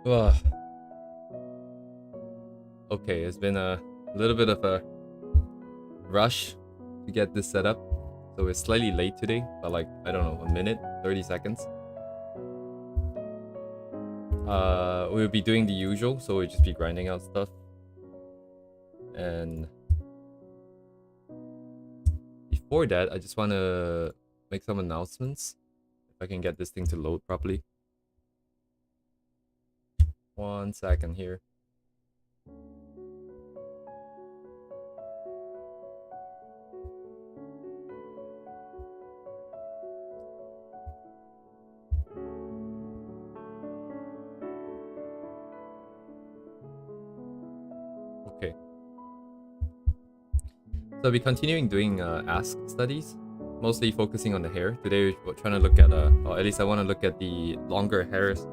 Ugh. Okay, it's been a little bit of a rush to get this set up. So it's slightly late today, but like, I don't know, a minute, 30 seconds. We'll be doing the usual, so we'll just be grinding out stuff. And before that, I just want to make some announcements. If I can get this thing to load properly. 1 second here. Okay. So I'll be continuing doing ask studies, mostly focusing on the hair. Today we're trying to look at, or at least I want to look at the longer hairs.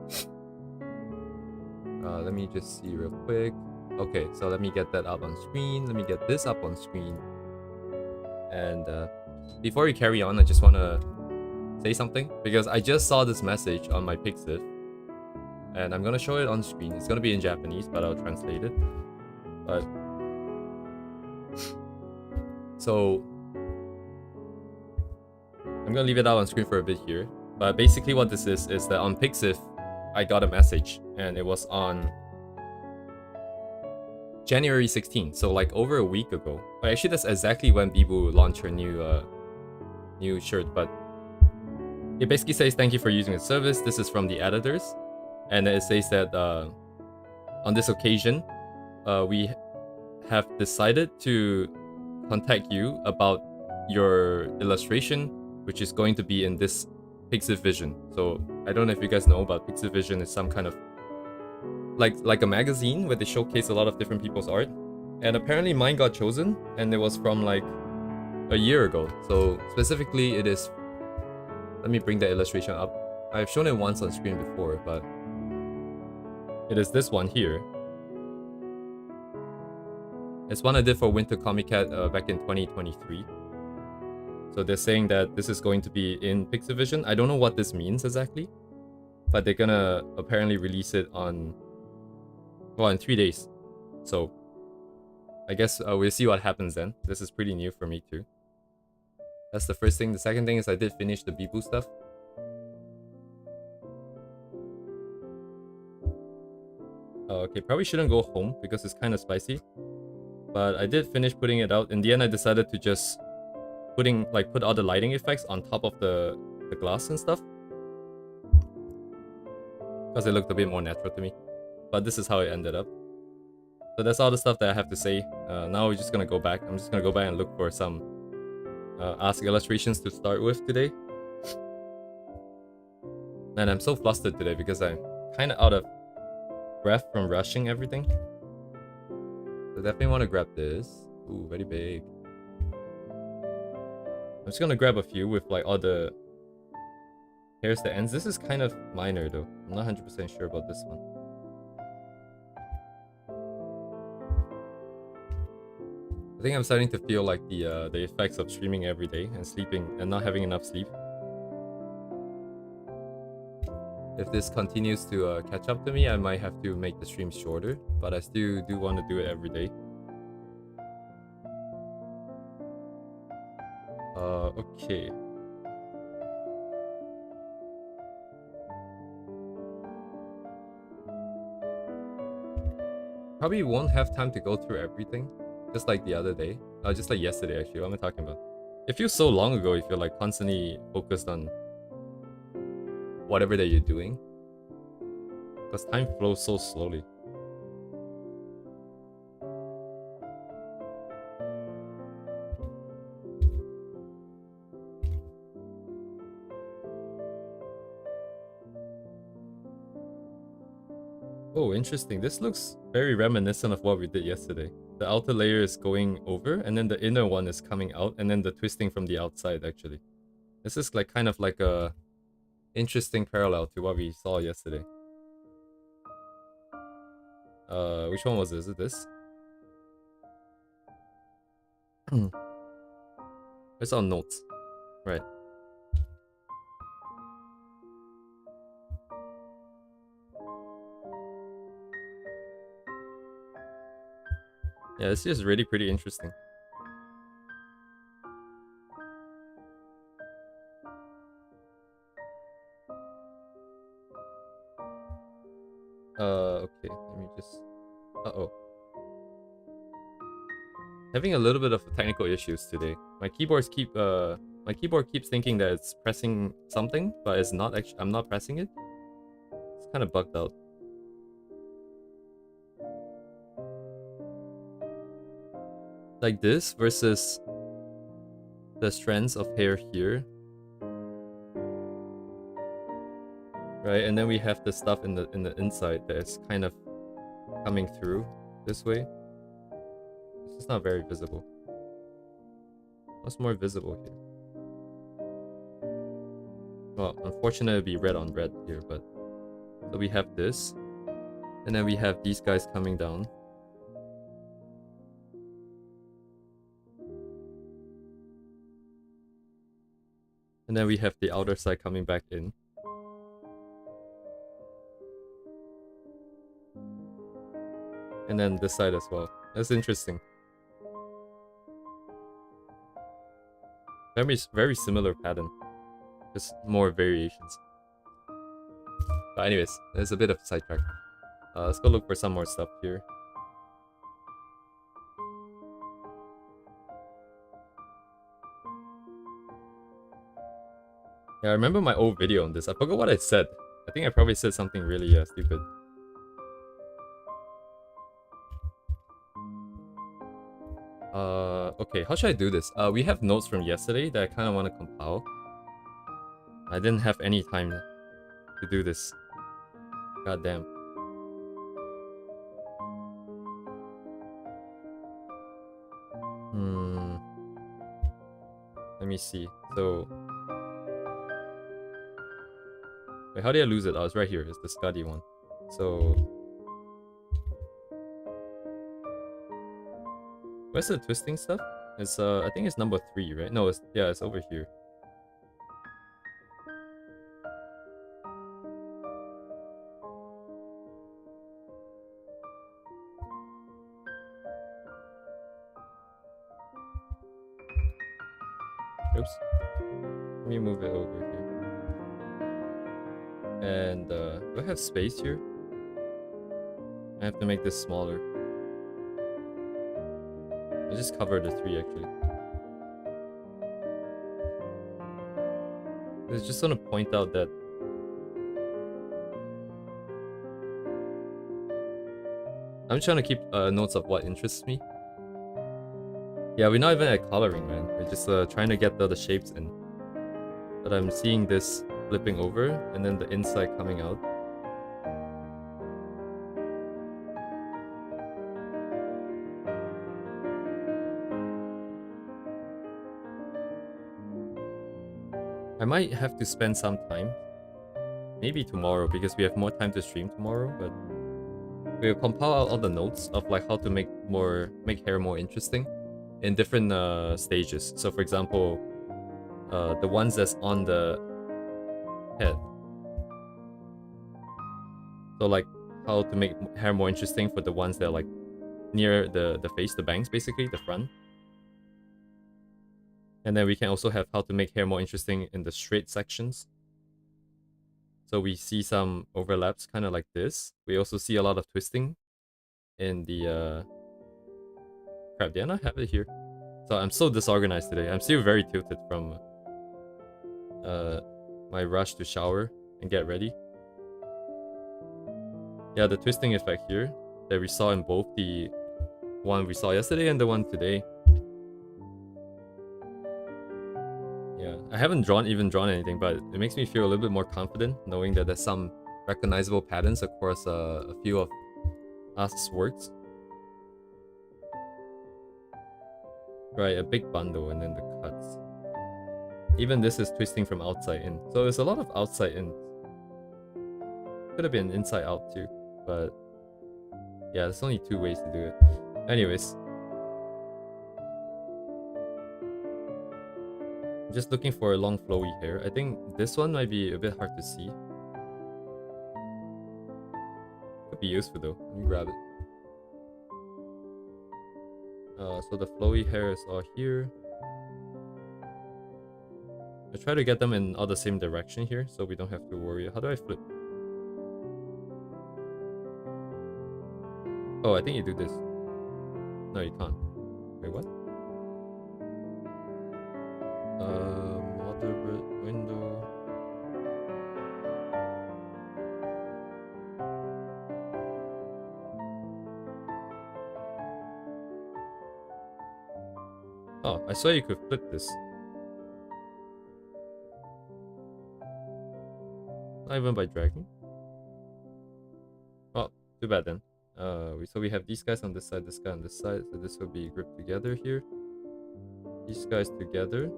Let me just see real quick. Okay, so let me get that up on screen. Let me get this up on screen. And before we carry on, I just want to say something, because I just saw this message on my Pixiv, and I'm going to show it on screen. It's going to be in Japanese, but I'll translate it. But so I'm gonna leave it out on screen for a bit here. But basically what this is that on Pixiv, I got a message, and it was on January 16th, so like over a week ago. But actually that's exactly when Bibu launched her new shirt. But it basically says, thank you for using the service. This is from the editors. And it says that on this occasion, we have decided to contact you about your illustration, which is going to be in this Pixiv Vision. So I don't know if you guys know, but Pixiv Vision is some kind of like a magazine where they showcase a lot of different people's art. And apparently mine got chosen, and it was from like a year ago. So specifically it is, let me bring the illustration up. I've shown it once on screen before, but it is this one here. It's one I did for Winter Comic Cat back in 2023. So they're saying that this is going to be in Pixelvision. I don't know what this means exactly, but they're gonna apparently release it on, well, in 3 days. So I guess we'll see what happens then. This is pretty new for me too. That's the first thing. The second thing is I did finish the Bibu stuff. Okay, probably shouldn't go home because it's kind of spicy. But I did finish putting it out. In the end, I decided to just put all the lighting effects on top of the glass and stuff, because it looked a bit more natural to me. But this is how it ended up. So that's all the stuff that I have to say. Now we're just gonna go back. I'm just gonna go back and look for some ask illustrations to start with today. And I'm so flustered today because I'm kind of out of breath from rushing everything. So definitely want to grab this. Ooh, very big. I'm just gonna grab a few with like all the hairs that ends. This is kind of minor though. I'm not 100% sure about this one. I think I'm starting to feel like the effects of streaming every day and sleeping and not having enough sleep. If this continues to catch up to me, I might have to make the streams shorter, but I still do want to do it every day. Okay. Probably won't have time to go through everything, just like the other day. Just like yesterday, actually. What am I talking about? It feels so long ago if you're like constantly focused on whatever that you're doing, because time flows so slowly. Oh, interesting. This looks very reminiscent of what we did yesterday. The outer layer is going over, and then the inner one is coming out, and then the twisting from the outside, actually. This is like kind of like a interesting parallel to what we saw yesterday. Which one was this? Is it this? It's on notes. Right. Yeah, it's just really pretty interesting. Okay, let me just... Uh-oh. Having a little bit of technical issues today. My keyboard keeps thinking that it's pressing something, but it's not actually. I'm not pressing it. It's kind of bugged out. Like this versus the strands of hair here, right? And then we have the stuff in the inside that is kind of coming through this way. It's just not very visible. What's more visible here? Well, unfortunately, it'd be red on red here, but so we have this, and then we have these guys coming down. And then we have the outer side coming back in. And then this side as well. That's interesting. Very similar pattern. Just more variations. But anyways, there's a bit of a sidetrack. Let's go look for some more stuff here. Yeah, I remember my old video on this. I forgot what I said. I think I probably said something really stupid. Okay, how should I do this? We have notes from yesterday that I kind of want to compile. I didn't have any time to do this. God damn. Let me see. So... Wait, how did I lose it? Oh, it's right here. It's the Scuddy one. So... Where's the twisting stuff? It's I think it's number 3, right? No, it's over here. Oops. Let me move it over here. And do I have space here? I have to make this smaller. I just covered the 3 actually. I just want to point out that I'm trying to keep notes of what interests me. Yeah, we're not even at coloring, man. We're just trying to get the shapes in. But I'm seeing this flipping over and then the inside coming out. I might have to spend some time. Maybe tomorrow, because we have more time to stream tomorrow, but we'll compile out all the notes of like how to make hair more interesting in different stages. So for example, the ones that's on the head. So like how to make hair more interesting for the ones that are like near the face, the bangs basically, the front. And then we can also have how to make hair more interesting in the straight sections. So we see some overlaps kind of like this. We also see a lot of twisting in the... Crap, did I not have it here? So I'm so disorganized today. I'm still very tilted from my rush to shower and get ready. Yeah, the twisting effect here that we saw in both the one we saw yesterday and the one today. Yeah, I haven't even drawn anything, but it makes me feel a little bit more confident knowing that there's some recognizable patterns across a few of Ask's works. Right, a big bundle and then the cuts. Even this is twisting from outside in. So there's a lot of outside in. Could have been inside out too, but yeah, there's only 2 ways to do it. Anyways. I'm just looking for a long flowy hair. I think this one might be a bit hard to see. Could be useful though. Let me grab it. So the flowy hair is all here. I try to get them in all the same direction here, so we don't have to worry. How do I flip? Oh, I think you do this. No, you can't. Wait, what? Moderate window. Oh, I saw you could flip this. Not even by dragging. Oh, too bad then. So we have these guys on this side, this guy on this side. So this will be grouped together here. These guys together.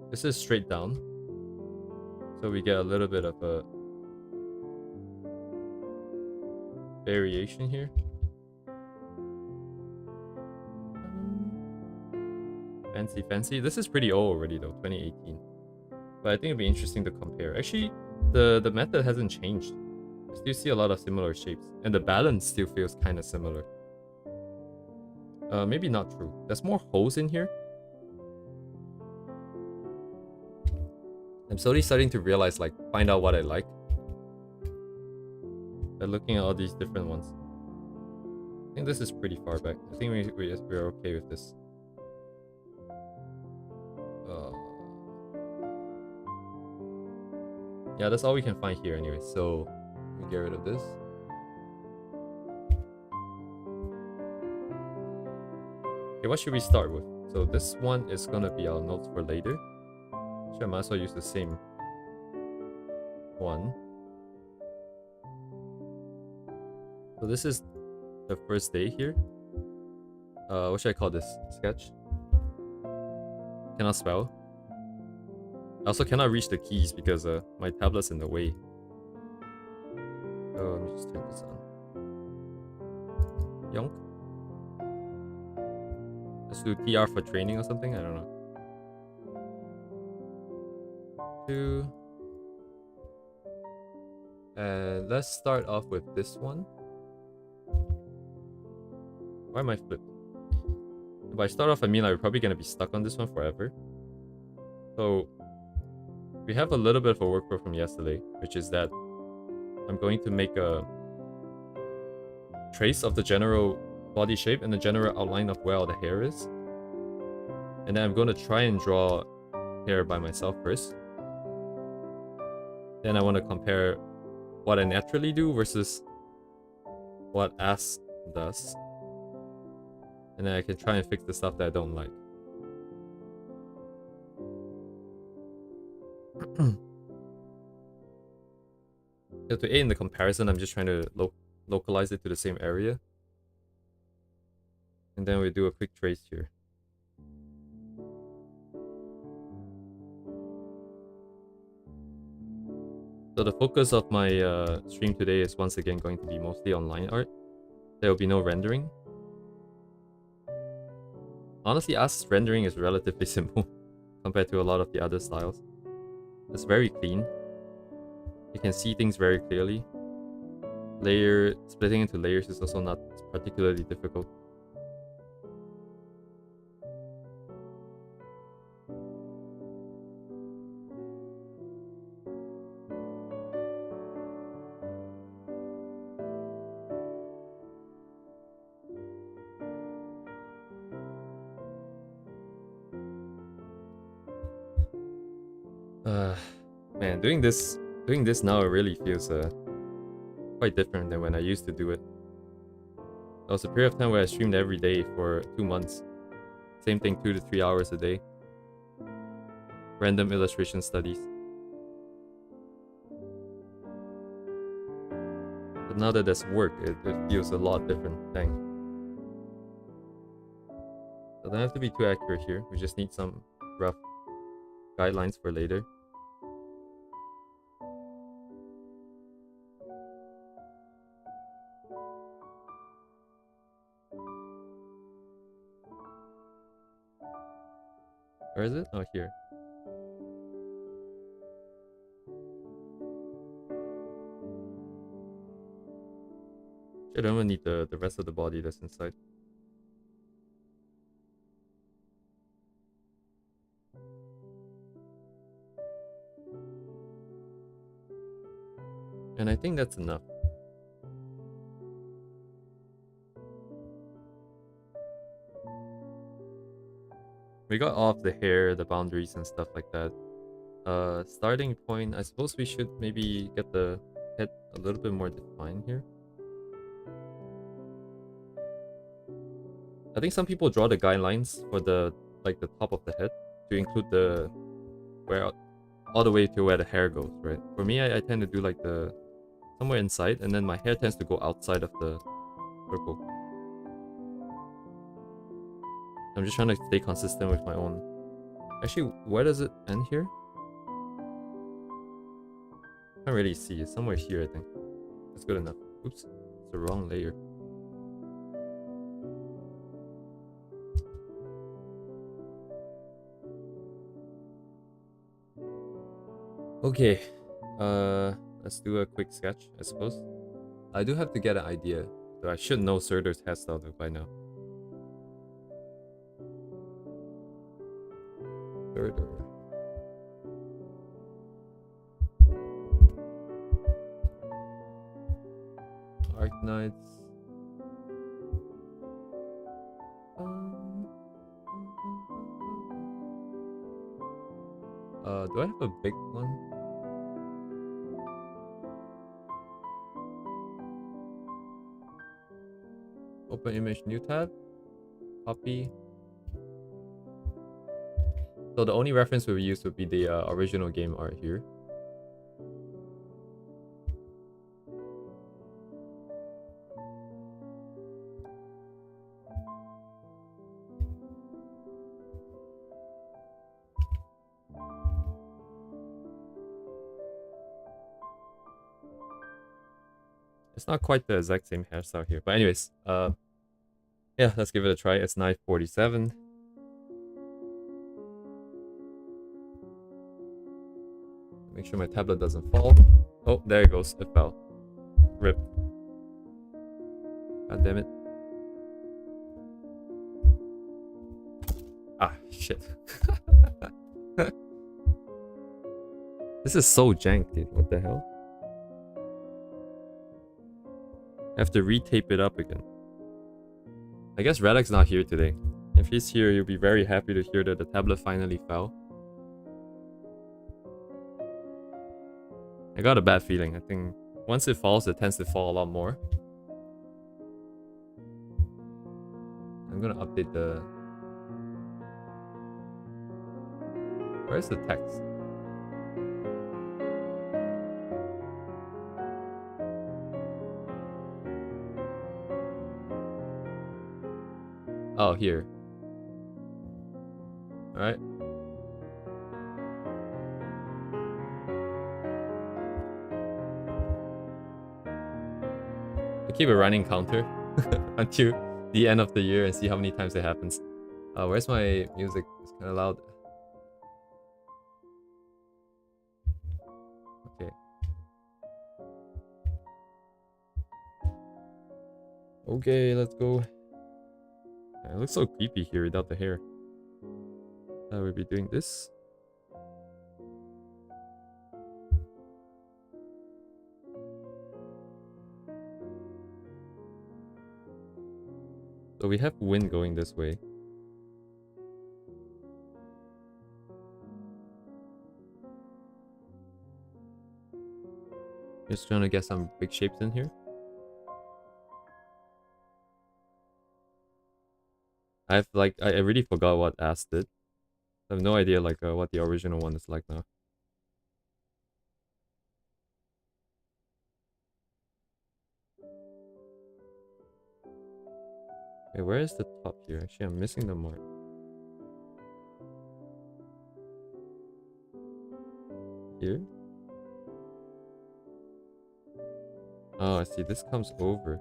This is straight down. So we get a little bit of a variation here. Fancy, fancy. This is pretty old already though, 2018. But I think it'd be interesting to compare. Actually, the method hasn't changed. I still see a lot of similar shapes. And the balance still feels kind of similar. Maybe not true. There's more holes in here. I'm slowly starting to realize, like, find out what I like. By looking at all these different ones. I think this is pretty far back. I think we're okay with this. Yeah, that's all we can find here anyway. So, let me get rid of this. Okay, what should we start with? So this one is gonna be our notes for later. Actually, I might as well use the same one. So this is the first day here. What should I call this? Sketch? Cannot spell. I also cannot reach the keys because my tablet's in the way. Oh, let me just turn this on. Yonk. Let's do TR for training or something? I don't know. 2. And let's start off with this one. Why am I flipped? If I start off, I mean, like, we're probably gonna be stuck on this one forever. So we have a little bit of a workflow from yesterday, which is that I'm going to make a trace of the general body shape and the general outline of where all the hair is. And then I'm going to try and draw hair by myself first. Then I want to compare what I naturally do versus what ask does. And then I can try and fix the stuff that I don't like. So to aid in the comparison, I'm just trying to localize it to the same area. And then we do a quick trace here. So the focus of my stream today is once again going to be mostly on line art. There will be no rendering. Honestly, Ask's rendering is relatively simple compared to a lot of the other styles. It's very clean. You can see things very clearly. Splitting into layers is also not particularly difficult. Man, doing this now really feels quite different than when I used to do it. There was a period of time where I streamed every day for 2 months. Same thing, 2 to 3 hours a day. Random illustration studies. But now that there's work, it feels a lot different. Dang. So don't have to be too accurate here. We just need some rough guidelines for later. Where is it? Oh, here. I don't even need the rest of the body that's inside. think that's enough. We got all of the hair, the boundaries and stuff like that. Starting point, I suppose we should maybe get the head a little bit more defined here. I think some people draw the guidelines for the the top of the head to include the where all the way to where the hair goes, right? For me, I tend to do like the somewhere inside, and then my hair tends to go outside of the circle. I'm just trying to stay consistent with my own. Actually, where does it end here? Can't really see. It's somewhere here, I think. That's good enough. Oops, it's the wrong layer. Okay, let's do a quick sketch, I suppose. I do have to get an idea, so I should know Surtur's hairstyle by now. Surtur. Arknights. Do I have a big one? Open image, new tab. Copy. So the only reference we use would be the original game art here. It's not quite the exact same hairstyle here, but anyways, yeah, let's give it a try. It's 9:47. Make sure my tablet doesn't fall. Oh, there it goes. It fell. Rip. God damn it. Ah, shit. This is so jank, dude. What the hell? I have to retape it up again. I guess Radek's not here today. If he's here, he'll be very happy to hear that the tablet finally fell. I got a bad feeling. I think once it falls, it tends to fall a lot more. I'm gonna update the... Where's the text? Oh, here. Alright. I keep a running counter until the end of the year and see how many times it happens. Where's my music? It's kind of loud. Okay. Okay, let's go. It looks so creepy here without the hair. We'll be doing this. So we have wind going this way. Just trying to get some big shapes in here. I really forgot what Ask did. I have no idea what the original one is like now. Okay, where is the top here? Actually, I'm missing the mark. Here? Oh, I see. This comes over.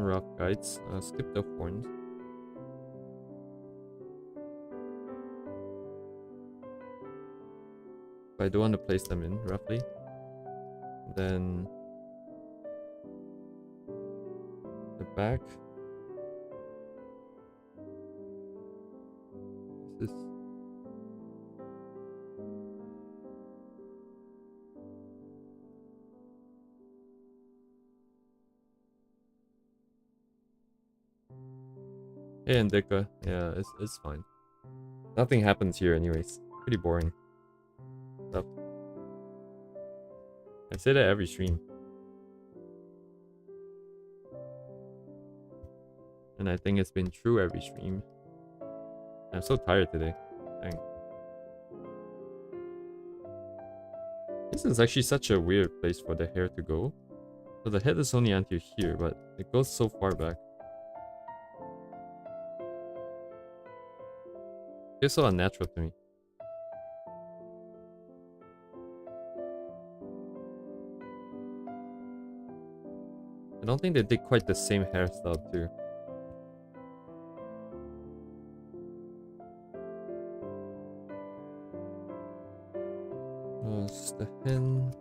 rough guides. Skip the horns. I do want to place them in roughly. Then the back. This is hey, Indica. Yeah, it's fine. Nothing happens here anyways. Pretty boring stuff. I say that every stream. And I think it's been true every stream. I'm so tired today. Dang. This is actually such a weird place for the hair to go. So the head is only until here, but it goes so far back. It's so unnatural to me. I don't think they did quite the same hairstyle too. Oh, it's the hen.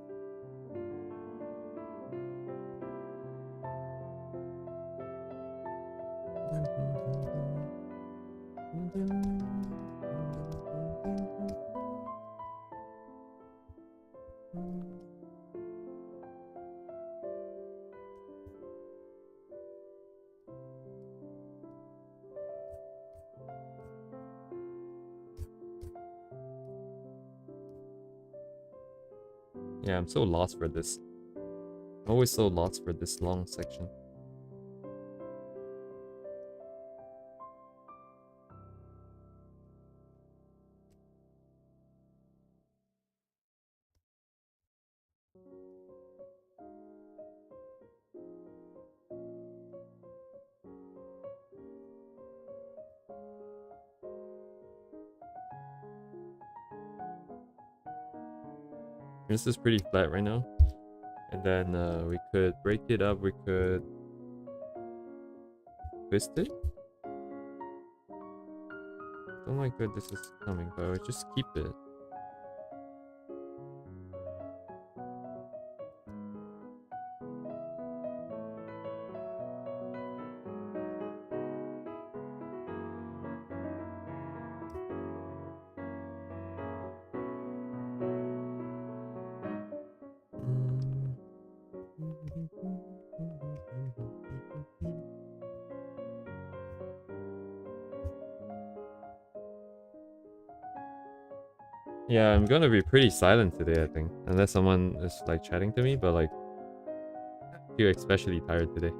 Yeah, I'm so lost for this. I'm always so lost for this long section. This is pretty flat right now. And then we could break it up, we could twist it. Don't like where this is coming, but I would just keep it. Yeah, I'm gonna be pretty silent today, I think. Unless someone is like chatting to me, but like I feel especially tired today.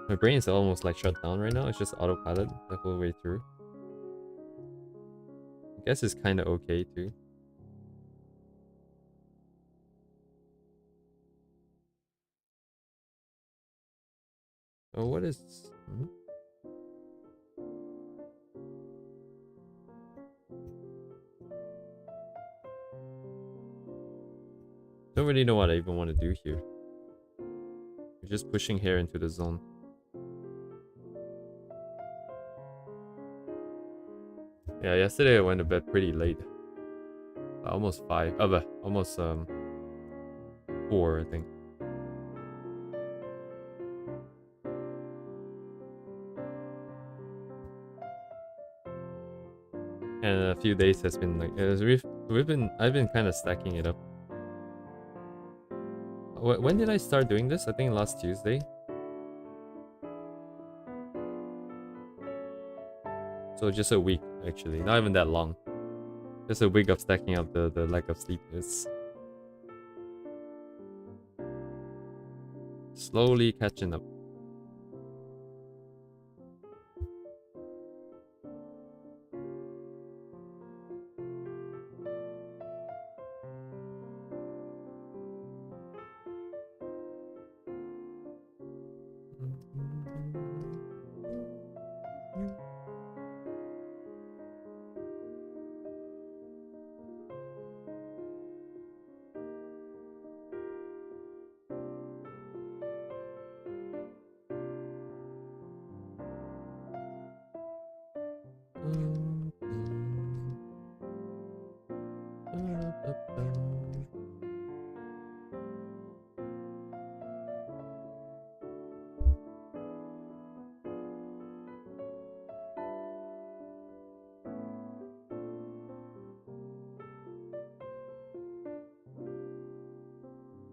My brain is almost like shut down right now. It's just autopilot the whole way through. I guess it's kinda okay too. Oh, what is... Don't really know what I even want to do here. We're just pushing hair into the zone. Yeah, yesterday I went to bed pretty late. Almost 5. Oh, but almost 4, I think. And a few days has been like I've been kind of stacking it up. When did I start doing this? I think last Tuesday. So just a week actually, not even that long. Just a week of stacking up the lack of sleep. It's slowly catching up.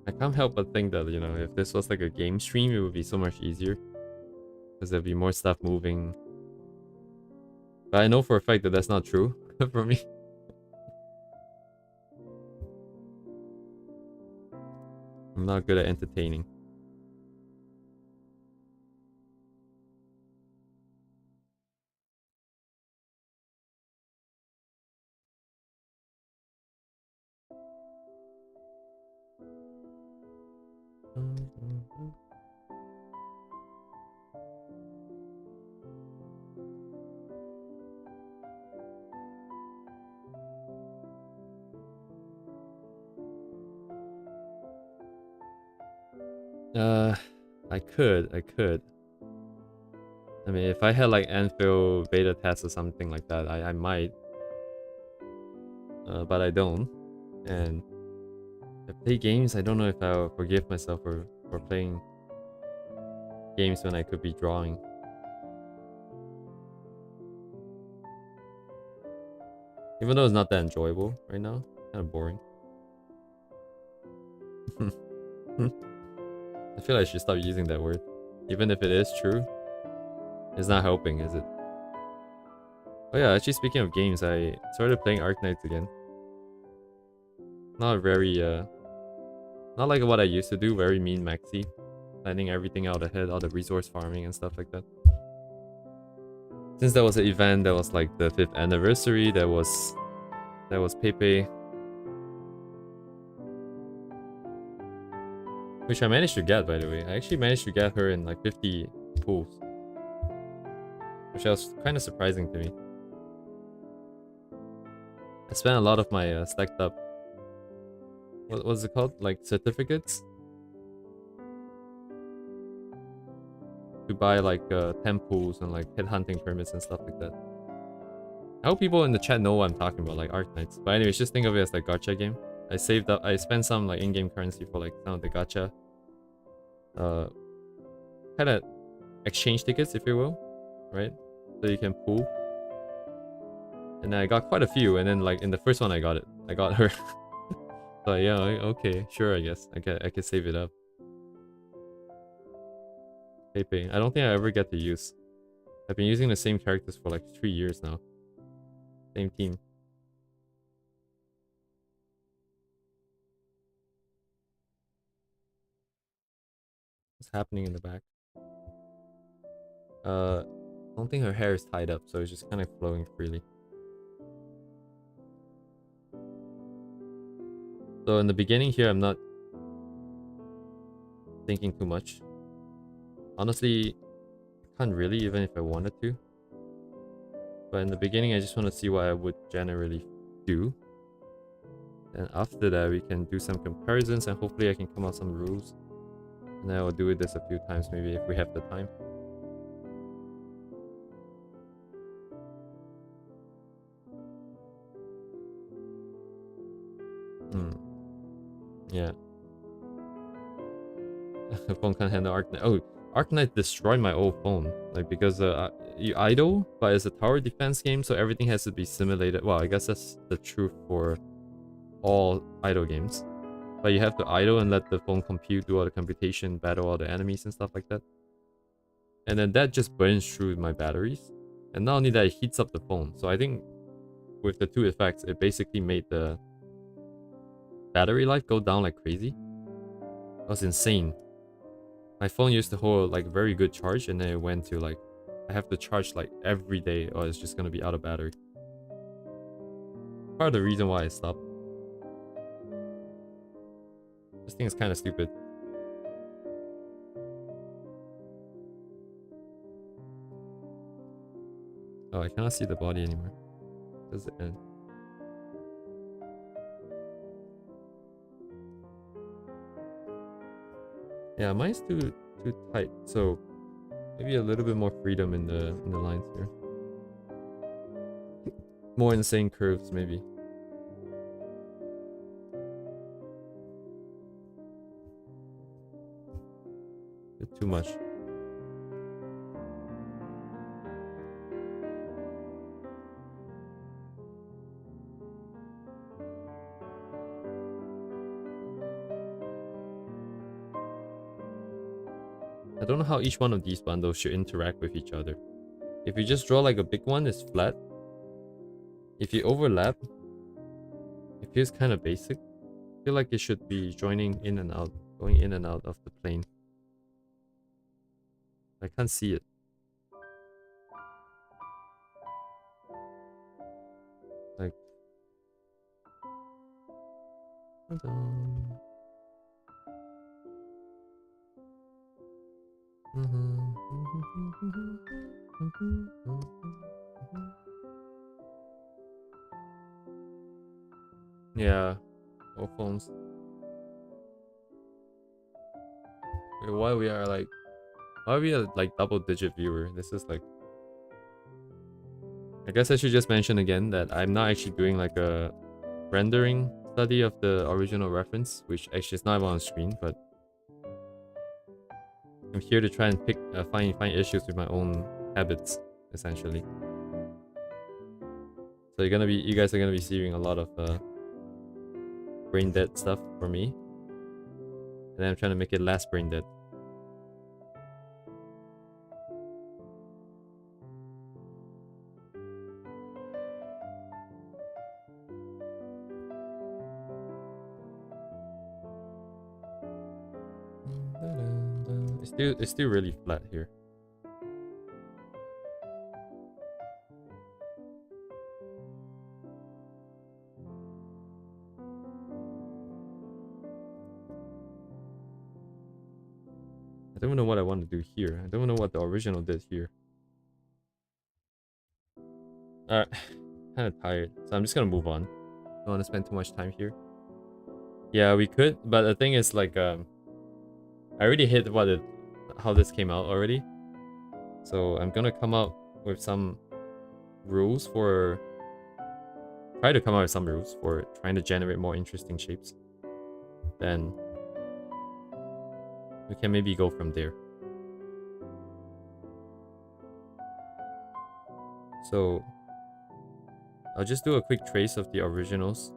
I can't help but think that, you know, if this was like a game stream, it would be so much easier. Because there'd be more stuff moving. But I know for a fact that that's not true for me. I'm not good at entertaining. I could. I mean, if I had like Anvil beta tests or something like that, I might. But I don't. And if I play games, I don't know if I'll forgive myself for playing games when I could be drawing. Even though it's not that enjoyable right now, kind of boring. I feel like I should stop using that word. Even if it is true, it's not helping, is it? Oh yeah, actually speaking of games, I started playing Arknights again. Not very, not like what I used to do, very mean maxi. Planning everything out ahead, all the resource farming and stuff like that. Since that was an event that was like the 5th anniversary, that was Pepe. Which I managed to get, by the way. I actually managed to get her in like 50 pools. Which was kind of surprising to me. I spent a lot of my stacked up... What was it called? Like certificates? To buy like 10 pools and like hit hunting permits and stuff like that. I hope people in the chat know what I'm talking about, like Arknights. But anyways, just think of it as like gacha game. I saved up, I spent some like in-game currency for like some of the gacha. Kind of exchange tickets, if you will, right? So you can pool. And then I got quite a few, and then like in the first one I got it. I got her. So yeah, okay, sure, I guess. I can save it up. Pepe. I don't think I ever get to use. I've been using the same characters for like 3 years now. Same team. What's happening in the back? I don't think her hair is tied up, so it's just kind of flowing freely. So in the beginning here, I'm not thinking too much. Honestly, I can't really, even if I wanted to. But in the beginning, I just want to see what I would generally do. And after that, we can do some comparisons, and hopefully I can come out some rules. And then I will do this a few times, maybe if we have the time. Yeah. The phone can't handle Arknight. Oh, Arknight destroyed my old phone. Like, because you idle, but it's a tower defense game, so everything has to be simulated. Well, I guess that's the truth for all idle games. But you have to idle and let the phone compute, do all the computation, battle all the enemies and stuff like that. And then that just burns through my batteries. And not only that, it heats up the phone. So I think with the two effects, it basically made the battery life go down like crazy. It was insane. My phone used to hold like very good charge, and then it went to like I have to charge like every day or it's just gonna be out of battery. Part of the reason why I stopped. This thing is kind of stupid. Oh, I cannot see the body anymore. Does it end? Yeah, mine's too tight, so maybe a little bit more freedom in the lines here. More insane curves, maybe. Bit too much. I don't know how each one of these bundles should interact with each other. If you just draw like a big one, it's flat. If you overlap, it feels kind of basic. I feel like it should be joining in and out, going in and out of the plane. I can't see it. Like... Yeah, all phones. Wait, why we are like double-digit viewer? This is like... I guess I should just mention again that I'm not actually doing like a rendering study of the original reference, which actually is not even on screen, but I'm here to try and find issues with my own habits, essentially. So you guys are gonna be seeing a lot of brain dead stuff for me, and then I'm trying to make it less brain dead. It's still really flat here. I don't know what I want to do here. I don't know what the original did here. Alright, kind of tired, so I'm just gonna move on. Don't want to spend too much time here. Yeah, we could, but the thing is, like, I already hit how this came out already. So I'm gonna come up with some rules for... Try to come up with some rules for trying to generate more interesting shapes. Then we can maybe go from there. So I'll just do a quick trace of the originals.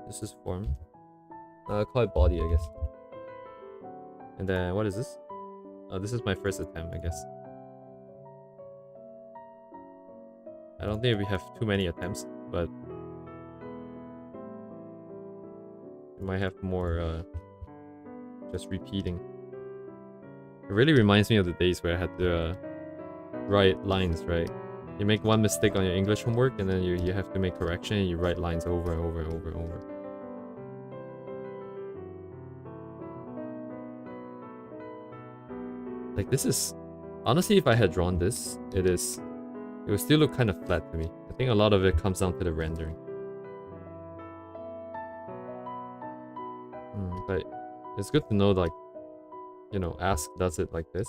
This is form. I'll call it body, I guess. And then what is this? Oh, this is my first attempt, I guess. I don't think we have too many attempts, but we might have more just repeating. It really reminds me of the days where I had to write lines, right? You make one mistake on your English homework and then you have to make correction and you write lines over and over and over and over. Like, this is... Honestly, if I had drawn this, it would still look kind of flat to me. I think a lot of it comes down to the rendering. But it's good to know, like, you know, Ask does it like this.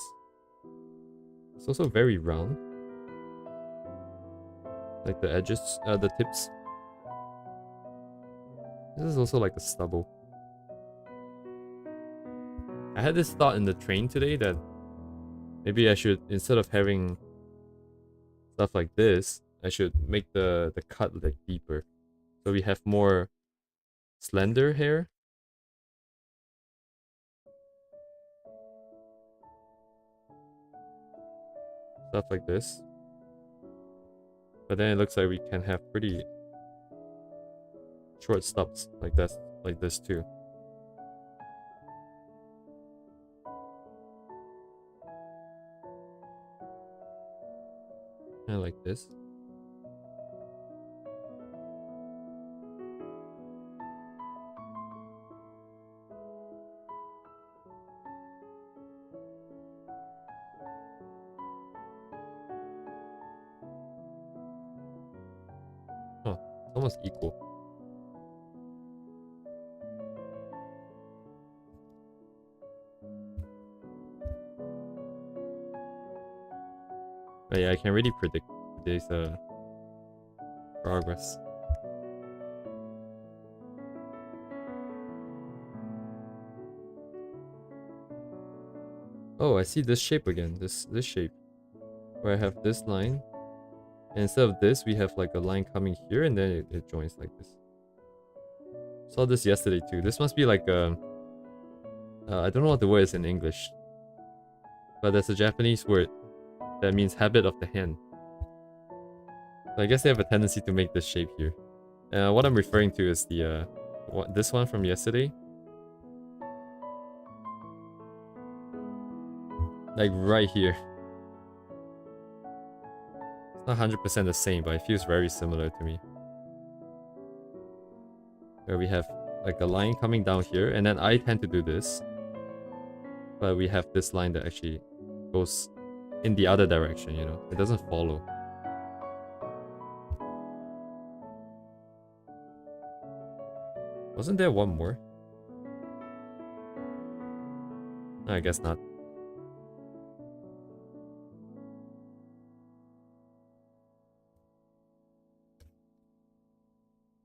It's also very round. Like the edges, the tips. This is also like a stubble. I had this thought in the train today that maybe I should, instead of having stuff like this, I should make the cut like deeper. So we have more slender hair. Stuff like this. But then it looks like we can have pretty short stubs like this too. Kind of like this. Oh, it's almost equal. But yeah, I can really predict today's progress. Oh, I see this shape again. This shape, where I have this line, and instead of this, we have like a line coming here, and then it joins like this. Saw this yesterday too. This must be like I don't know what the word is in English, but there's a Japanese word that means habit of the hand. So I guess they have a tendency to make this shape here. What I'm referring to is the this one from yesterday. Like right here. It's not 100% the same, but it feels very similar to me. Where we have like a line coming down here, and then I tend to do this. But we have this line that actually goes in the other direction, you know? It doesn't follow. Wasn't there one more? No, I guess not.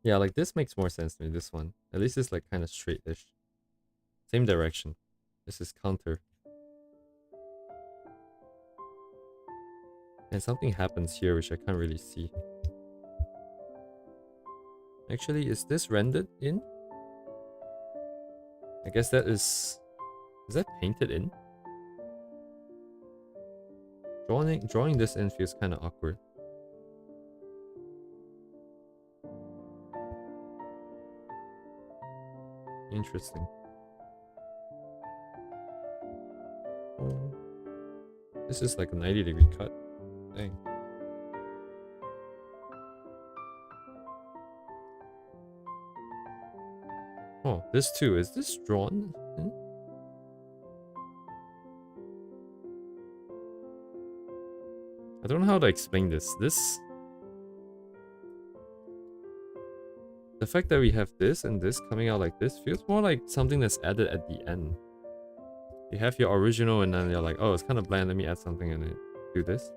Yeah, like this makes more sense to me, this one. At least it's like kind of straight-ish. Same direction. This is counter. And something happens here which I can't really see. Actually, is this rendered in? I guess that is... Is that painted in? Drawing this in feels kind of awkward. Interesting. Oh. This is like a 90-degree cut. Dang. Oh, this too. Is this drawn in? I don't know how to explain this. The fact that we have this and this coming out like this feels more like something that's added at the end. You have your original and then you're like, oh, it's kind of bland, let me add something and then do this.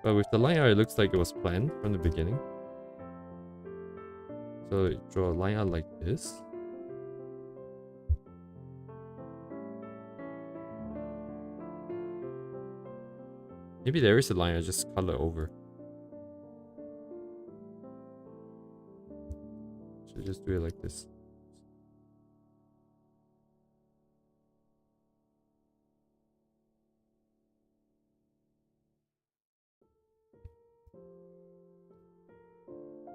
But with the line art, it looks like it was planned from the beginning. So you draw a line out like this. Maybe there is a line, I just color over. Should just do it like this.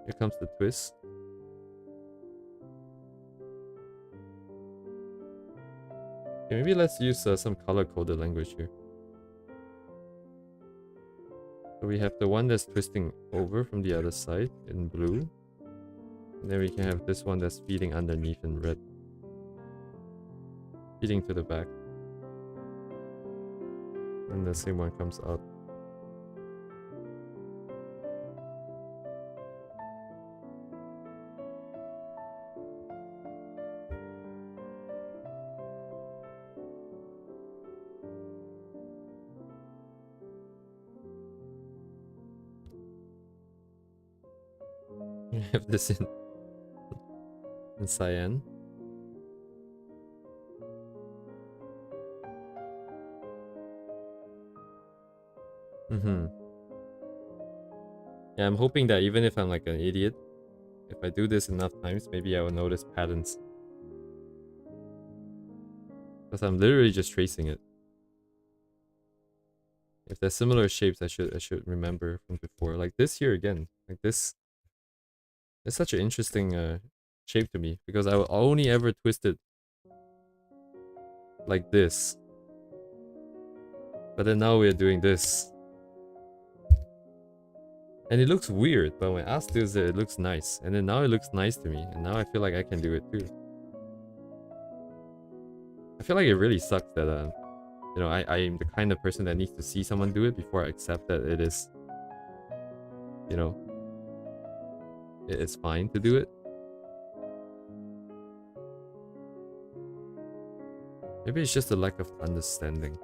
Here comes the twist. Okay, maybe let's use some color-coded language here. So we have the one that's twisting over from the other side in blue. And then we can have this one that's feeding underneath in red. Feeding to the back. And the same one comes out. We have this in cyan. Yeah, I'm hoping that even if I'm like an idiot, if I do this enough times, maybe I will notice patterns. Because I'm literally just tracing it. If there's similar shapes, I should remember from before. Like this here again. Like this. It's such an interesting shape to me because I will only ever twist it like this. But then now we're doing this. And it looks weird, but when Ask does it, it looks nice. And then now it looks nice to me, and now I feel like I can do it too. I feel like it really sucks that, you know, I'm the kind of person that needs to see someone do it before I accept that it is, you know, it's fine to do it. Maybe it's just a lack of understanding.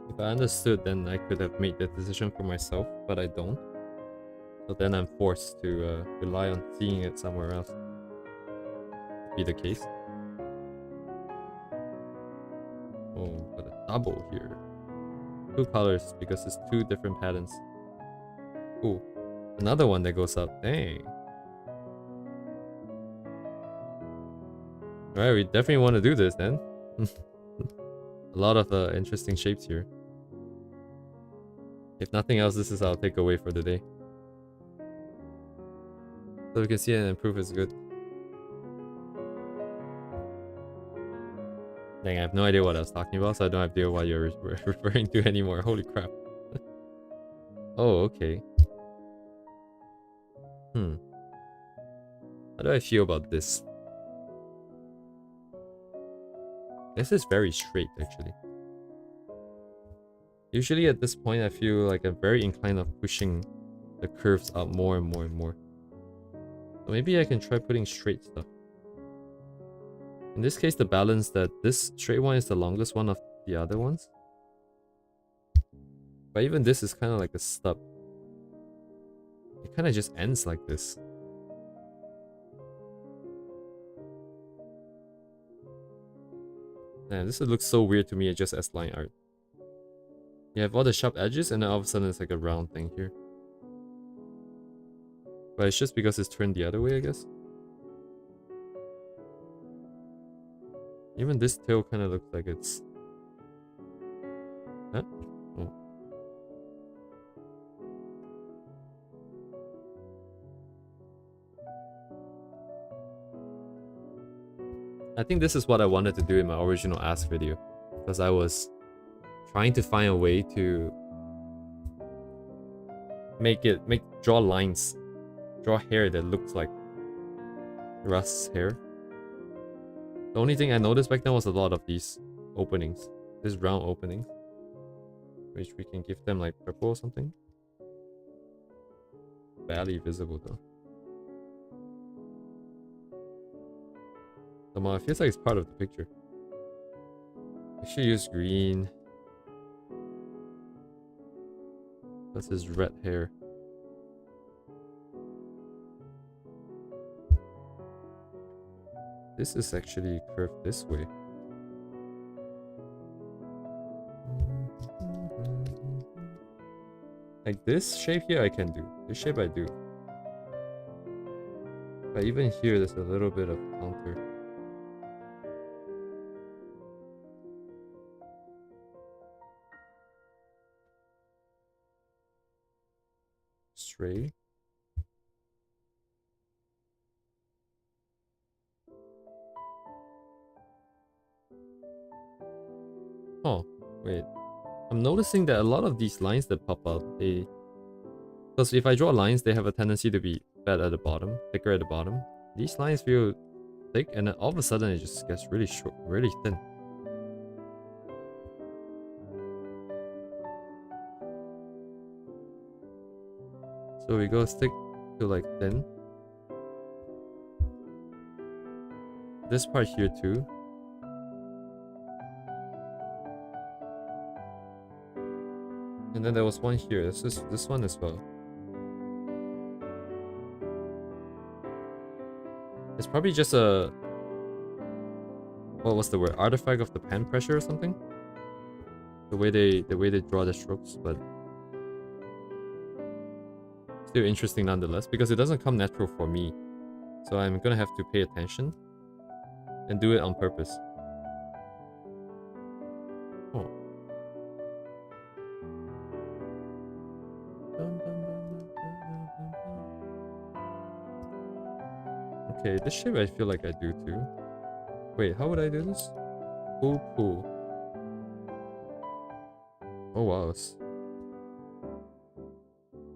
If I understood, then I could have made that decision for myself, but I don't. So then I'm forced to rely on seeing it somewhere else. To be the case. Oh, got a double here. 2 colors because it's 2 different patterns. Cool. Another one that goes up. Dang. Alright, we definitely want to do this then. A lot of interesting shapes here. If nothing else, this is our takeaway for the day. So we can see an improve is good. Dang, I have no idea what I was talking about, so I don't have idea what you're referring to anymore. Holy crap. Oh, okay. How do I feel about this? This is very straight, actually. Usually at this point, I feel like I'm very inclined of pushing the curves up more and more and more. So maybe I can try putting straight stuff. In this case, the balance that this straight one is the longest one of the other ones. But even this is kind of like a stub. It kind of just ends like this. Man, this looks so weird to me just as line art. You have all the sharp edges and then all of a sudden it's like a round thing here. But it's just because it's turned the other way, I guess. Even this tail kind of looks like it's... Huh? Oh. I think this is what I wanted to do in my original Ask video. Because I was trying to find a way to draw lines. Draw hair that looks like Rust's hair. The only thing I noticed back then was a lot of these openings. These round openings. Which we can give them like purple or something. Barely visible though. Somehow it feels like it's part of the picture. I should use green. That's his red hair. This is actually curved this way. Like this shape here I can do. This shape I do. But even here there's a little bit of counter. Straight. Oh, wait. I'm noticing that a lot of these lines that pop out, because if I draw lines, they have a tendency to be fat at the bottom, thicker at the bottom. These lines feel thick, and then all of a sudden it just gets really short, really thin. So we go stick to like thin. This part here too. And then there was one here. This one as well. It's probably just a... What was the word? Artifact of the pen pressure or something? The way they draw the strokes, but... Still interesting nonetheless, because it doesn't come natural for me. So I'm gonna have to pay attention. And do it on purpose. Oh. Okay, this shape I feel like I do too. Wait, how would I do this? Pool. Oh wow.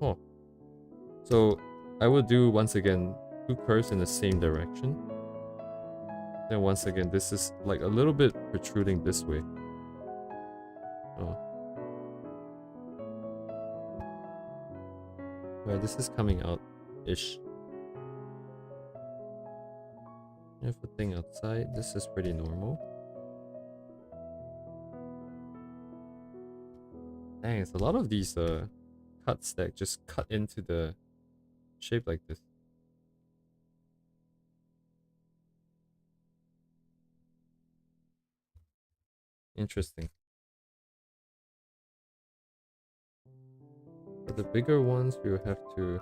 Oh. So I will do once again 2 curves in the same direction. Then once again, this is like a little bit protruding this way. Oh. Right, this is coming out-ish. Everything outside, this is pretty normal. Dang, it's a lot of these cuts that just cut into the shape like this. Interesting. For the bigger ones, we will have to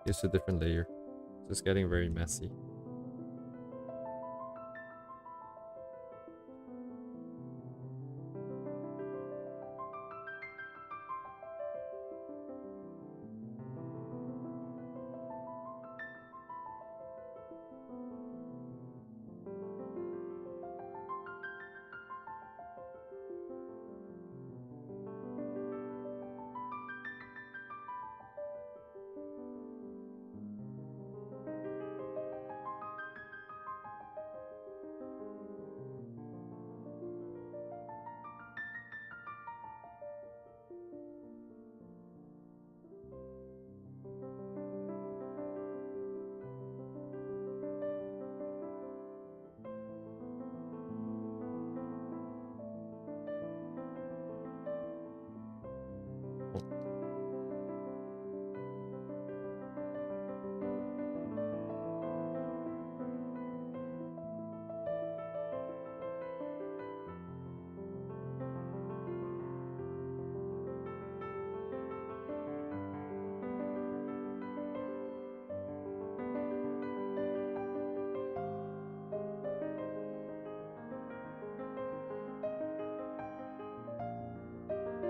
It's a different layer. It's just getting very messy.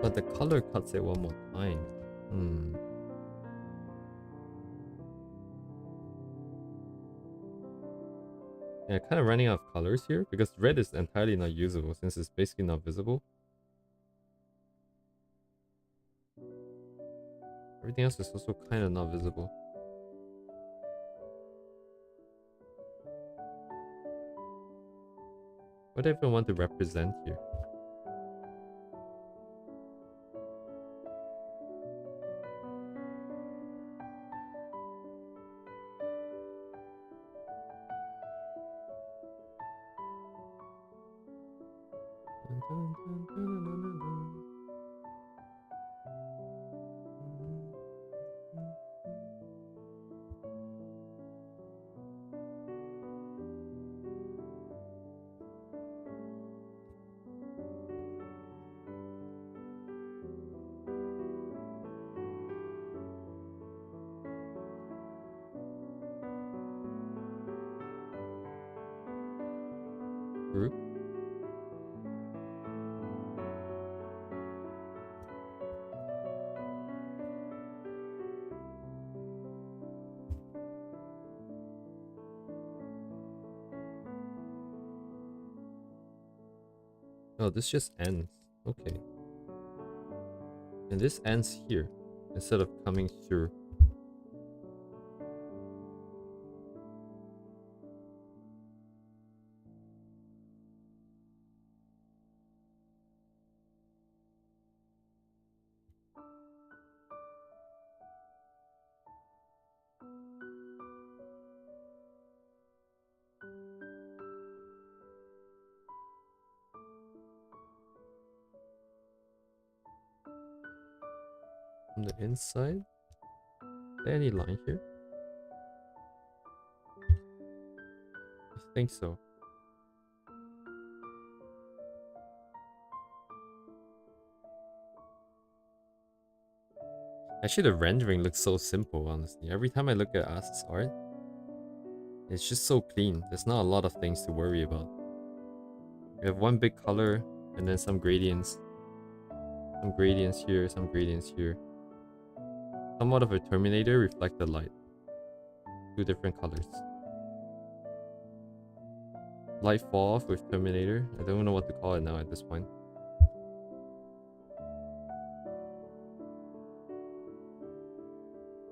But the color cuts it one more time. Yeah, kind of running out of colors here because red is entirely not usable since it's basically not visible. Everything else is also kind of not visible. What do I even want to represent here? Group. Oh, this just ends. Okay. And this ends here instead of coming through. From the inside. Is there any line here? I think so. Actually, the rendering looks so simple, honestly. Every time I look at Ask's art, it's just so clean. There's not a lot of things to worry about. We have one big color and then some gradients. Some gradients here, some gradients here. Somewhat of a Terminator reflected light. Two different colors. Light fall off with Terminator. I don't know what to call it now at this point.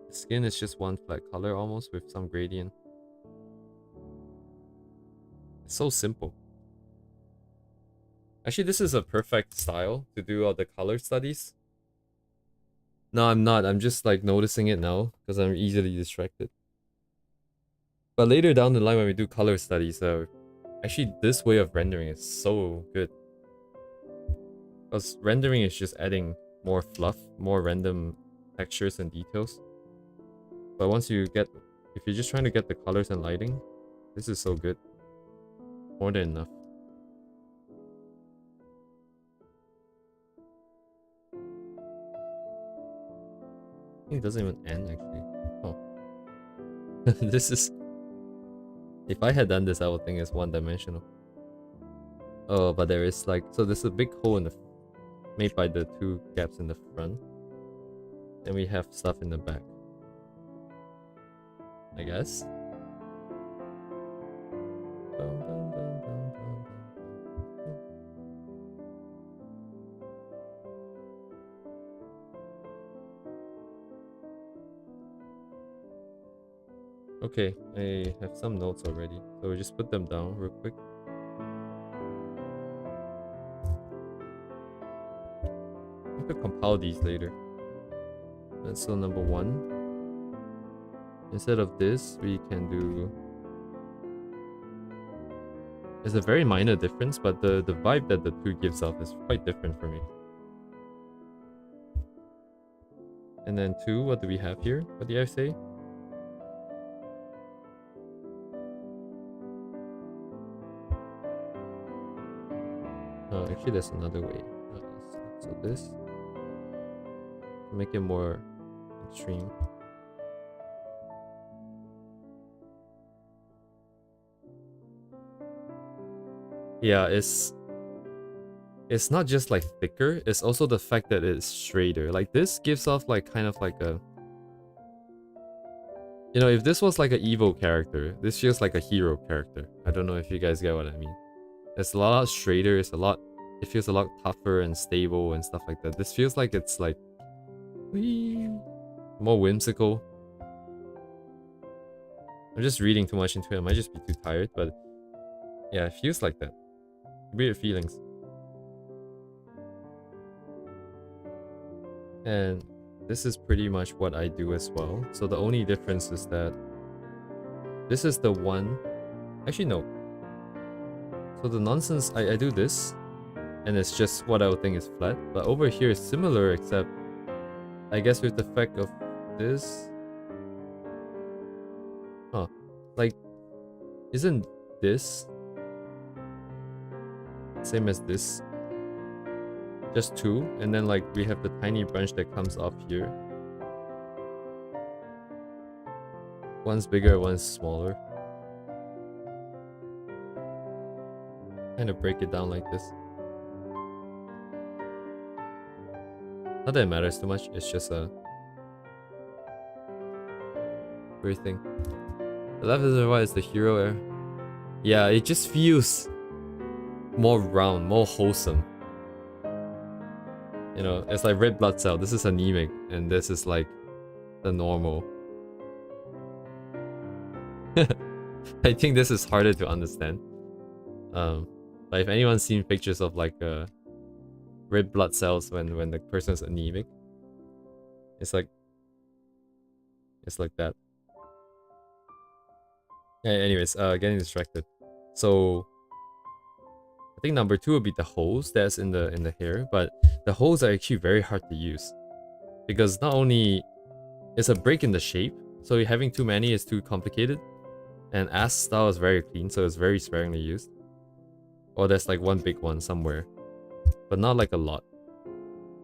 The skin is just one flat color almost with some gradient. It's so simple. Actually, this is a perfect style to do all the color studies. No, I'm not. I'm just like noticing it now because I'm easily distracted. But later down the line when we do color studies, actually this way of rendering is so good. Because rendering is just adding more fluff, more random textures and details. But once you get, if you're just trying to get the colors and lighting, this is so good. More than enough. I think it doesn't even end actually. Oh. This is... If I had done this, I would think it's one-dimensional. Oh, but there is like... So there's a big hole in the... made by the two gaps in the front. And we have stuff in the back. I guess. Okay, I have some notes already, so we just put them down real quick. I could compile these later. And so number 1, instead of this, we can do... It's a very minor difference, but the vibe that the two gives off is quite different for me. And then 2, what do we have here? What did I say? Actually, there's another way. So this, to make it more extreme. Yeah, it's not just like thicker, it's also the fact that it's straighter. Like this gives off like kind of like a... You know, if this was like an evil character, this feels like a hero character. I don't know if you guys get what I mean. It's a lot straighter, it feels a lot tougher and stable and stuff like that. This feels like it's like more whimsical. I'm just reading too much into it. I might just be too tired, but yeah, it feels like that. Weird feelings. And this is pretty much what I do as well. So the only difference is that this is the one... Actually, no. So the nonsense, I do this, and it's just what I would think is flat. But over here is similar, except I guess with the effect of this... Huh. Like, isn't this same as this? Just 2, and then like we have the tiny branch that comes off here. One's bigger, one's smaller. Kind of break it down like this. Not that it matters too much, it's just a weird thing. The left is the right is the hero air. Yeah, it just feels more round, more wholesome. You know, it's like red blood cell. This is anemic, and this is like the normal. I think this is harder to understand. Like if anyone's seen pictures of like red blood cells when the person's anemic, it's like that. Yeah, anyways, getting distracted. So I think number 2 would be the holes that's in the hair, but the holes are actually very hard to use because not only it's a break in the shape, so having too many is too complicated, and ask style is very clean, so it's very sparingly used. Or there's like one big one somewhere, but not like a lot.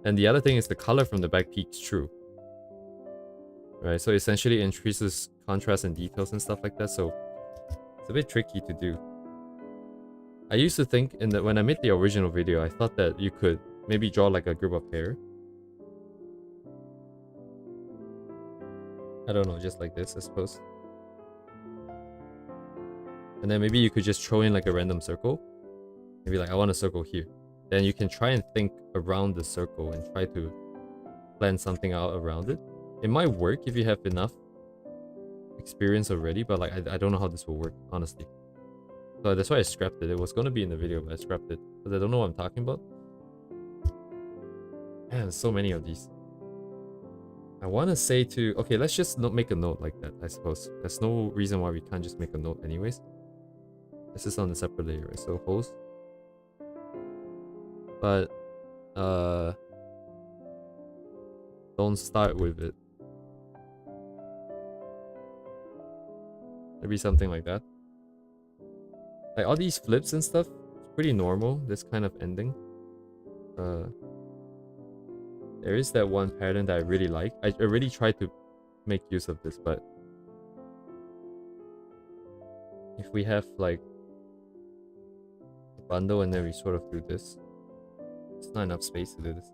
And the other thing is the color from the back peaks true, right? So essentially it increases contrast and details and stuff like that, so it's a bit tricky to do. I used to think when I made the original video, I thought that you could maybe draw like a group of hair. I don't know, just like this, I suppose. And then maybe you could just throw in like a random circle. Maybe like I want a circle here. Then you can try and think around the circle and try to plan something out around it. It might work if you have enough experience already, but like I don't know how this will work, honestly. So that's why I scrapped it. It was going to be in the video, but I scrapped it because I don't know what I'm talking about. Man, there's so many of these. I want to say to... Okay, let's just not make a note like that, I suppose. There's no reason why we can't just make a note anyways. This is on a separate layer, right? So holes. But, don't start with it. Maybe something like that. Like all these flips and stuff, it's pretty normal, this kind of ending. There is that one pattern that I really like. I really tried to make use of this, but if we have like a bundle and then we sort of do this, it's not enough space to do this.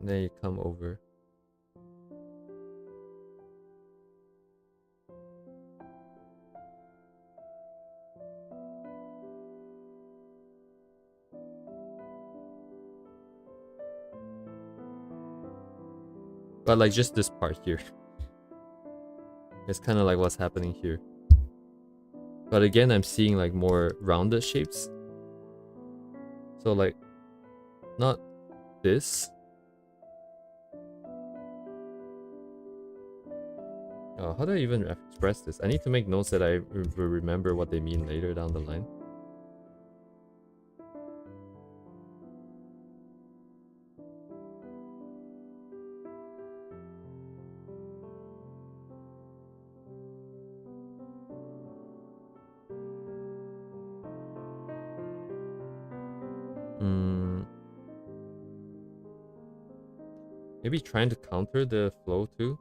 And then you come over. But like just this part here. It's kind of like what's happening here. But again, I'm seeing like more rounded shapes. So like, not this. Oh, how do I even express this? I need to make notes that I will remember what they mean later down the line. Maybe trying to counter the flow too.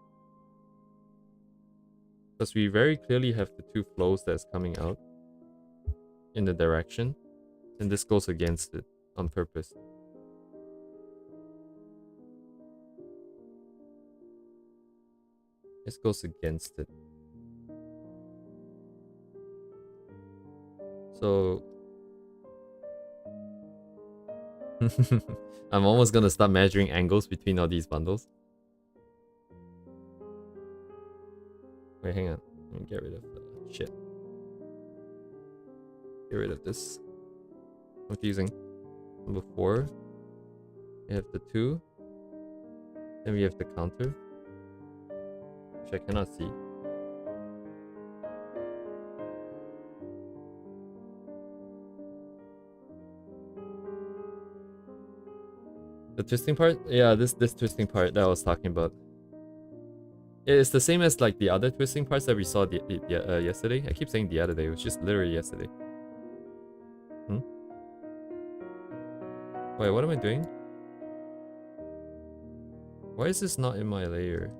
Because we very clearly have the two flows that's coming out in the direction. And this goes against it on purpose. This goes against it. So I'm almost gonna start measuring angles between all these bundles. Wait, hang on. Let me get rid of the shit. Get rid of this. Confusing. Number 4. We have the 2. Then we have the counter, which I cannot see. The twisting part? Yeah, this twisting part that I was talking about. It's the same as like the other twisting parts that we saw yesterday. I keep saying the other day. It was just literally yesterday. Wait, what am I doing? Why is this not in my layer?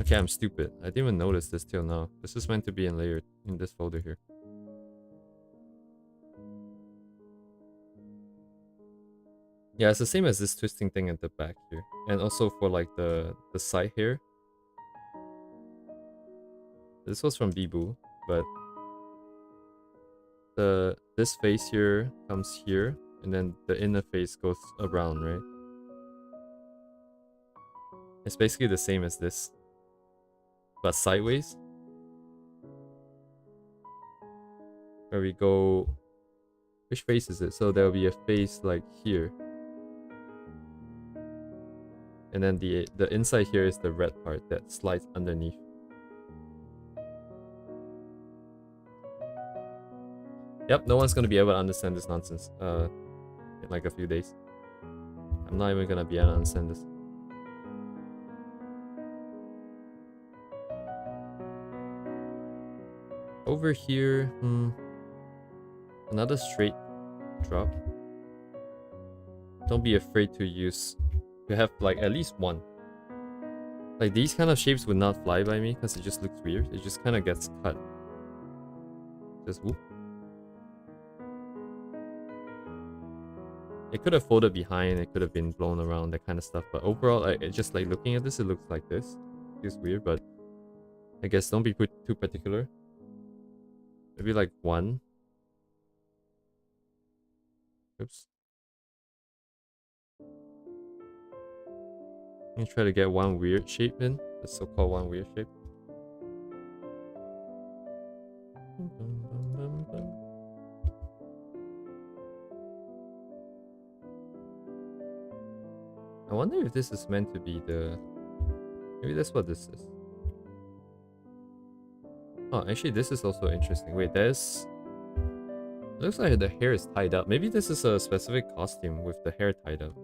Okay, I'm stupid. I didn't even notice this till now. This is meant to be in layer in this folder here. Yeah, it's the same as this twisting thing at the back here. And also for like the side here. This was from Bibu, but this face here comes here, and then the inner face goes around, right? It's basically the same as this, but sideways. Where we go... Which face is it? So there'll be a face like here. And then the inside here is the red part that slides underneath. Yep, no one's gonna be able to understand this nonsense in like a few days. I'm not even gonna be able to understand this. Over here, another straight drop. Don't be afraid to use... You have like at least one. Like these kind of shapes would not fly by me because it just looks weird. It just kind of gets cut. Just whoop. It could have folded behind, it could have been blown around, that kind of stuff. But overall, just like looking at this, it looks like this. It's weird, but I guess don't be too particular. Maybe like 1. Oops. Let me try to get one weird shape in. The so-called one weird shape. I wonder if this is meant to be the... Maybe that's what this is. Oh, actually this is also interesting. Wait, there's... It looks like the hair is tied up. Maybe this is a specific costume with the hair tied up.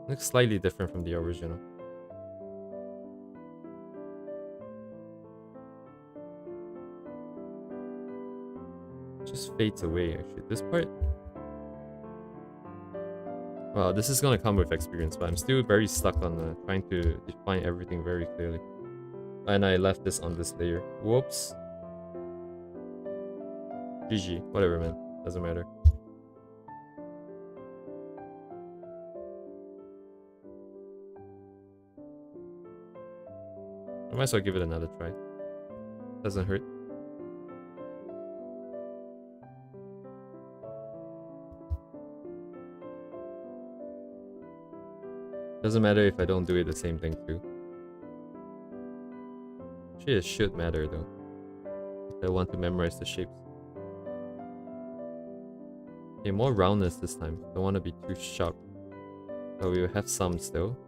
Looks slightly different from the original. Just fades away actually. This part... Wow, this is gonna come with experience, but I'm still very stuck on trying to define everything very clearly. And I left this on this layer. Whoops. GG. Whatever, man. Doesn't matter. I might as well give it another try. Doesn't hurt. Doesn't matter if I don't do it the same thing too. Actually, it should matter though. If I want to memorize the shapes. Okay, more roundness this time. Don't want to be too sharp. But we will have some still.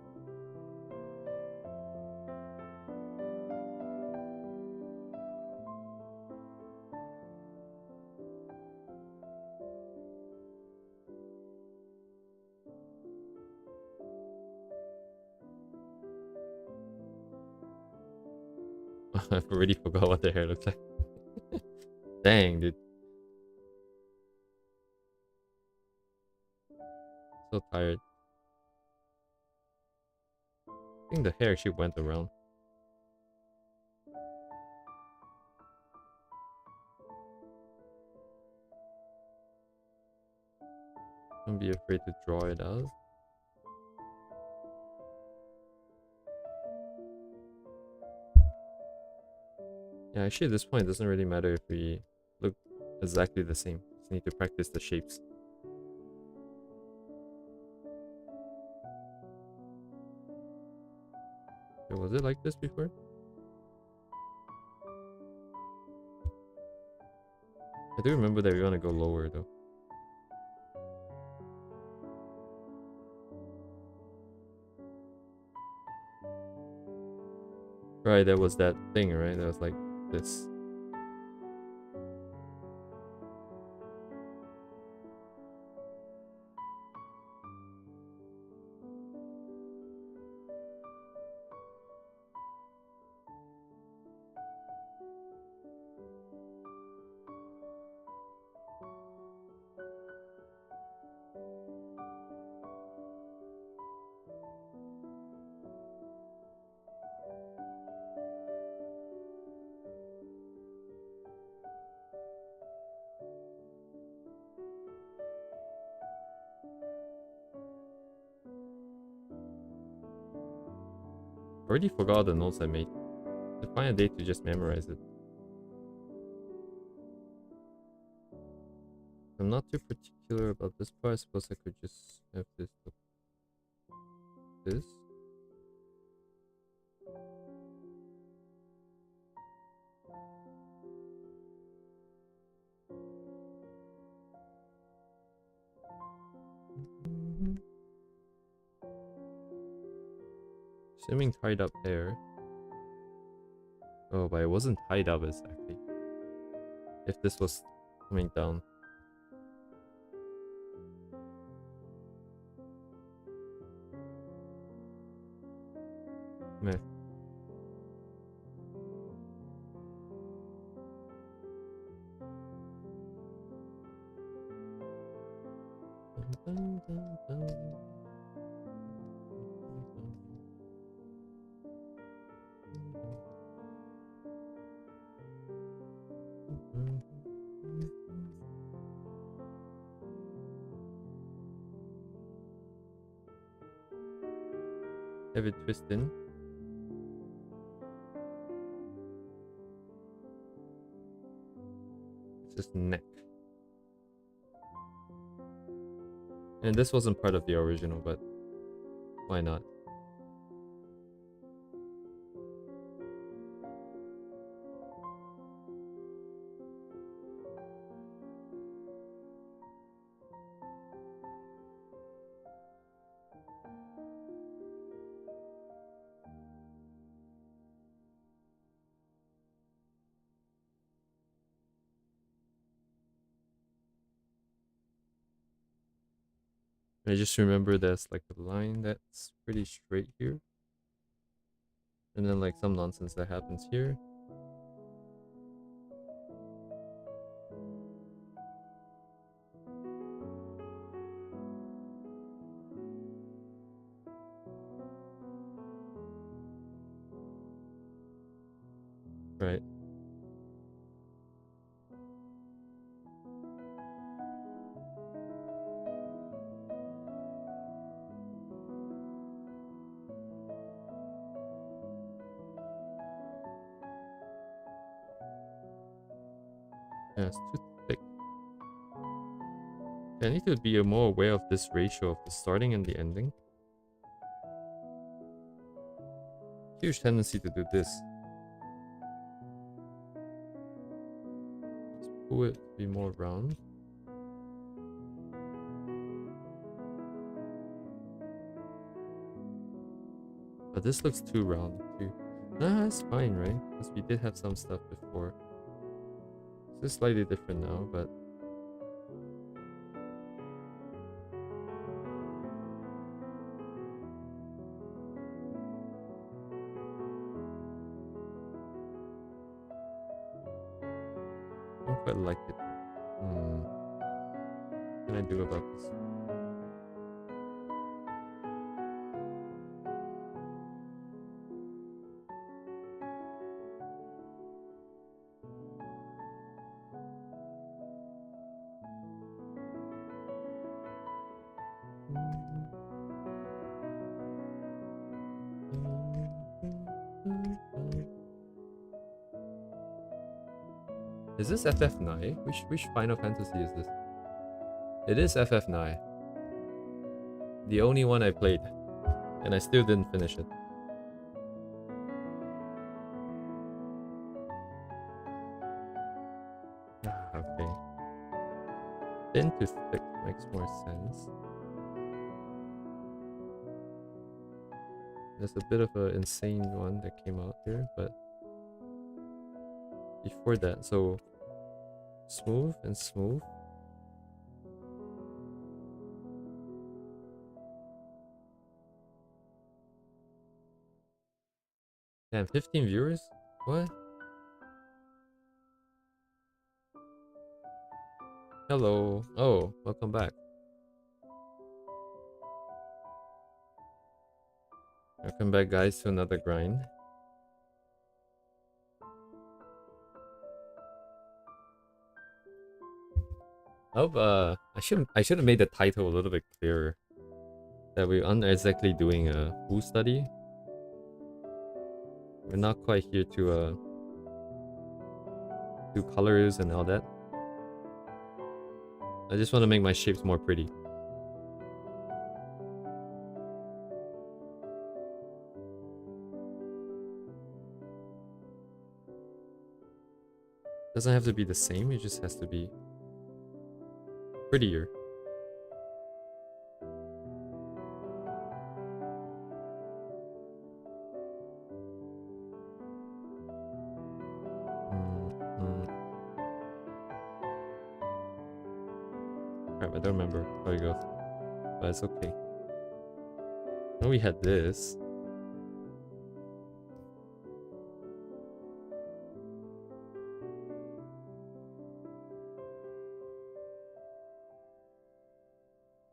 I've already forgot what the hair looks like. Dang, dude. So tired. I think the hair actually went around. Don't be afraid to draw it out. Yeah, actually at this point it doesn't really matter if we look exactly the same. Just need to practice the shapes. Okay, was it like this before? I do remember that we want to go lower though. Right, there was that thing, right? That was like this. Already forgot the notes I made. To find a day to just memorize it. I'm not too particular about this part. I suppose I could just have this look this. Assuming tied up hair. Oh, but it wasn't tied up exactly. If this was coming down. Meh. Dun, dun, dun, dun. Have it twist in. It's just neck. And this wasn't part of the original, but why not? I just remember there's like a line that's pretty straight here. And then like some nonsense that happens here. Right. Yeah, it's too thick. I need to be more aware of this ratio of the starting and the ending. Huge tendency to do this. Let's pull it to be more round. But this looks too round too. Nah, that's fine, right? Because we did have some stuff before. This is slightly different now, but I don't quite like it. What can I do about this? Is this FF9? Which Final Fantasy is this? It is FF9. The only one I played. And I still didn't finish it. Okay. Thin to thick makes more sense. There's a bit of an insane one that came out here, but before that, so smooth and smooth. Damn, 15 viewers? What? Hello. Oh, welcome back. Welcome back, guys, to another grind. Oh, I should have made the title a little bit clearer. That we aren't exactly doing a full study. We're not quite here to do colors and all that. I just want to make my shapes more pretty. Doesn't have to be the same, it just has to be prettier. Crap, I don't remember how it goes, but it's okay. Then we had this.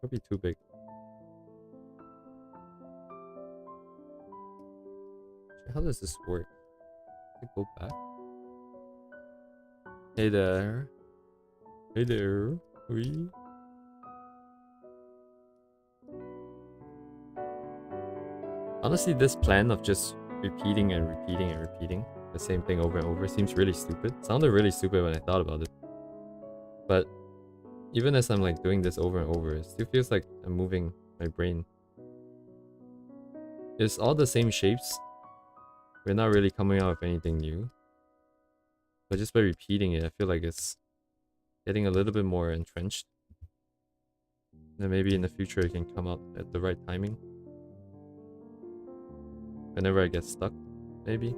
Could be too big. How does this work? Can I go back? Hey there. Hey there. We. Honestly, this plan of just repeating and repeating and repeating the same thing over and over seems really stupid. Sounded really stupid when I thought about it. But even as I'm like doing this over and over, it still feels like I'm moving my brain. It's all the same shapes. We're not really coming out with anything new. But just by repeating it, I feel like it's getting a little bit more entrenched. And maybe in the future it can come out at the right timing. Whenever I get stuck, maybe.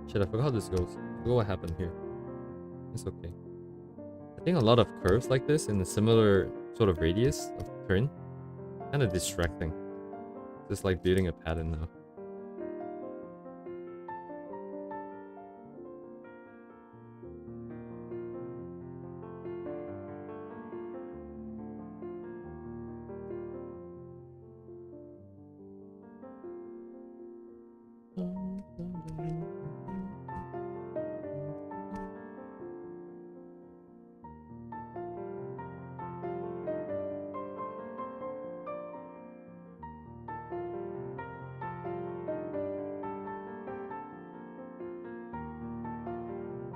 Shit, I forgot how this goes. I forgot what happened here. It's okay. I think a lot of curves like this in a similar sort of radius of turn, kind of distracting. Just like building a pattern now.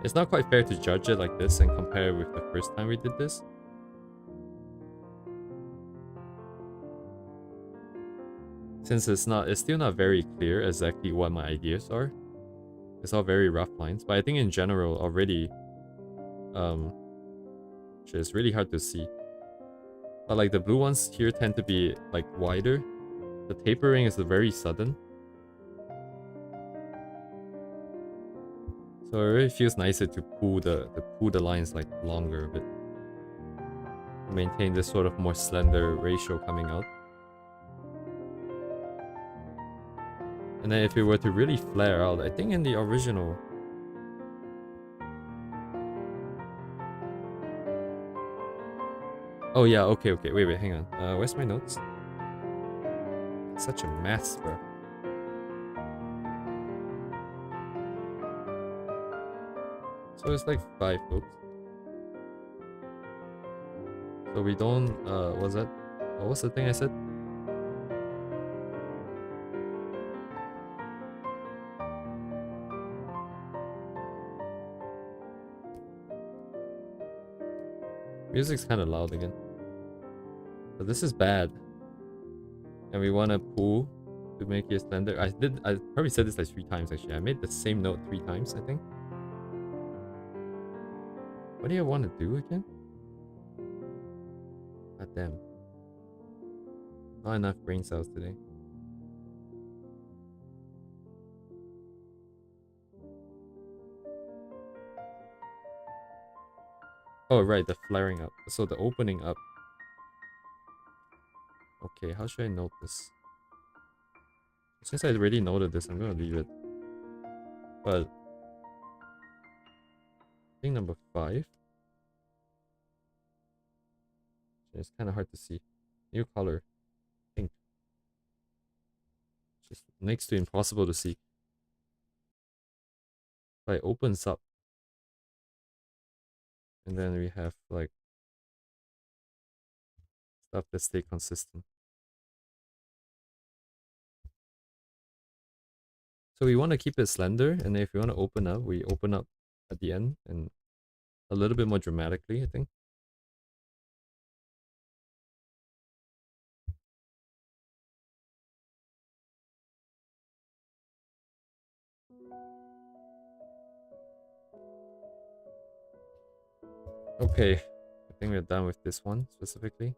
It's not quite fair to judge it like this and compare it with the first time we did this. Since it's still not very clear exactly what my ideas are. It's all very rough lines, but I think in general already, it's really hard to see. But like the blue ones here tend to be like wider. The tapering is very sudden. So it really feels nicer to pull the lines like longer a bit. Maintain this sort of more slender ratio coming out. And then if it were to really flare out, I think in the original... Oh yeah, okay, wait, hang on. Where's my notes? It's such a mess, bro. So it's like 5 folks. So we don't, what's that? What was the thing I said? Music's kind of loud again. But this is bad. And we want to pull to make it slender. I probably said this like 3 times actually. I made the same note 3 times, I think. What do you want to do again? God damn. Not enough brain cells today. Oh, right, the flaring up. So the opening up. Okay, how should I note this? Since I already noted this, I'm gonna leave it. But thing number 5. It's kind of hard to see. New color. Pink. Just next to impossible to see. But it opens up. And then we have like stuff that stay consistent. So we want to keep it slender, and if we want to open up, we open up at the end and a little bit more dramatically, I think. Okay, I think we're done with this one specifically.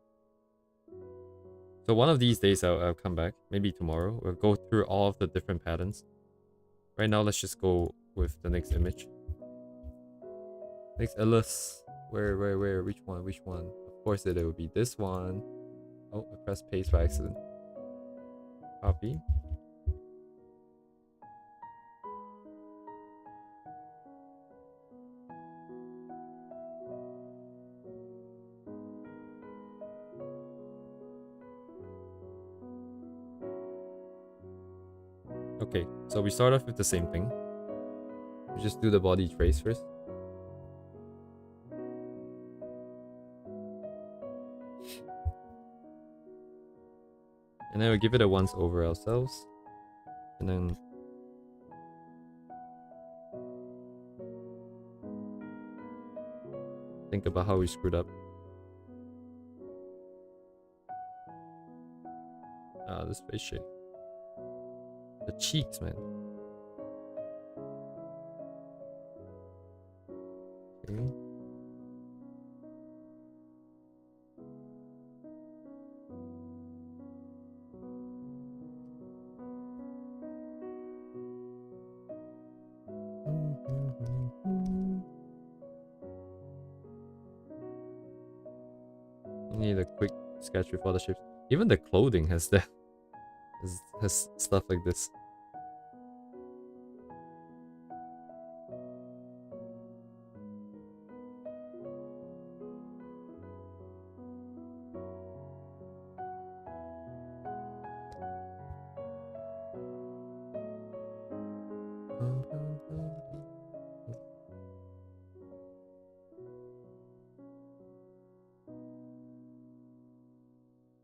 So one of these days I'll come back, maybe tomorrow. We'll go through all of the different patterns. Right now, let's just go with the next image. Next Ellis. Where? Which one? Of course it will be this one. Oh, I pressed paste by accident. Copy. Okay, so we start off with the same thing. We just do the body trace first. And then we give it a once over ourselves. And then think about how we screwed up. Ah, this face shape. The cheeks, man. Okay. You need a quick sketch with all the shapes. Even the clothing has that. Has stuff like this.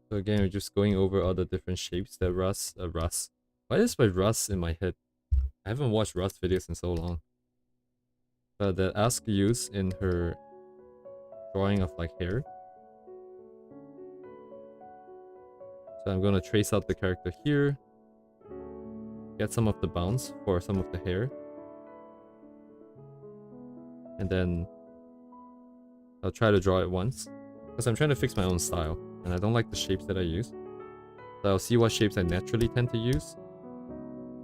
So again, we're just going over all the different shapes that Rust. Why is my Rust in my head? I haven't watched Rust videos in so long. that Ask used in her drawing of like hair. So I'm gonna trace out the character here, get some of the bounce for some of the hair, and then I'll try to draw it once, because I'm trying to fix my own style, and I don't like the shapes that I use. So I'll see what shapes I naturally tend to use,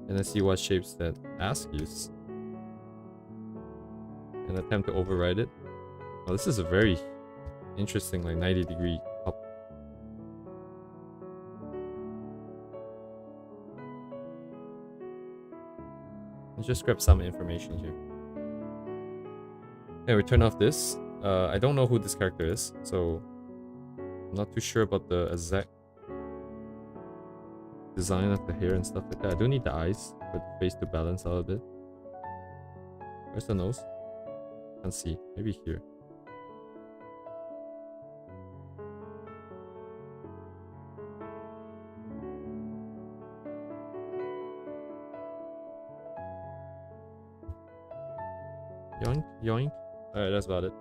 and then see what shapes that Ask uses, and attempt to override it. Oh, this is a very interesting, like 90-degree up. Let's just grab some information here. Okay, we turn off this. I don't know who this character is, so I'm not too sure about the exact design of the hair and stuff like that. I do need the eyes for the face to balance out a bit. Where's the nose? Can't see. Maybe here. Yoink, yoink. Alright, that's about it.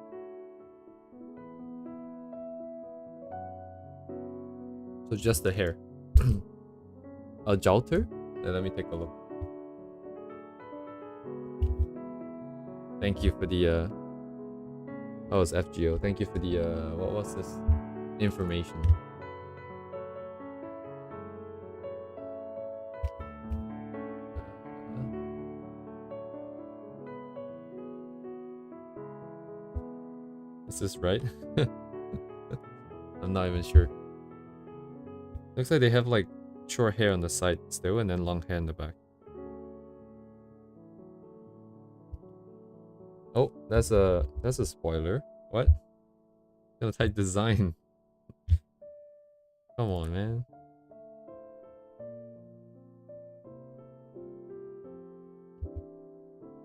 So just the hair. A Jalter? Let me take a look. Thank you for the oh, it's FGO. Thank you for the what was this information? Is this right? I'm not even sure. Looks like they have like short hair on the side still, and then long hair in the back. Oh, that's a spoiler. What? Gonna type design. Come on, man.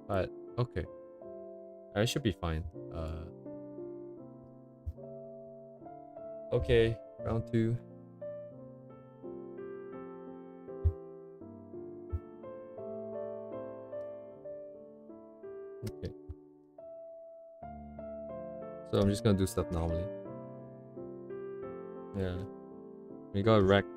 But okay, I should be fine. Okay, round 2. Okay. So I'm just gonna do stuff normally. Yeah. We got wrecked.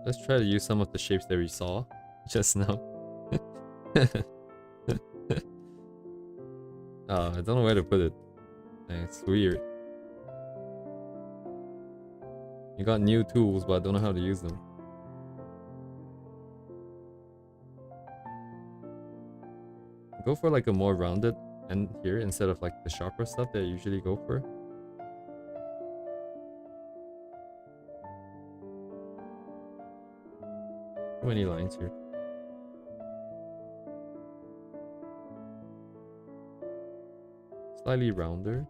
Let's try to use some of the shapes that we saw just now. I don't know where to put it. It's weird. You got new tools, but I don't know how to use them. Go for like a more rounded end here instead of like the sharper stuff that I usually go for. Too many lines here. Slightly rounder.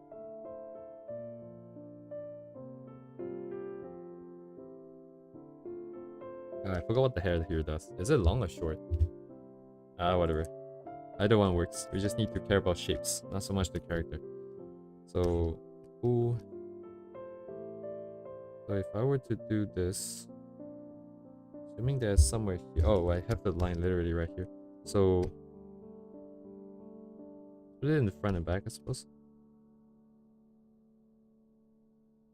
I forgot what the hair here does. Is it long or short? Whatever. Either one works. We just need to care about shapes, not so much the character. So, ooh. So if I were to do this, assuming there's somewhere here. Oh, I have the line literally right here. So, put it in the front and back, I suppose.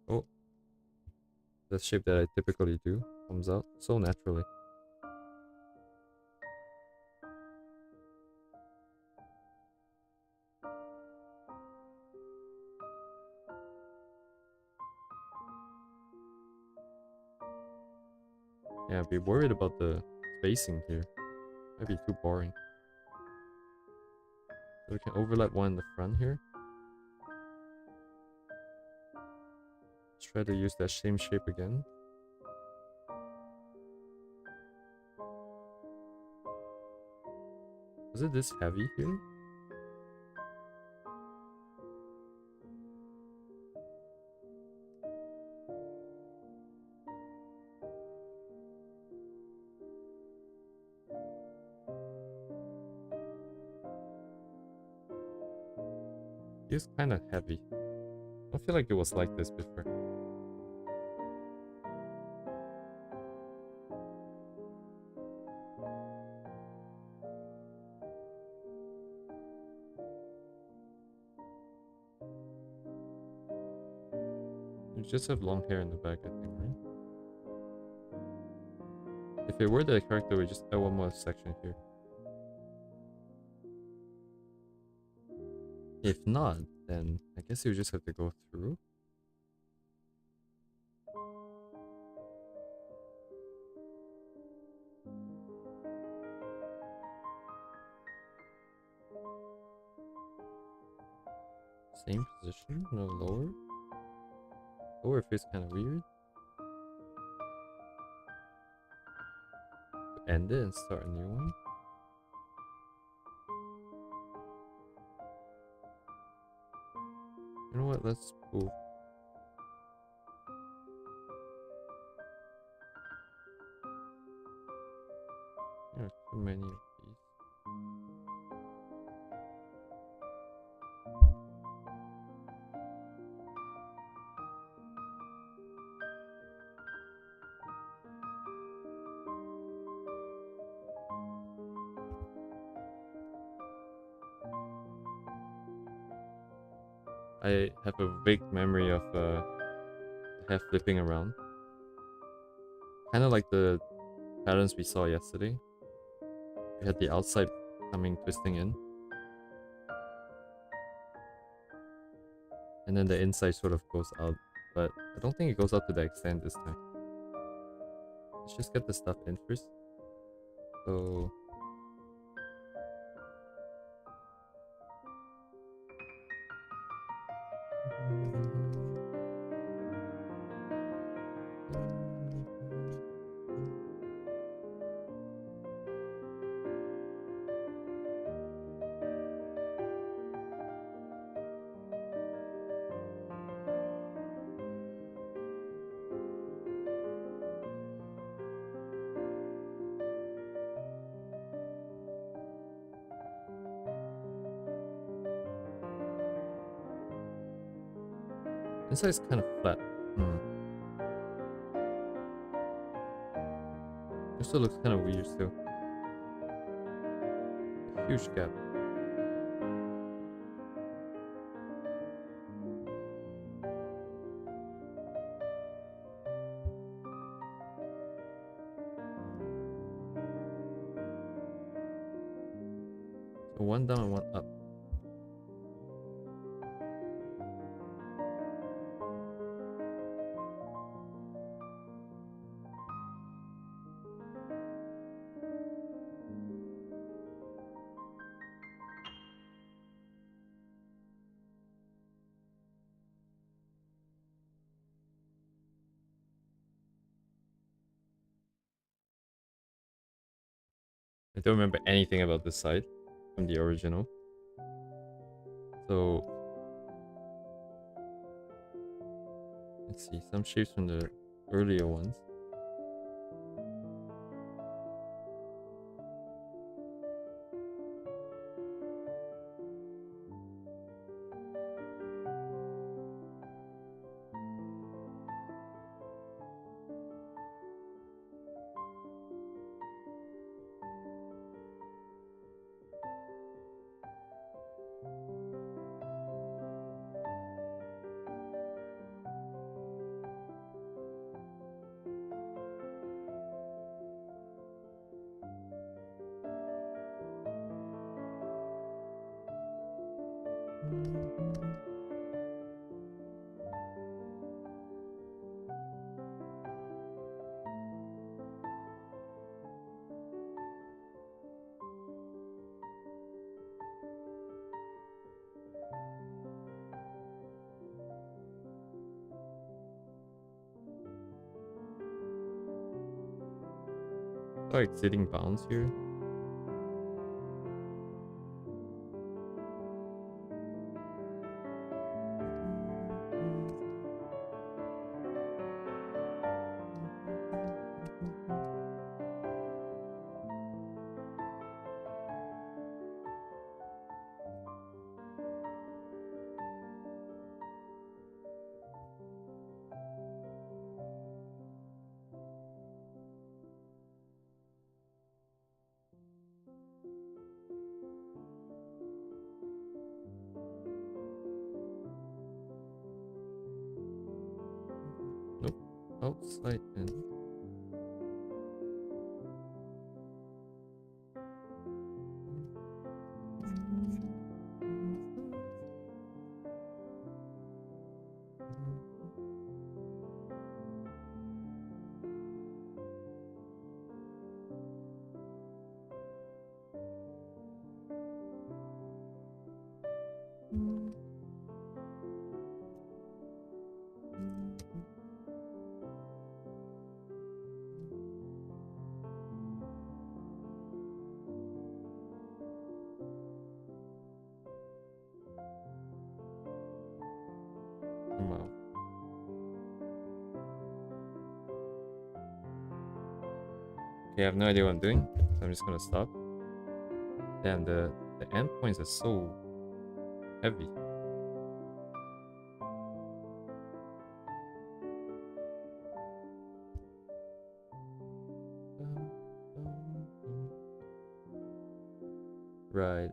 Oh, the shape that I typically do comes out so naturally. Yeah, I'd be worried about the spacing here. Might be too boring. So we can overlap one in the front here. Let's try to use that same shape again. Was it this heavy here? It's kind of heavy. I don't feel like it was like this before. You just have long hair in the back, I think, right? If it were the character, we just add one more section here. If not, then I guess you just have to go through. Same position, no lower. Lower feels kind of weird. End it and start a new one. You know what? Let's move. There are too many of these. I have a vague memory of the hair flipping around. Kind of like the patterns we saw yesterday. We had the outside coming, twisting in. And then the inside sort of goes out. But I don't think it goes out to that extent this time. Let's just get the stuff in first. So... Inside is kind of flat. It also looks kind of weird still. A huge gap. So one down and one up. I don't remember anything about this side from the original. So let's see, some shapes from the earlier ones. Like sitting bounds here. outside in. Wow. Okay, I have no idea what I'm doing, so I'm just gonna stop. Damn, the endpoints are so heavy. Right.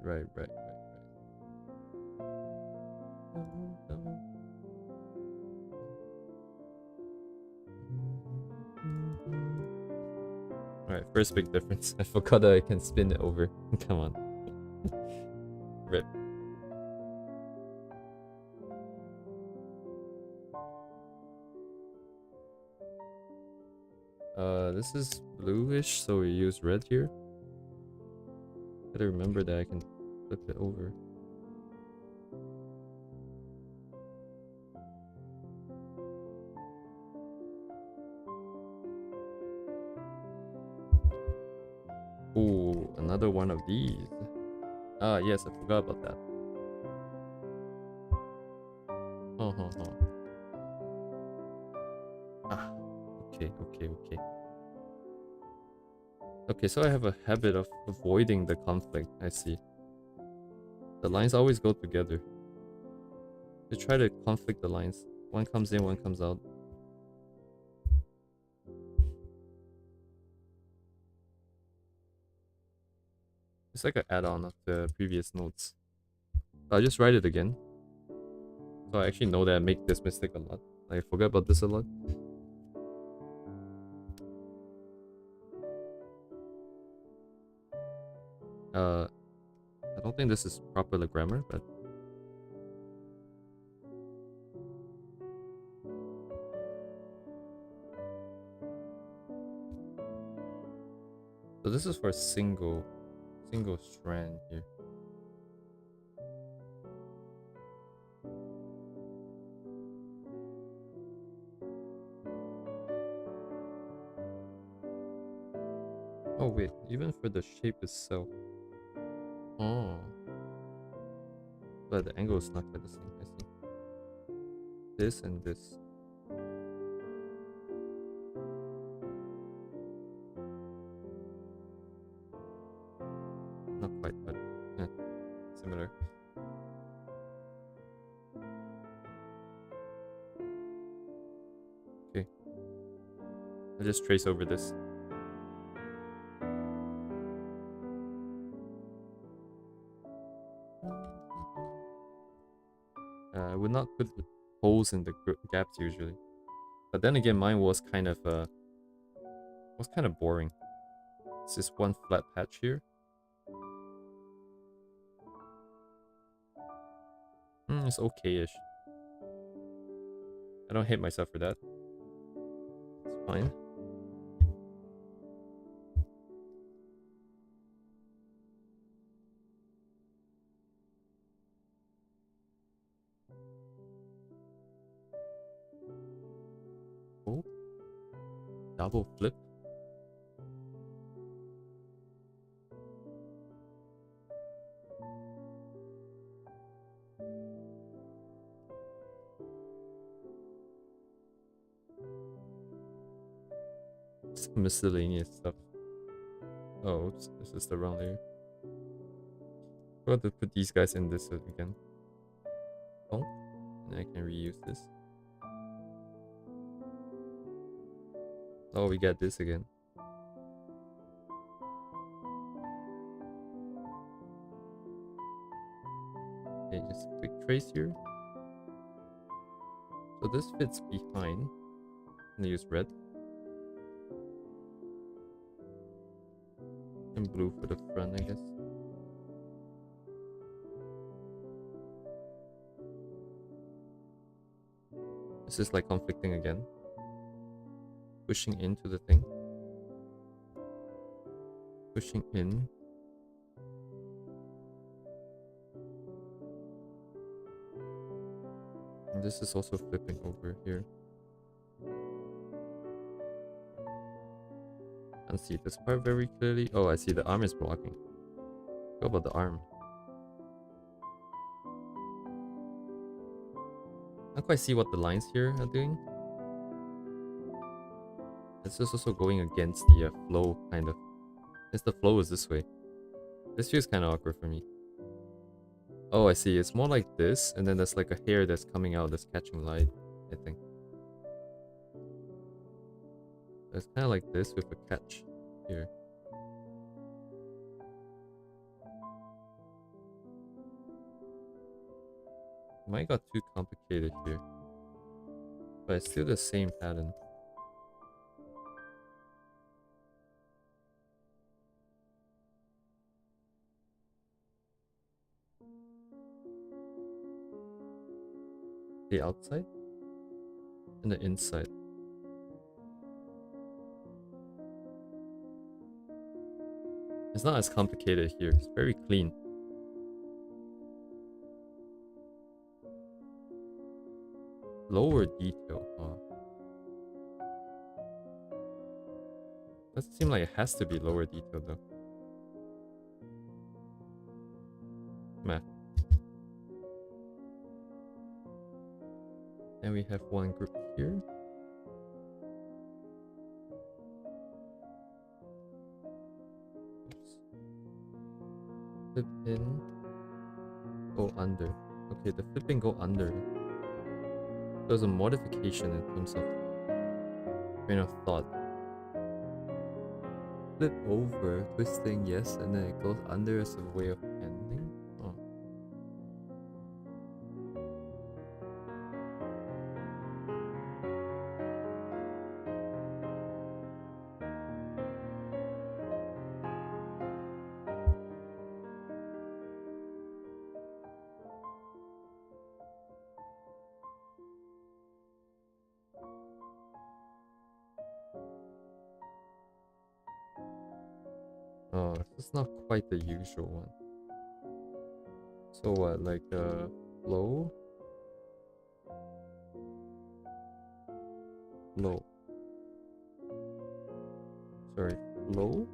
Alright, first big difference. I forgot that I can spin it over. Come on. Rip. This is bluish, so we use red here. Gotta remember that I can flip it over. Ooh, another one of these. Ah, yes, I forgot about that. Ah, okay. Okay, so I have a habit of avoiding the conflict, I see. The lines always go together. To try to conflict the lines. One comes in, one comes out. It's like an add-on of the previous notes. I'll just write it again. So I actually know that I make this mistake a lot. I forget about this a lot. I don't think this is proper grammar, but so this is for a single strand here. Oh wait, even for the shape itself. Oh. But the angle is not quite the same, I see. This and this. Not quite, but similar. Okay. I'll just trace over this. I would not put holes in the gaps usually. But then again, mine was kind of boring. It's just one flat patch here. It's okay-ish. I don't hate myself for that. It's fine. Oh. Double flip. Some miscellaneous stuff. Oh, oops, this is the wrong layer. I got to put these guys in this again. Oh, and I can reuse this. Oh, we got this again. Okay, just quick trace here. So this fits behind. I'm gonna use red. And blue for the front, I guess. This is like conflicting again. Pushing into the thing. Pushing in. And this is also flipping over here. Can't see this part very clearly. Oh, I see the arm is blocking. What about the arm? I can't quite see what the lines here are doing. This is also going against the flow, kind of. Because the flow is this way. This feels kind of awkward for me. Oh, I see. It's more like this, and then there's like a hair that's coming out that's catching light, I think. It's kind of like this with a catch here. Might got too complicated here. But it's still the same pattern. The outside and the inside. It's not as complicated here. It's very clean. Lower detail. Doesn't seem like it has to be lower detail though. Math. And we have one group here. Oops. Flip in. Go under. Okay, the flipping go under. There's a modification in terms of train of thought. Flip over, twisting, yes, and then it goes under as a way of ending. Oh. Oh, it's not quite the usual one. So what, like low? Low. Sorry, low?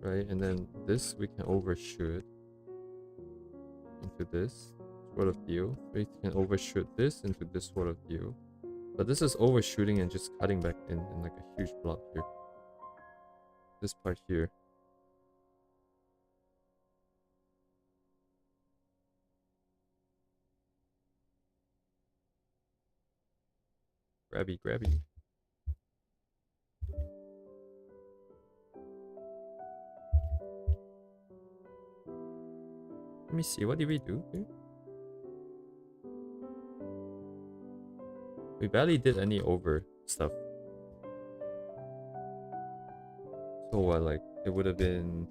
Right, and then this we can overshoot into this sort of deal. We can overshoot this into this sort of deal. But this is overshooting and just cutting back in like a huge blob here. This part here. Grabby, grabby. Let me see, what did we do here? We barely did any over stuff. So what, like, it would have been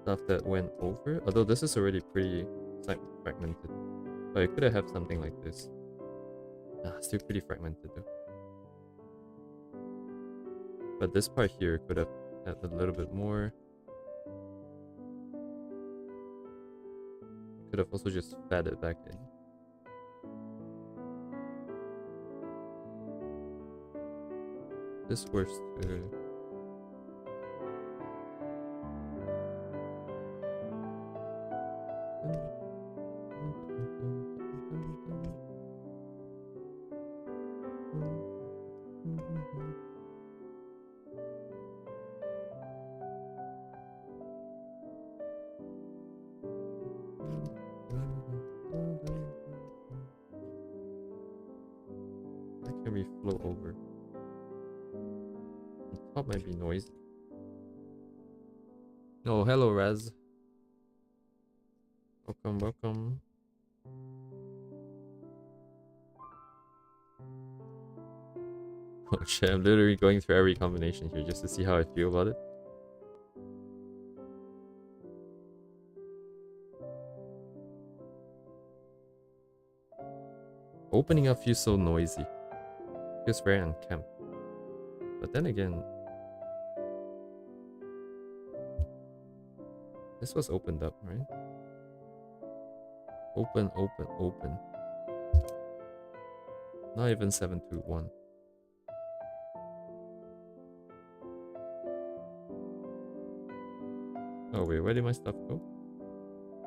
stuff that went over? Although this is already pretty fragmented. But I could have something like this. Still pretty fragmented though. But this part here could have had a little bit more. Could have also just fed it back in. This works too. Where can we flow over? The top might be noisy. Oh, hello, Raz. Welcome, welcome. Oh shit, I'm literally going through every combination here just to see how I feel about it. Opening up feels so noisy. Feels very unkempt. But then again, this was opened up, right? Open, open, open. Not even 721. Oh wait, where did my stuff go?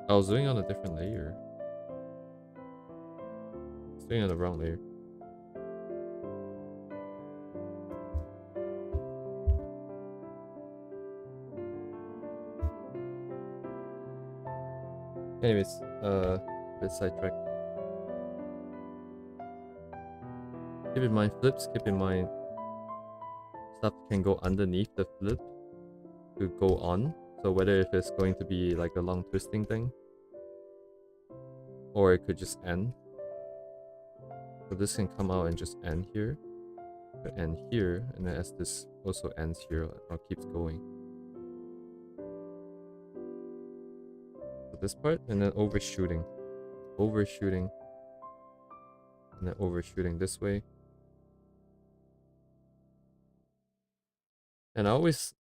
I was doing on a different layer. I was doing on the wrong layer. Anyways, bit sidetracked. Keep in mind flips, keep in mind stuff can go underneath the flip to go on. So whether if it's going to be like a long twisting thing, or it could just end. So this can come out and just end here, end here, and then as this also ends here, or keeps going. So this part, and then overshooting, overshooting, and then overshooting this way. And I always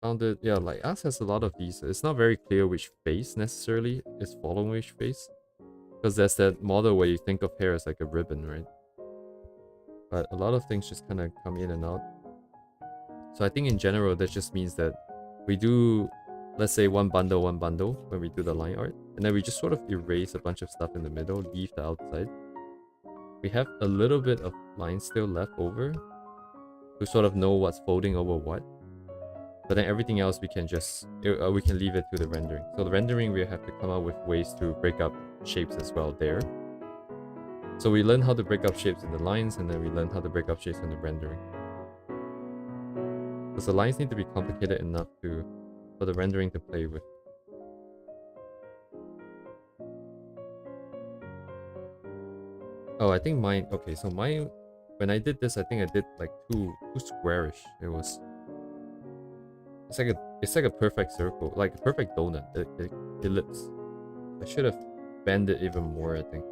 found it, yeah, like Ask has a lot of these. It's not very clear which face necessarily is following which face, because there's that model where you think of hair as like a ribbon, right? But a lot of things just kind of come in and out. So I think in general, that just means that we do, let's say one bundle when we do the line art, and then we just sort of erase a bunch of stuff in the middle, leave the outside. We have a little bit of line still left over to sort of know what's folding over what. But then everything else we can just, we can leave it to the rendering. So the rendering, we have to come up with ways to break up shapes as well there. So we learn how to break up shapes in the lines, and then we learn how to break up shapes in the rendering. Because the lines need to be complicated enough for the rendering to play with. Oh, I think mine, okay, so mine, when I did this, I think I did like too squarish. It's like a perfect circle, like a perfect donut, ellipse. I should have bent it even more, I think.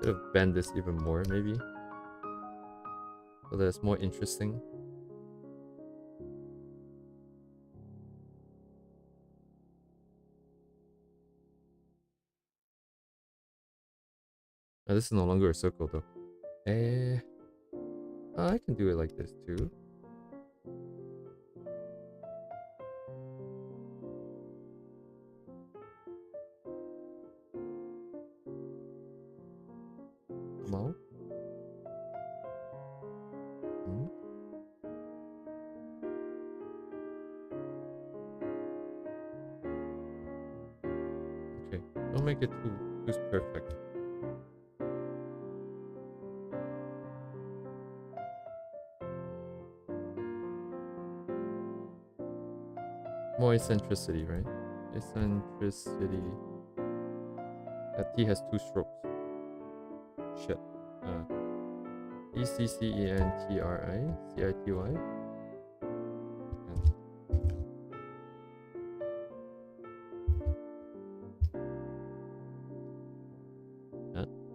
Should have bent this even more, maybe. So that it's more interesting. Now, this is no longer a circle though. I can do it like this too. Come on. Okay, don't make it too perfect. More eccentricity, right? Eccentricity. That T has two strokes. Shit. ECCENTRICITY.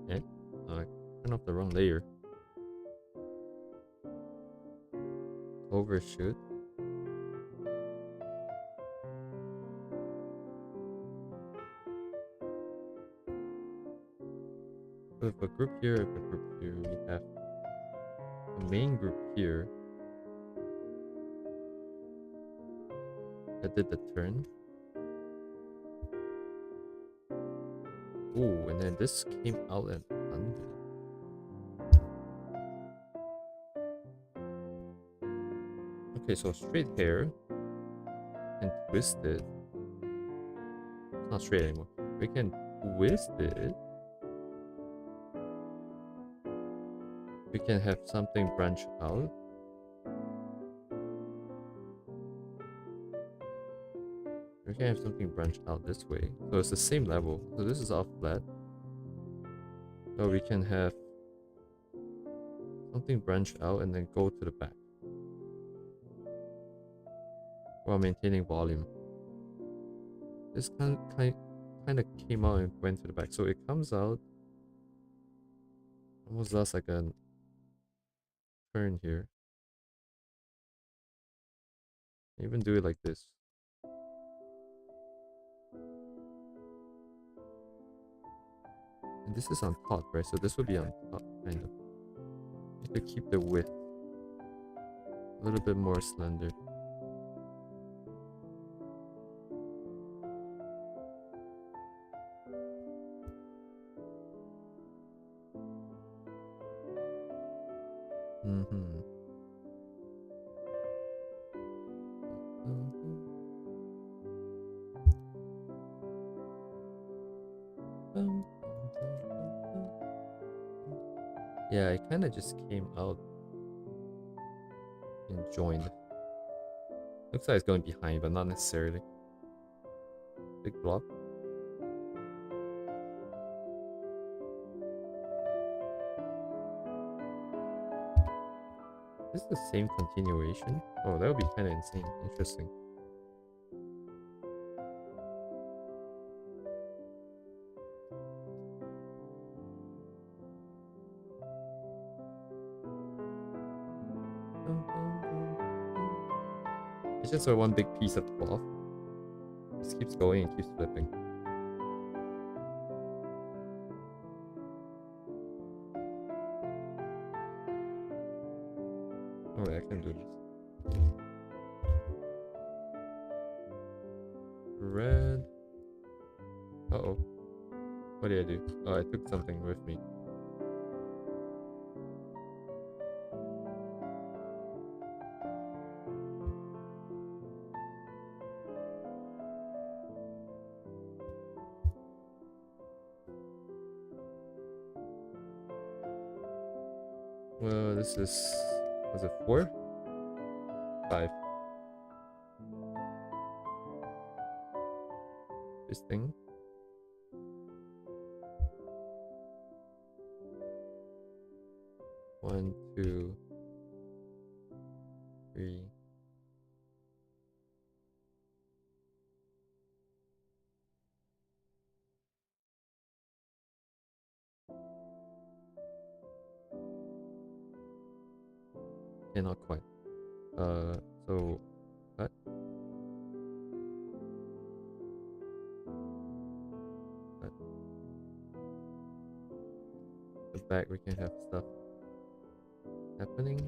Okay. Turn off the wrong layer. Overshoot. With a group here, we have the main group here that did the turn. Ooh, and then this came out and under. Okay, so straight hair and twist it. It's not straight anymore. We can twist it. We can have something branch out. We can have something branch out this way. So it's the same level. So this is off flat. So we can have Something branch out and then go to the back while maintaining volume. This kind of came out and went to the back, so it comes out. Almost does like a turn here. Even do it like this. And this is on top, right? So this would be on top, kind of. You have to keep the width a little bit more slender. Yeah, it kind of just came out and joined. Looks like it's going behind, but not necessarily. Big blob. This is the same continuation. Oh, that would be kind of insane. Interesting. It's just one big piece of cloth. Just keeps going and keeps flipping. Alright, I can do this. Red. Uh-oh. What did I do? Oh, I took something with me. Well, this is... was it 4? 5. This thing. One, 2, 3. Okay, not quite. So cut. Cut. The back we can have stuff happening.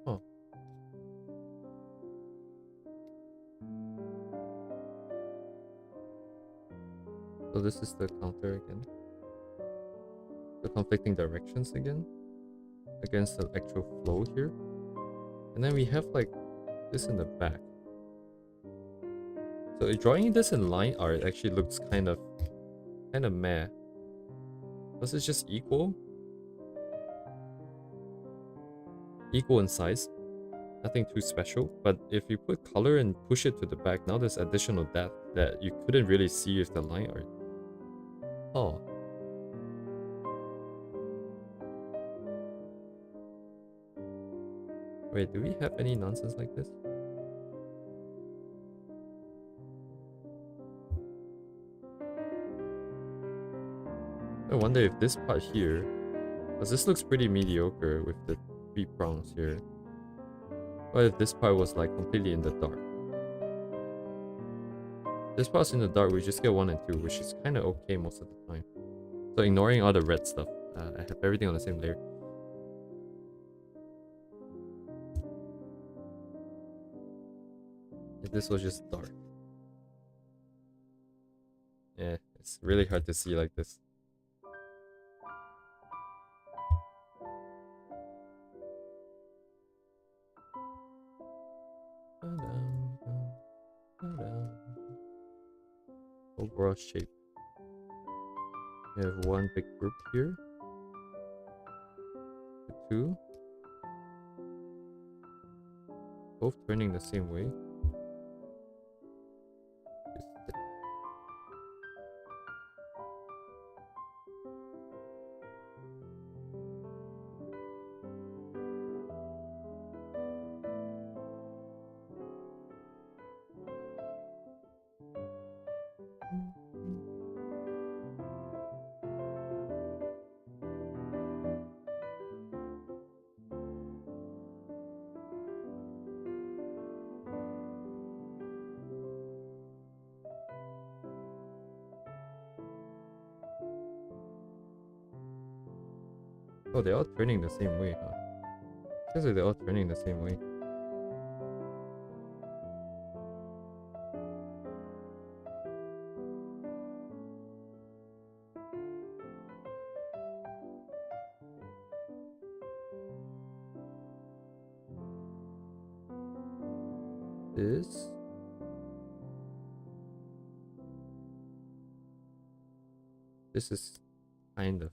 Oh. So this is the counter again. The conflicting directions again. Against the actual flow here. And then we have like this in the back. So drawing this in line art actually looks kind of meh. This is just equal in size. Nothing too special. But if you put color and push it to the back, now there's additional depth that you couldn't really see with the line art. Oh. Wait, do we have any nonsense like this? I wonder if this part here, because this looks pretty mediocre with the 3 prongs here. What if this part was like completely in the dark? This part's in the dark, we just get 1 and 2, which is kind of okay most of the time. So ignoring all the red stuff, I have everything on the same layer. If this was just dark. Yeah, it's really hard to see like this. Overall shape. We have one big group here. Two. Both turning the same way. Oh, they're all turning the same way, huh? Seems like they're all turning the same way. This is kind of.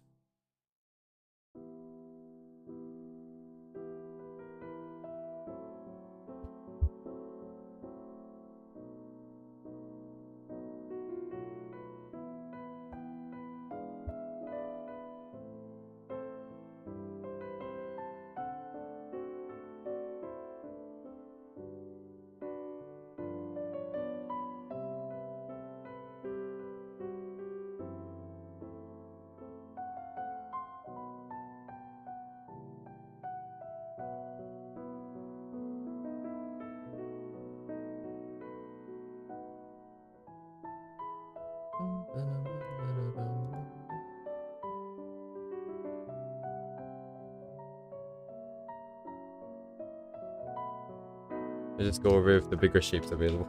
Let's just go over with the bigger shapes available.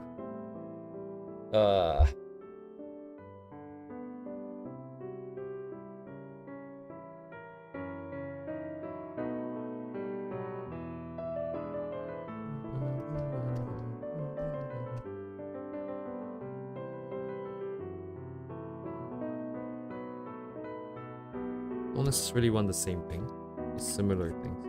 Don't necessarily want the same thing. It's similar things.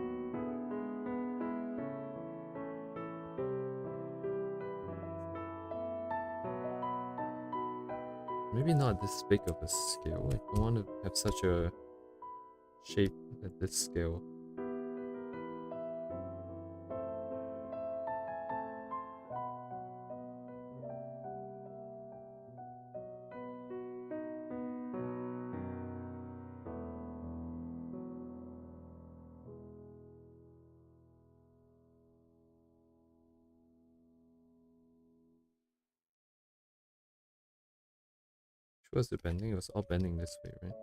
Maybe not this big of a scale. I don't want to have such a shape at this scale. Which was the bending? It was all bending this way, right?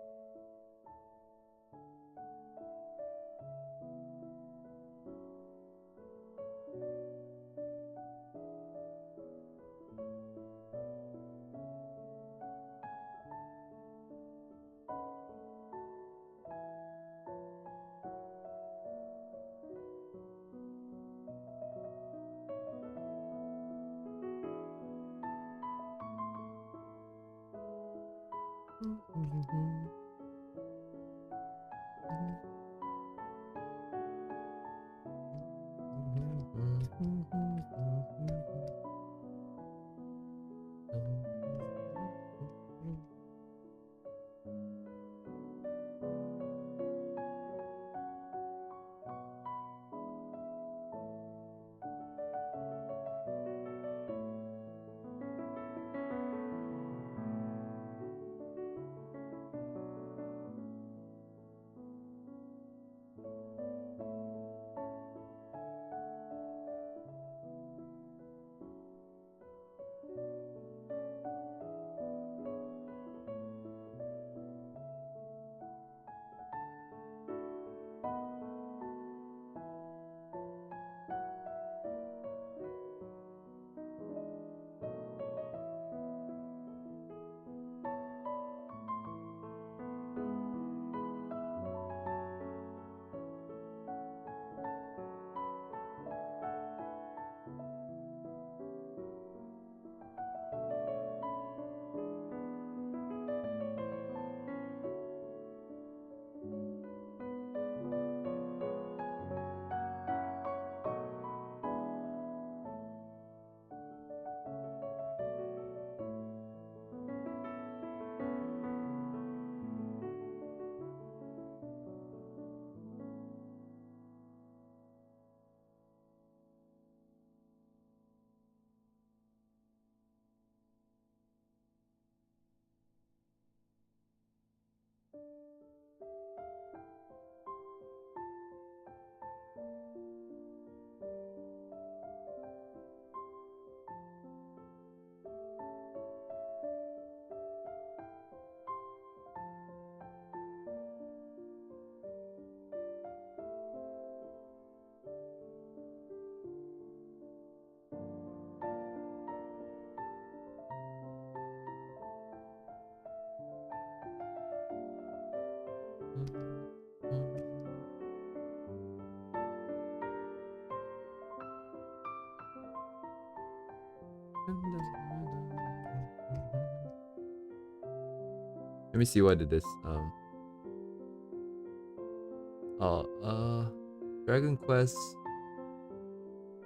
Let me see what I did this. Dragon Quest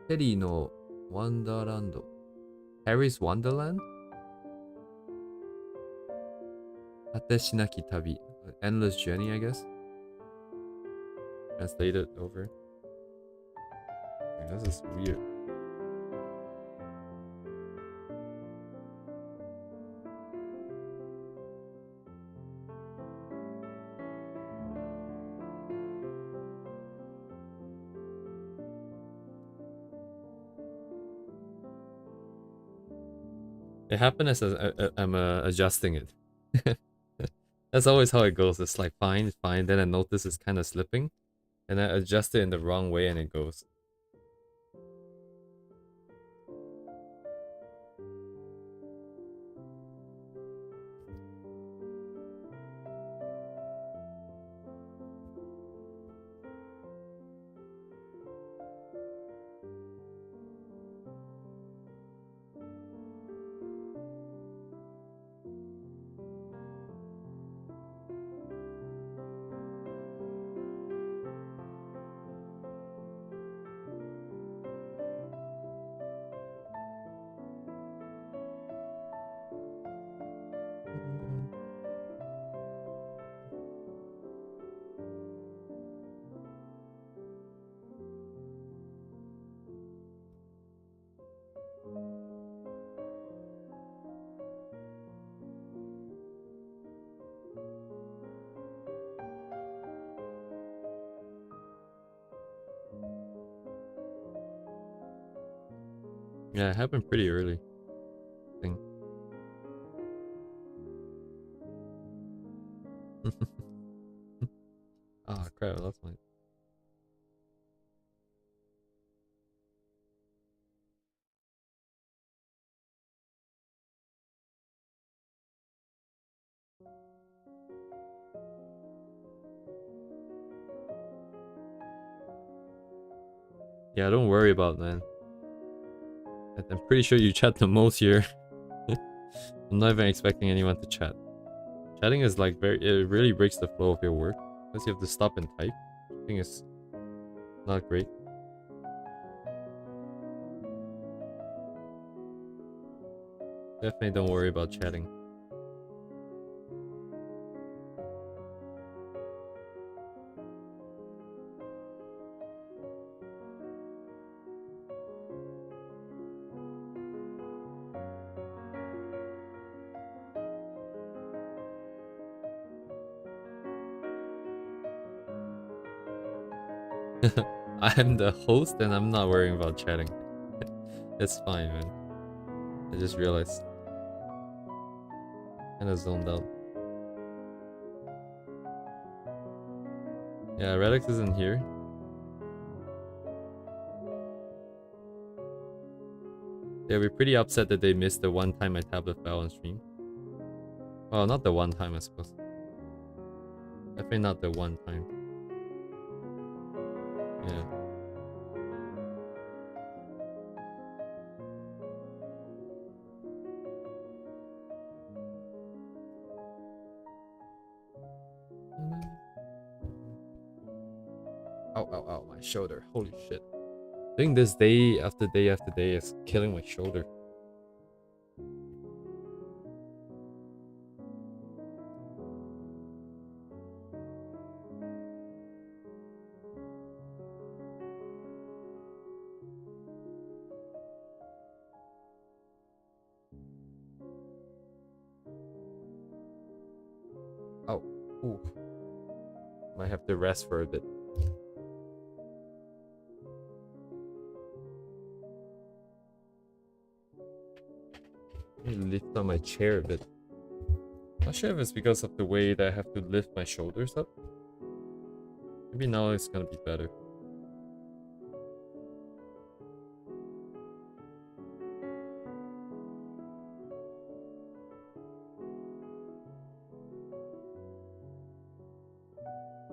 Harry no Wonderland. Harry's Wonderland? Hateshinaki Tabi. Endless Journey, I guess. Translate it over. Okay, this is weird. It happened as I'm adjusting it. That's always how it goes. It's like fine, fine. Then I notice it's kind of slipping, and I adjust it in the wrong way, and it goes. Yeah, it happened pretty early. I think. Oh crap, that's mine. Yeah, don't worry about it, man. I'm pretty sure you chat the most here. I'm not even expecting anyone to chat. Chatting is like it really breaks the flow of your work. Because you have to stop and type. I think it's not great. Definitely don't worry about chatting. I'm the host and I'm not worrying about chatting. It's fine, man. I just realized. Kinda zoned out. Yeah, Redix isn't here. Yeah, we're pretty upset that they missed the one time my tablet fell on stream. Well, not the one time, I suppose. Definitely not the one time. Yeah. Ow, ow, ow, my shoulder. Holy shit. Doing this day after day after day is killing my shoulder. Oh, ooh. Might have to rest for a bit. Let me lift on my chair a bit. Not sure if it's because of the way that I have to lift my shoulders up. Maybe now it's gonna be better.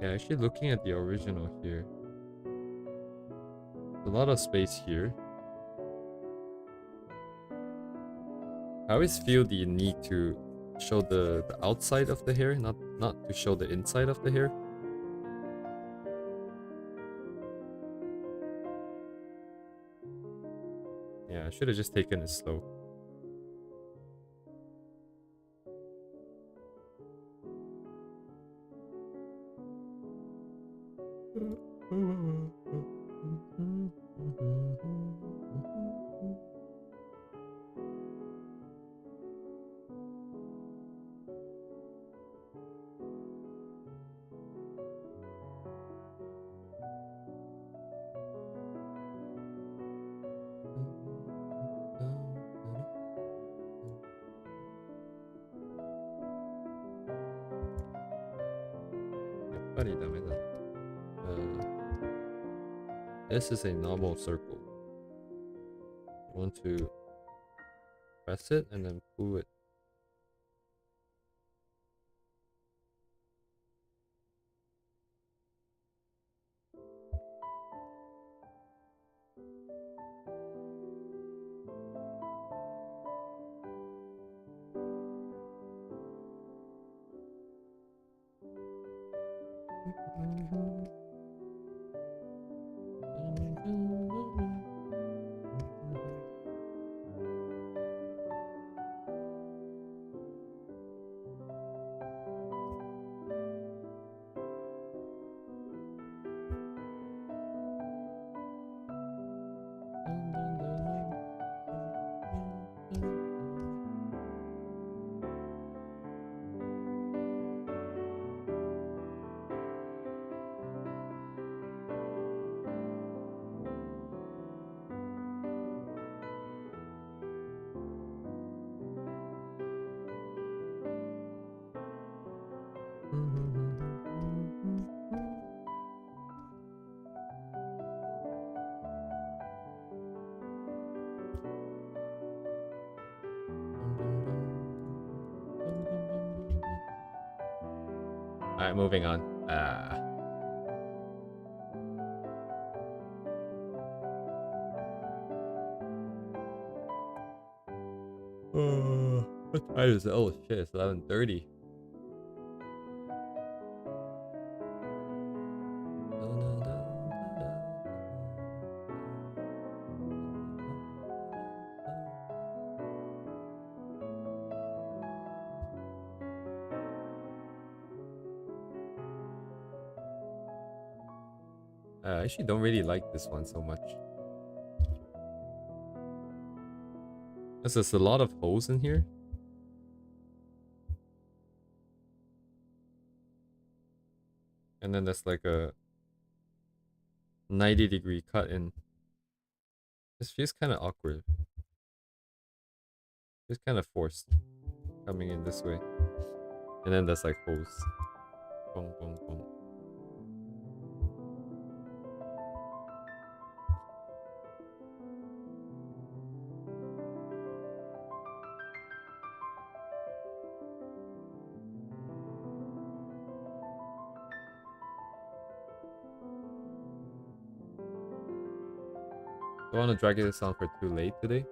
Yeah, actually looking at the original here. A lot of space here. I always feel the need to show the outside of the hair, not to show the inside of the hair. Yeah, I should have just taken it slow. This is a normal circle. I want to press it and then pull it. Alright, moving on. What time is it? Oh shit, it's 11:30. I actually don't really like this one so much. There's a lot of holes in here. And then there's like a 90-degree cut in. This feels kind of awkward. It's kind of forced coming in this way. And then there's like holes. Boom, boom, boom. Do I want to drag this on for too late today?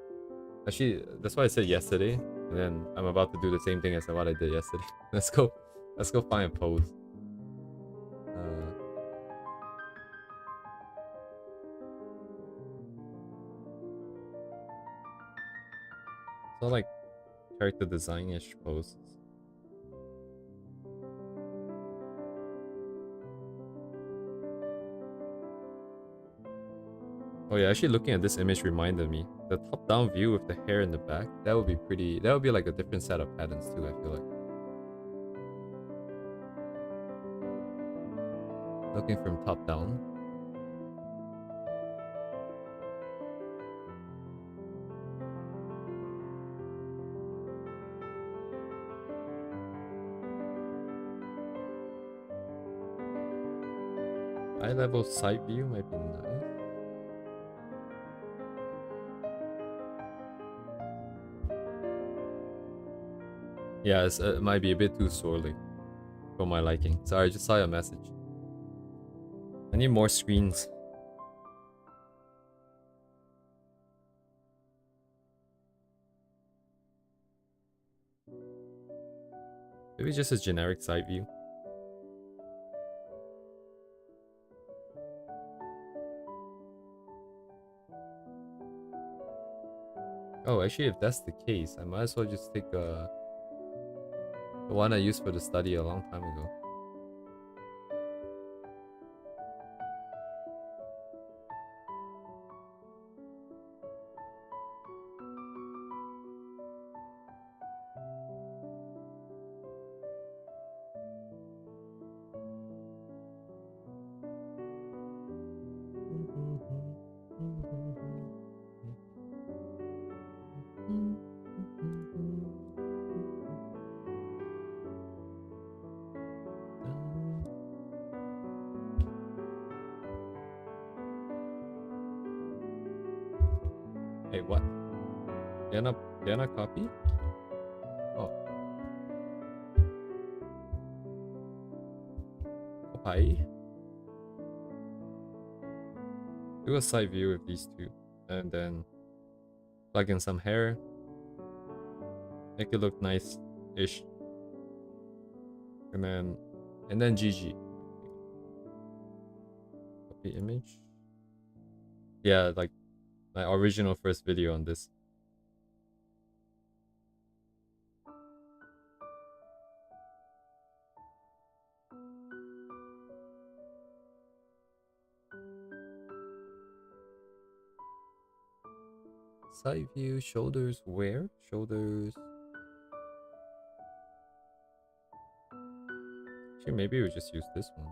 Actually, that's why I said yesterday. And then I'm about to do the same thing as what I did yesterday. Let's go find a pose. It's all like character design-ish poses. Oh yeah, actually looking at this image reminded me. The top-down view with the hair in the back, that would be pretty... That would be like a different set of patterns too, I feel like. Looking from top down. Eye level side view might be nice. Yeah, it might be a bit too swirly for my liking. Sorry, I just saw your message. I need more screens. Maybe just a generic side view. Oh, actually, if that's the case, I might as well just take the one I used for the study a long time ago. Hey, what? They're not copy? Oh. Copy. Do a side view with these two. And then plug in some hair. Make it look nice-ish. And then GG. Copy image. Yeah, like my original first video on this. Side view, shoulders where? Shoulders. Actually, maybe we just use this one.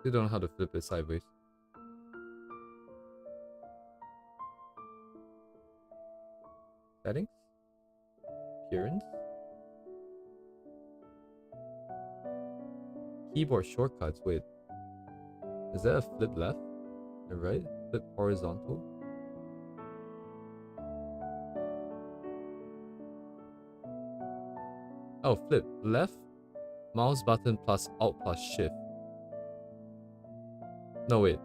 You don't know how to flip it sideways. Settings? Appearance? Keyboard shortcuts. Wait. Is that a flip left and right? Flip horizontal? Oh, flip left, mouse button plus alt plus shift. No, wait.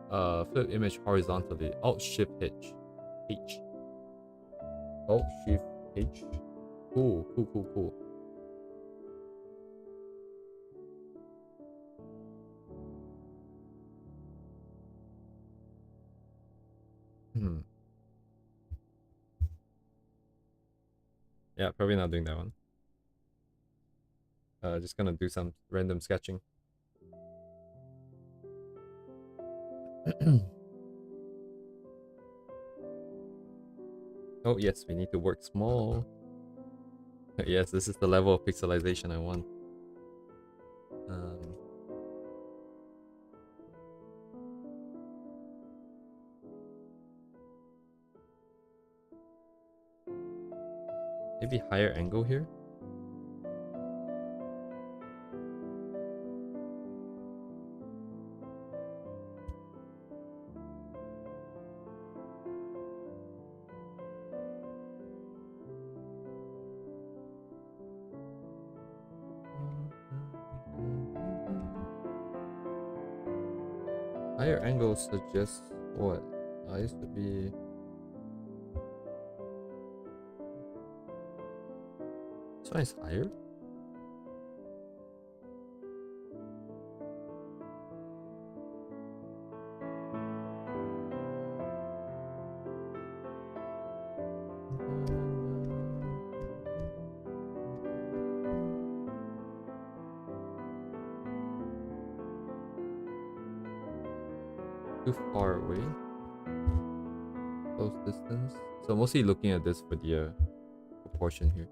Flip image horizontally. Alt shift H. H. Alt shift H. Cool, cool, cool, cool. Yeah, probably not doing that one. Just gonna do some random sketching. Oh yes, we need to work small. Yes, this is the level of pixelization I want. Maybe higher angle here. Higher angle suggests what? I used to be. This one is higher. Too far away. Close distance. So I'm mostly looking at this for the proportion here.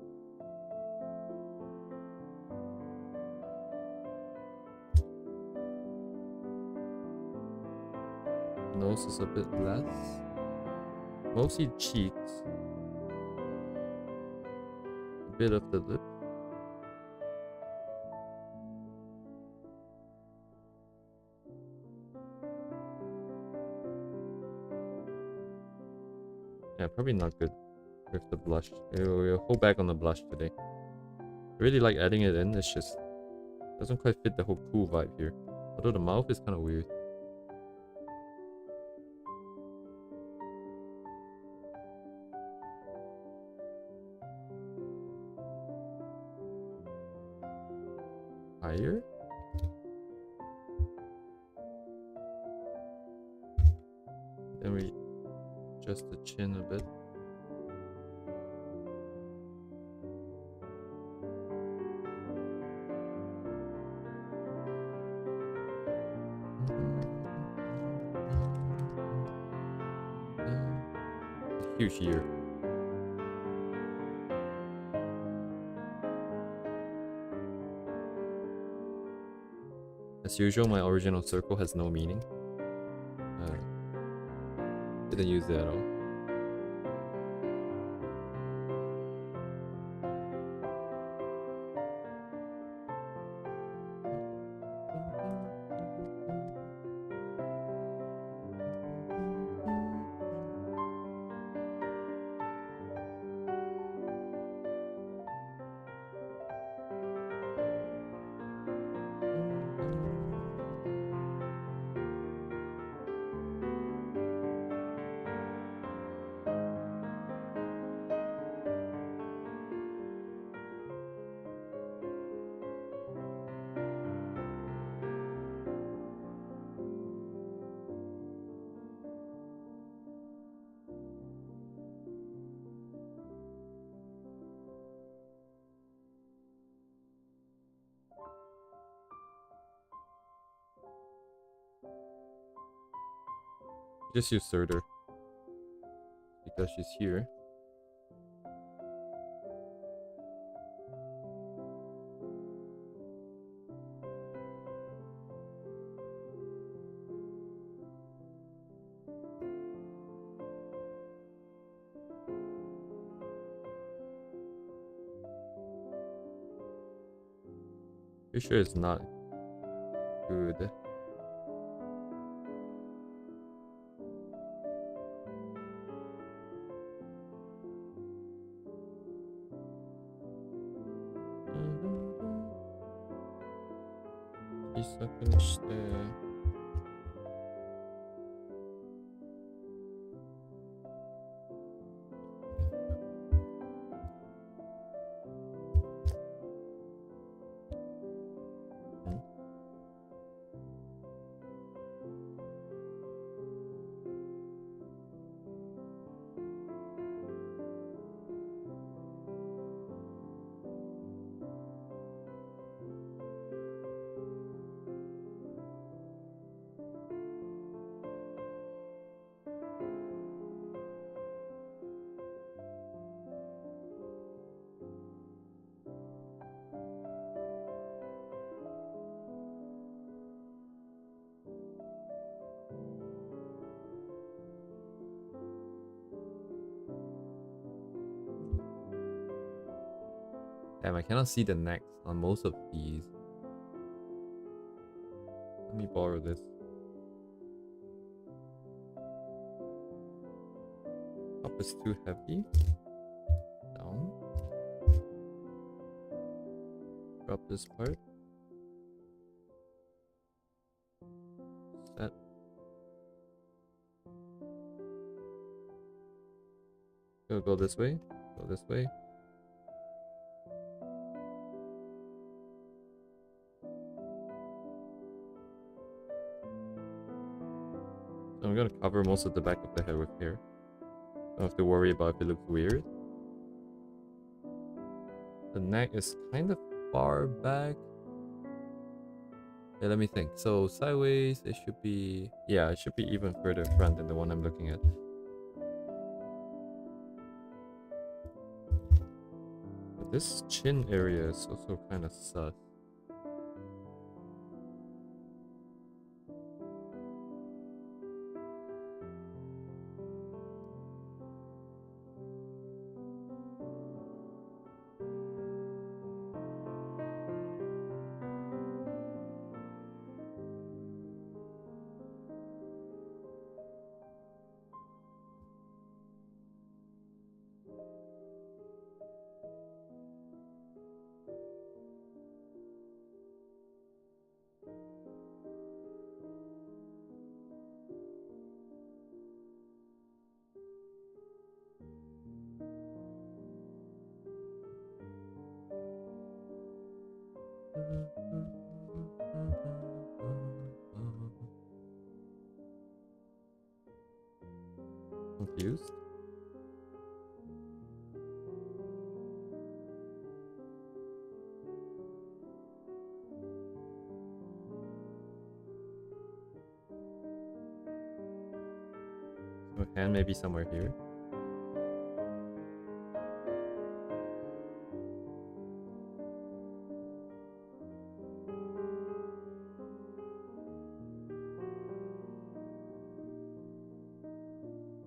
Nose is a bit less. Mostly cheeks. A bit of the lip. Yeah, probably not good with the blush. We'll hold back on the blush today. I really like adding it in, it's just doesn't quite fit the whole cool vibe here. Although the mouth is kind of weird. higher. Then we adjust the chin a bit. Huge ear. As usual, my original circle has no meaning. Didn't use it at all. Just use Surtur because she's here. Pretty sure it's not good. Damn, I cannot see the necks on most of these. Let me borrow this. Up is too heavy. Down. Drop this part. Set. Go this way. Go this way. I'm gonna cover most of the back of the head with hair. Don't have to worry about if it looks weird. The neck is kind of far back. Yeah, let me think. So sideways, it should be... Yeah, it should be even further front than the one I'm looking at. But this chin area is also kind of sus. confused. So hand maybe somewhere here.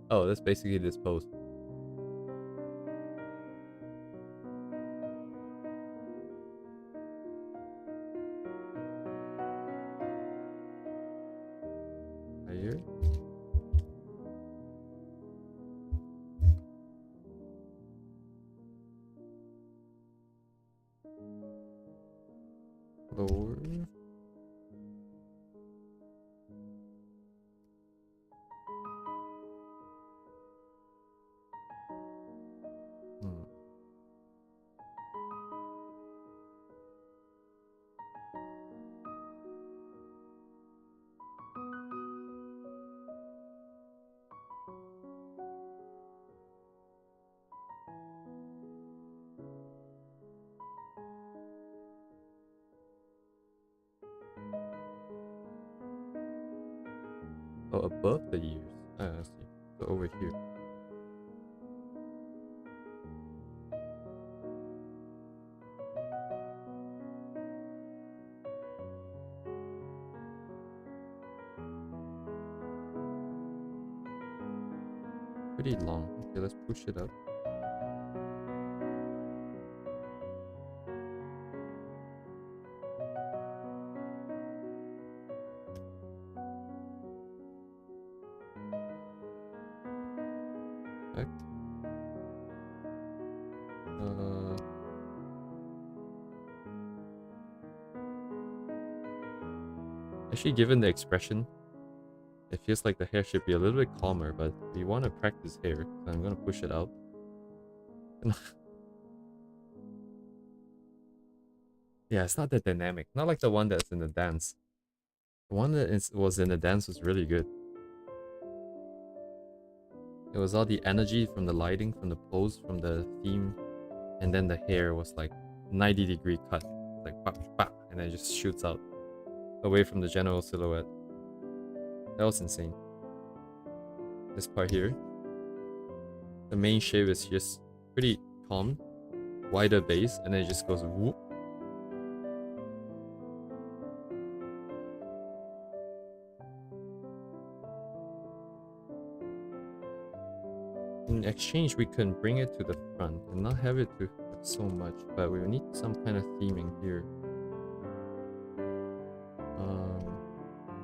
Oh, that's basically this post. Here. Lower. Oh, above the ears. I see. So over here. Pretty long. Okay, let's push it up. Back. Actually, given the expression, it feels like the hair should be a little bit calmer, but we want to practice hair, so I'm gonna push it out. Yeah, it's not that dynamic. Not like the one that's in the dance. The one that was in the dance was really good. It was all the energy from the lighting, from the pose, from the theme, and then the hair was like 90-degree cut. Like pop, pop, and then it just shoots out away from the general silhouette. That was insane. This part here, the main shape is just pretty calm, wider base, and then it just goes whoop. In exchange, we can bring it to the front and not have it to so much, but we need some kind of theming here.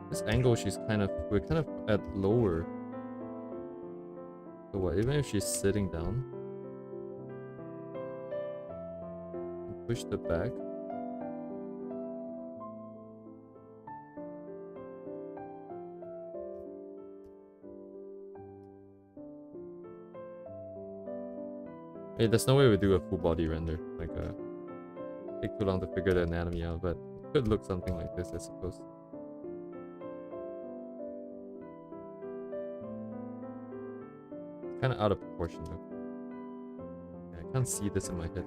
This angle, we're kind of at lower. So what, even if she's sitting down, push the back. Hey, there's no way we do a full body render. Like, take too long to figure the anatomy out, but it could look something like this, I suppose. It's kind of out of proportion though. Yeah, I can't see this in my head.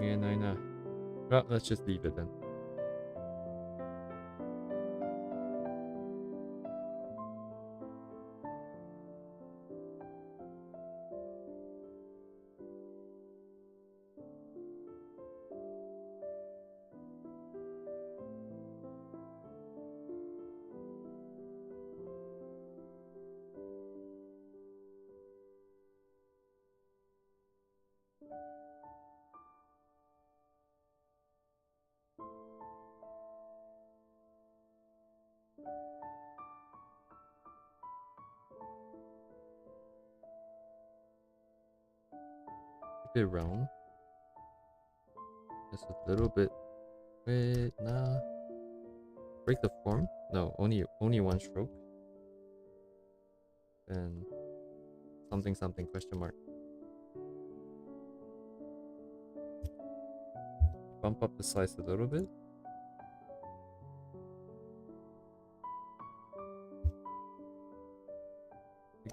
Yeah, no. Well, let's just leave it then. Keep it round. Just a little bit. Wait, nah. Break the form? No, only one stroke. And something question mark. Bump up the size a little bit.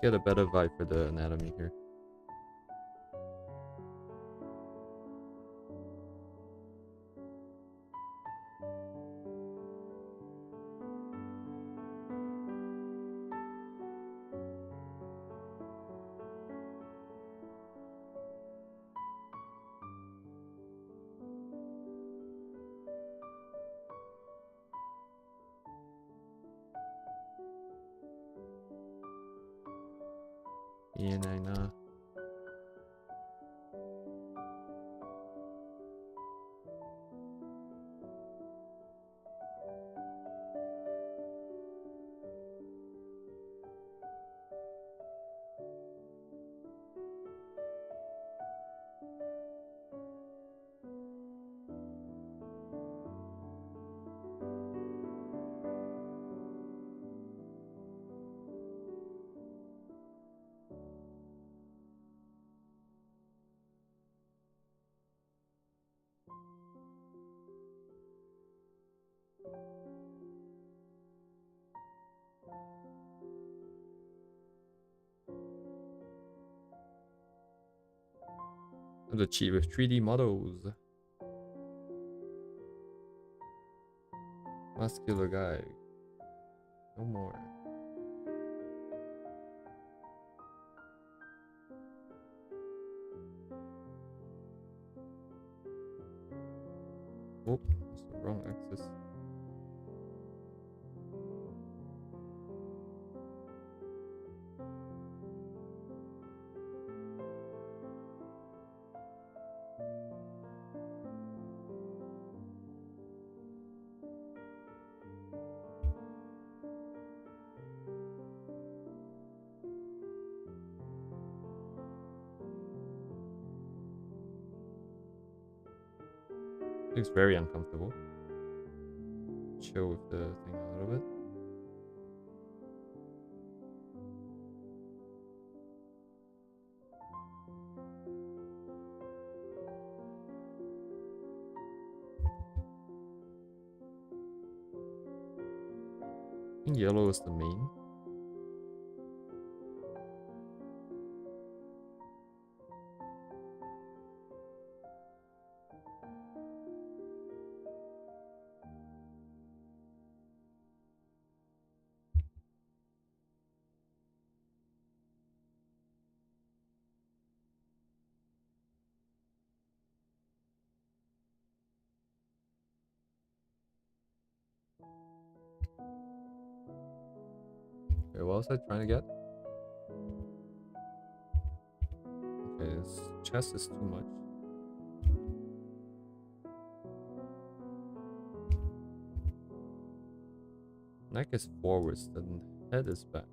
get a better vibe for the anatomy here. Yeah, nah. I'm the cheat with 3D models. Muscular guy. No more. Oh, that's the wrong axis. Looks very uncomfortable. Chill with the thing a little bit. I think yellow is the main. Okay, what was I trying to get? Okay, this chest is too much. Neck is forwards, then head is back.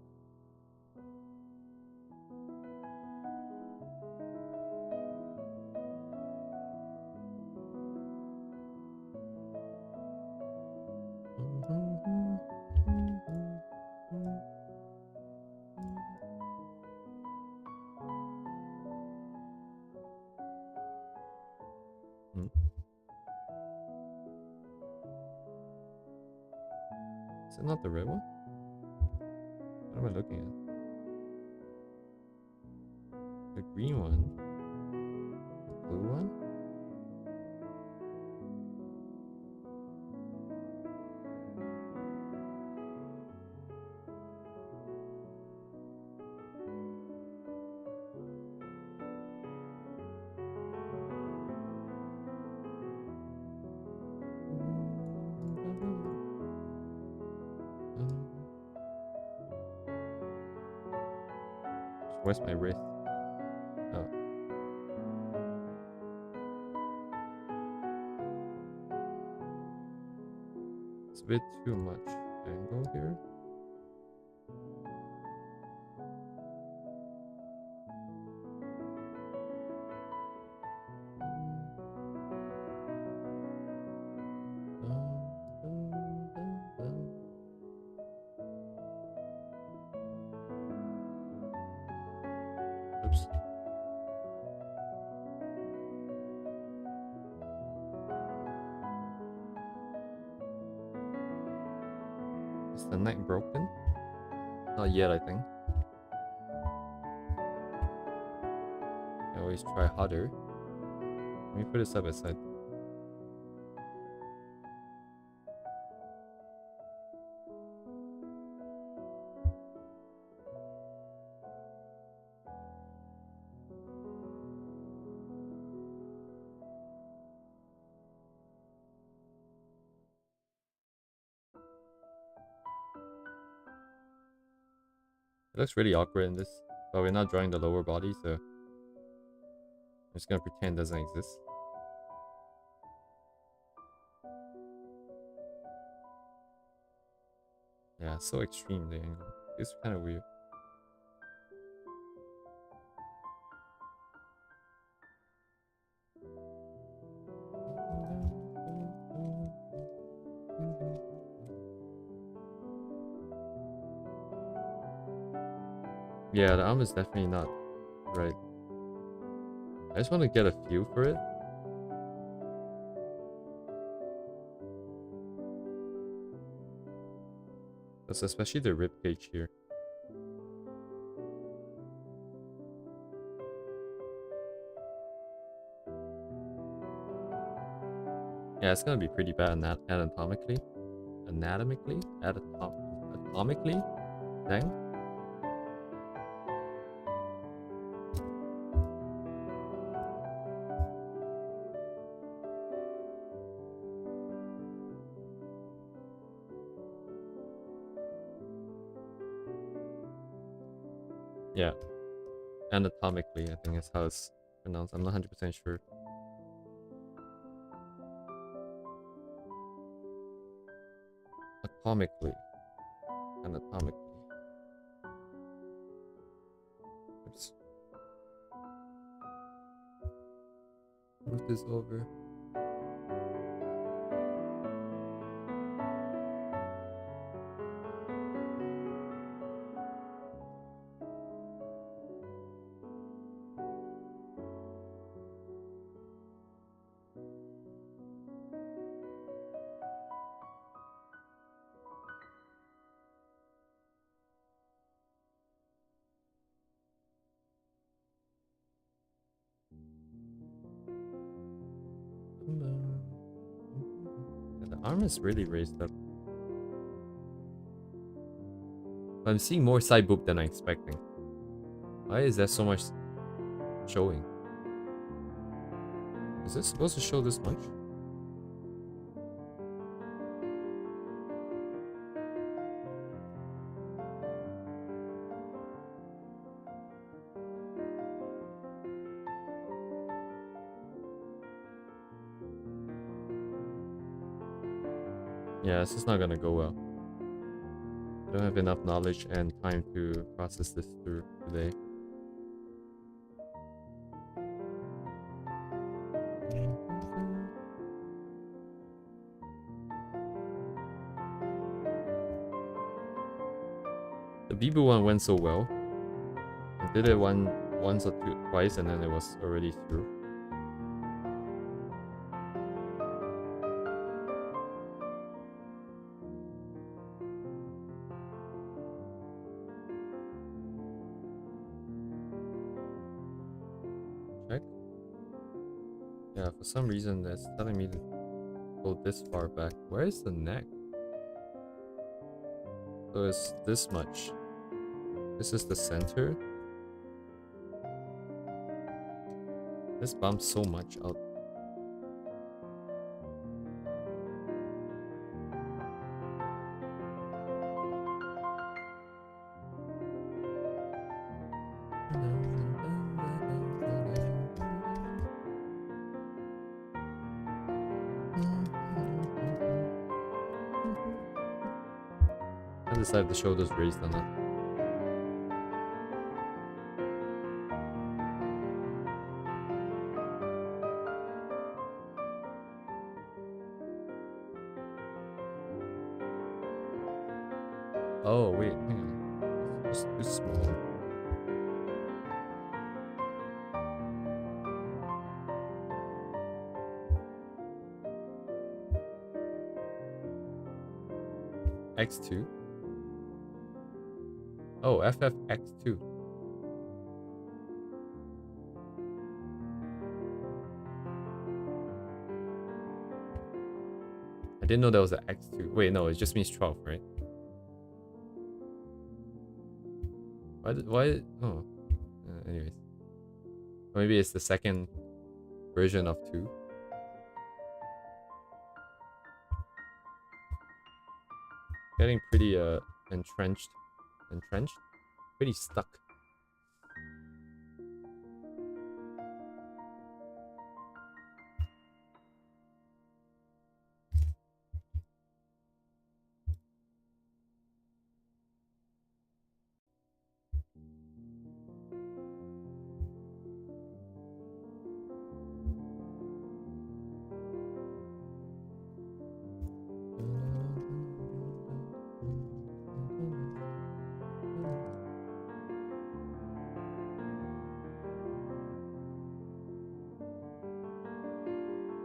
Is it not the red one? What am I looking at? The green one? The blue one? Where's my wrist? Oh. It's a bit too much angle here. Oops. Is the neck broken? Not yet, I think. always try harder. Let me put it side by side. It looks really awkward in this, but we're not drawing the lower body, so I'm just gonna pretend it doesn't exist. Yeah, so extreme the angle. It's kind of weird. Yeah, the arm is definitely not right. I just want to get a feel for it. That's especially the rib cage here. Yeah, it's gonna be pretty bad anatomically. Atomically? Dang. Yeah. Anatomically, I think is how it's pronounced. I'm not 100% sure. Atomically. Anatomically. Oops. Move this over. Yeah, the arm is really raised up. But I'm seeing more side boob than I'm expecting. Why is there so much showing? Is this supposed to show this much? Yeah, this is not gonna go well. I don't have enough knowledge and time to process this through today. The Bibu one went so well. I did it once or twice and then it was already through. Check. Yeah, for some reason that's telling me to go this far back. Where is the neck? So it's this much. This is the center. This bumps so much out. I decided the shoulders raised or not. Oh wait, hang on. It's too small. X2? Oh, FFX2. didn't know that was an X2. Wait, no, it just means 12, right? Why? Oh. Anyways. Or maybe it's the second version of 2. Getting pretty entrenched. Entrenched? Pretty stuck.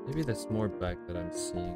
Maybe there's more back that I'm seeing.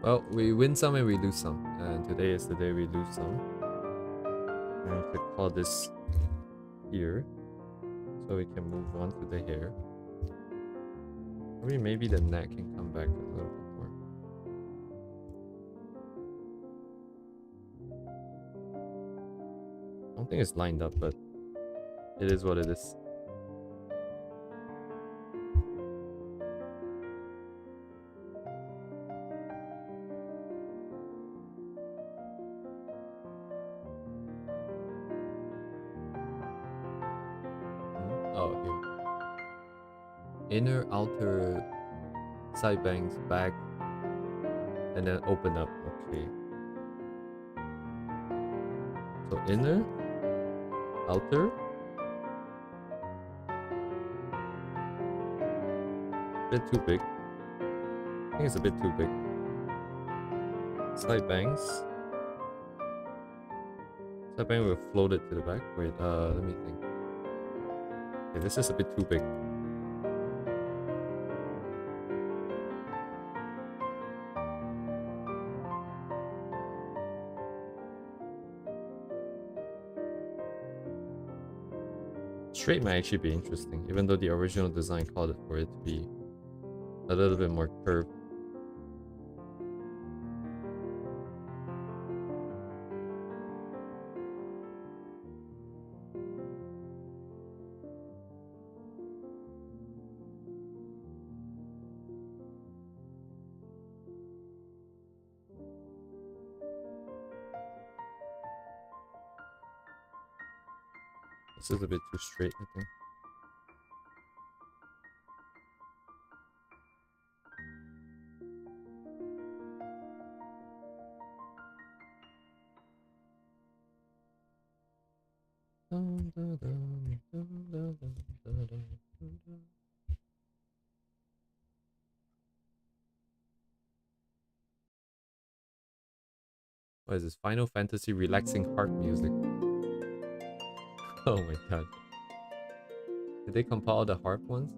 Well, we win some and we lose some. And today is the day we lose some. I have to call this here. So we can move on to the hair. Maybe the neck can come back a little bit more. I don't think it's lined up, but it is what it is. Oh, here. Inner, outer, side bangs, back, and then open up. Okay. So inner, outer, bit too big. I think it's a bit too big. Side bangs. Side bang will float it to the back. Wait, let me think. Okay, this is a bit too big. Straight might actually be interesting, even though the original design called it for it to be a little bit more curved. This is a bit too straight, I think. What is this? Final Fantasy relaxing harp music. Oh my god. Did they compile the harp ones?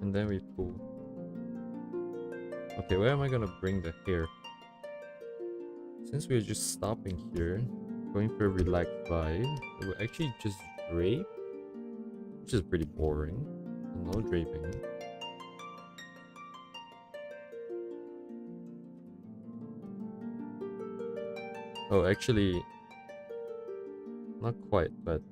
And then we pull. Okay, where am I gonna bring the hair? Since we're just stopping here, going for a relaxed vibe, we'll actually just drape, which is pretty boring. No draping. Oh, actually, not quite, but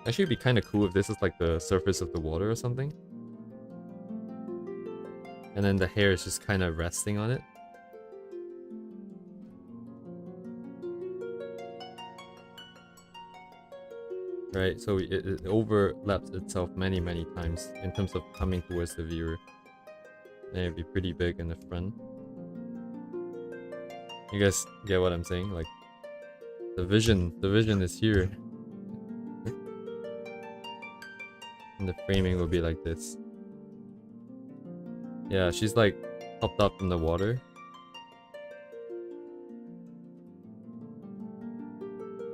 actually it'd be kind of cool if this is like the surface of the water or something. And then the hair is just kind of resting on it. Right, so it overlaps itself many times in terms of coming towards the viewer. And it'd be pretty big in the front. You guys get what I'm saying? Like, the vision is here. And the framing will be like this. Yeah, she's like popped up from the water.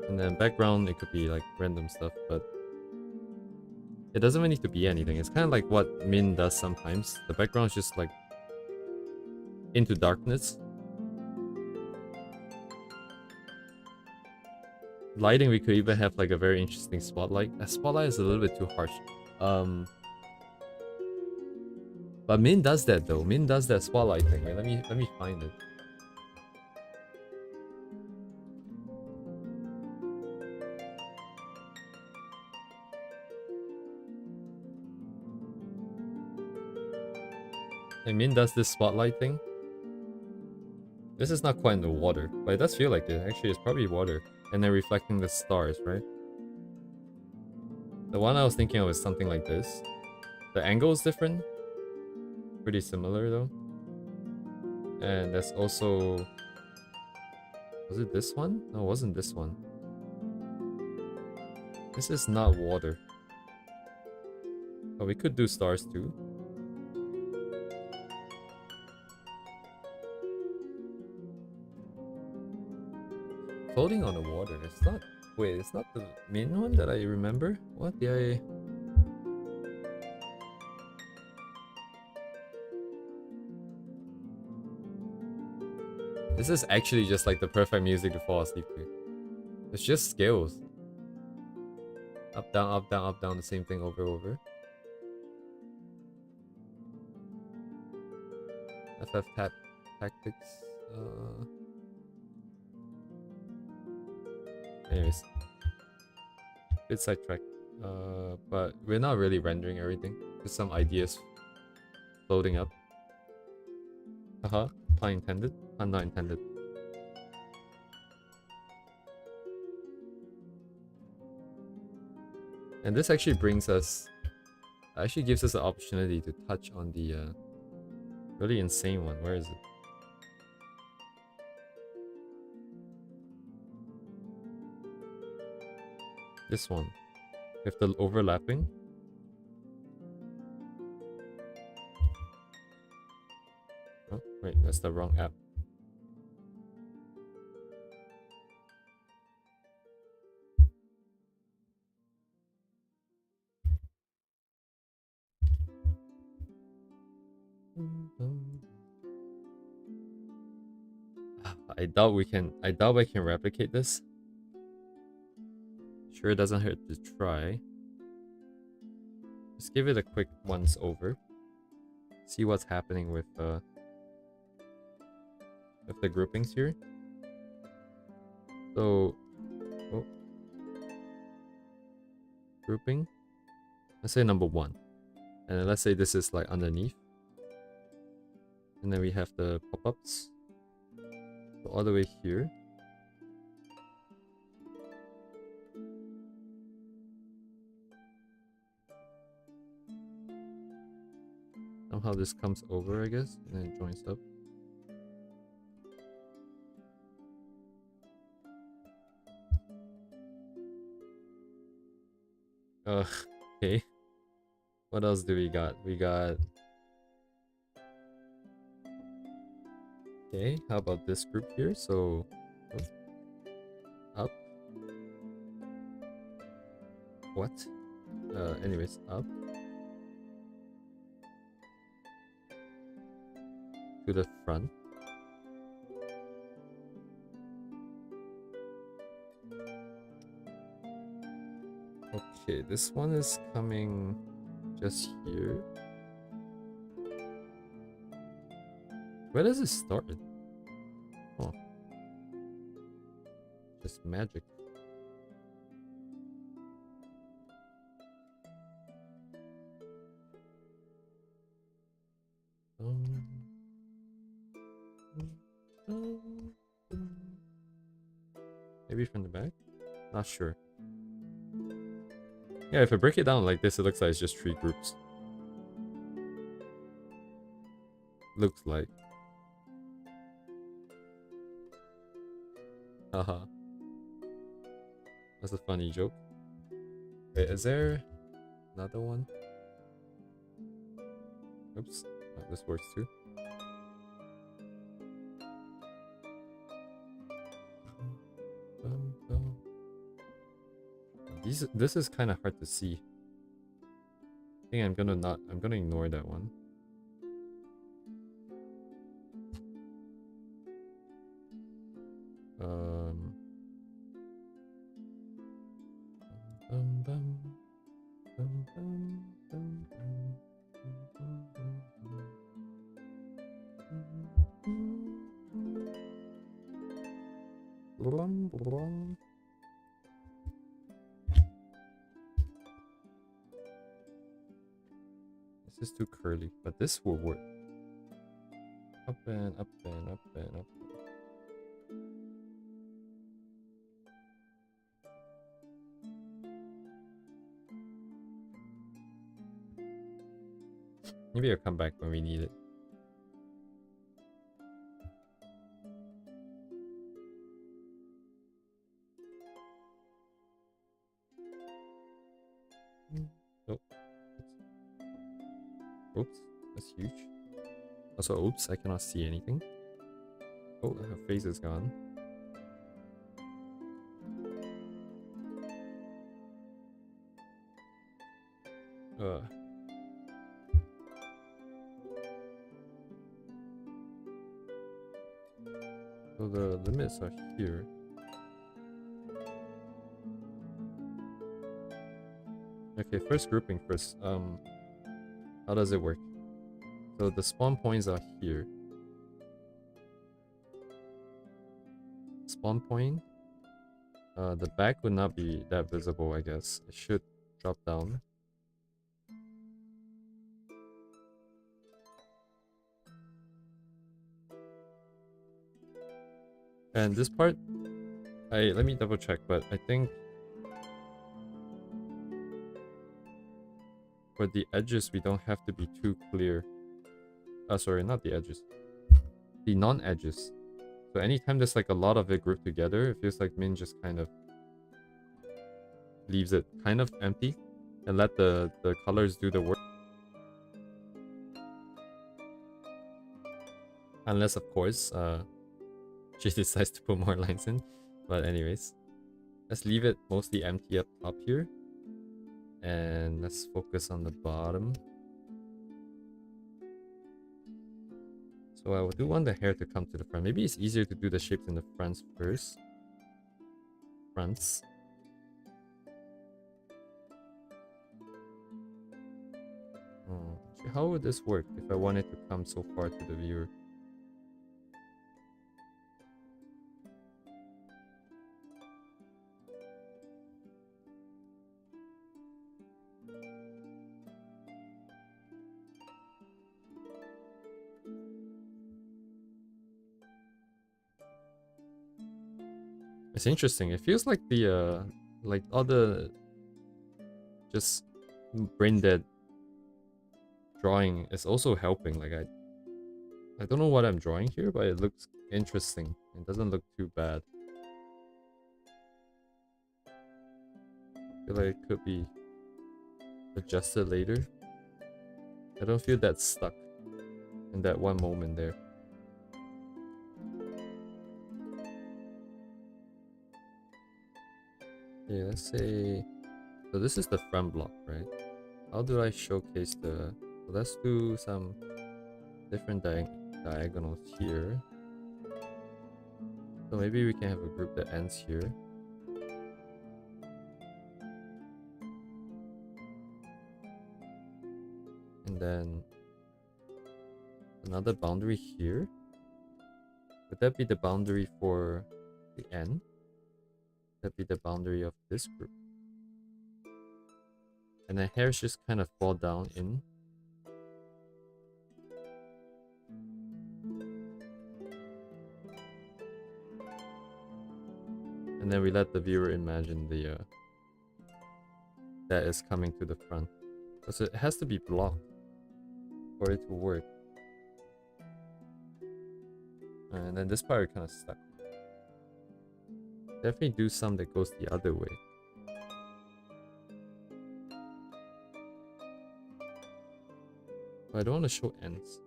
And then background, it could be like random stuff, but it doesn't really need to be anything. It's kind of like what Min does sometimes. The background is just like into darkness. Lighting, we could even have like a very interesting spotlight. A spotlight is a little bit too harsh. But Min does that though. Min does that spotlight thing. Wait, let me find it. And Min does this spotlight thing. This is not quite in the water, but it does feel like it. Actually, it's probably water. And then reflecting the stars, right? The one I was thinking of is something like this. The angle is different. Pretty similar though. And that's also... Was it this one? No, it wasn't this one. This is not water. Oh, we could do stars too. Floating on the water. It's not... Wait, it's not the main one that I remember? What did I... This is actually just like the perfect music to fall asleep to. It's just scales. Up, down, up, down, up, down. The same thing over, over. FF tactics. Anyways. Bit sidetracked. But we're not really rendering everything. Just some ideas floating up. Haha. Pun intended. Pun not intended. And this actually brings us... Actually gives us the opportunity to touch on the really insane one. Where is it? This one. With the overlapping. Oh, wait, that's the wrong app. I doubt we can. I doubt I can replicate this. Sure, it doesn't hurt to try. Just give it a quick once over. See what's happening with the groupings here. So, oh, grouping. Let's say number 1, and then let's say this is like underneath, and then we have the pop-ups. So all the way here. Somehow this comes over, I guess, and then joins up. Okay. What else do we got? We got... Okay, how about this group here? So... up. What? Anyways, up. to the front. Okay, this one is coming just here. Where does it start? Oh, just magic. Maybe from the back? Not sure. Yeah, if I break it down like this, it looks like it's just 3 groups. Looks like. Haha. That's a funny joke. Wait, is there another one? Oops. Oh, this works too. This is kind of hard to see. I think I'm gonna ignore that one. This is too curly, but this will work. Up and up and up and up. Maybe I'll come back when we need it. Oh. Oops, that's huge. Also, oops, I cannot see anything. Oh, her face is gone. So the limits are here. Okay, first grouping first. How does it work? So the spawn points are here. Spawn point. The back would not be that visible, I guess. It should drop down. And this part, let me double check, but I think for the edges we don't have to be too clear. Sorry, not the edges. The non-edges. So anytime there's like a lot of it grouped together, it feels like Min just kind of leaves it kind of empty and let the colors do the work. Unless, of course, she decides to put more lines in. But anyways, let's leave it mostly empty up top here. And let's focus on the bottom. So I do want the hair to come to the front. Maybe it's easier to do the shapes in the fronts first. Fronts. How would this work if I wanted to come so far to the viewer? It's interesting. It feels like the like all the just brain dead drawing is also helping. Like I don't know what I'm drawing here, but it looks interesting. It doesn't look too bad. I feel like it could be adjusted later. I don't feel that stuck in that one moment there. Yeah, let's say, so this is the front block, right? How do I showcase the, so let's do some different diagonals here. So maybe we can have a group that ends here. And then another boundary here. Would that be the boundary for the end? Would that be the boundary of this group? And then hairs just kind of fall down in. And then we let the viewer imagine the that is coming to the front. So it has to be blocked for it to work. And then this part kind of stuck. Definitely do some that goes the other way. But I don't want to show ends.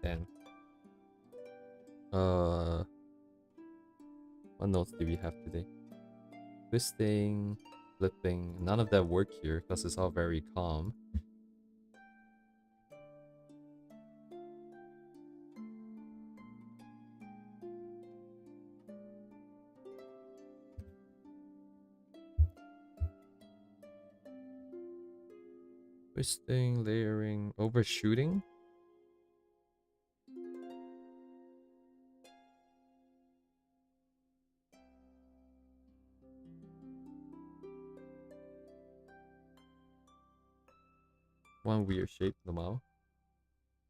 Damn. What notes do we have today? Twisting, flipping. None of that work here because it's all very calm. Twisting, layering, overshooting. One weird shape, normal.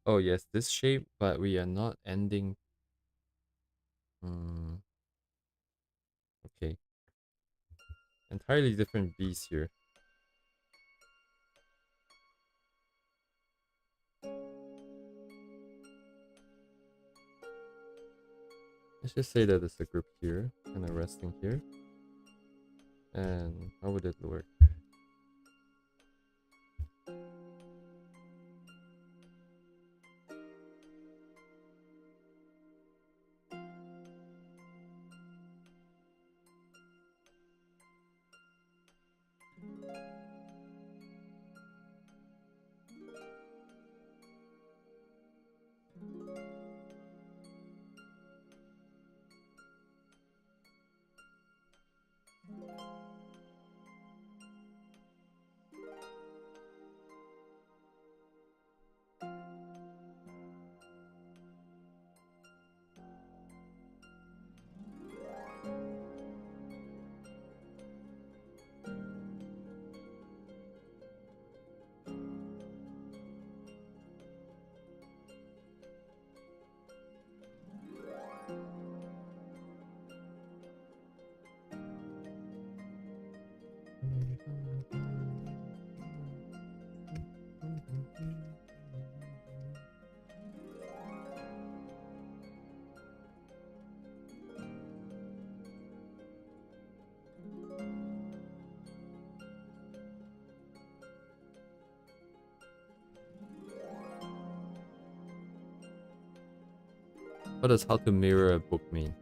Oh yes, this shape, but we are not ending. Okay. Entirely different bees here. Let's just say that it's a group here, kind of resting here. And how would it work? What does how to mirror a book mean?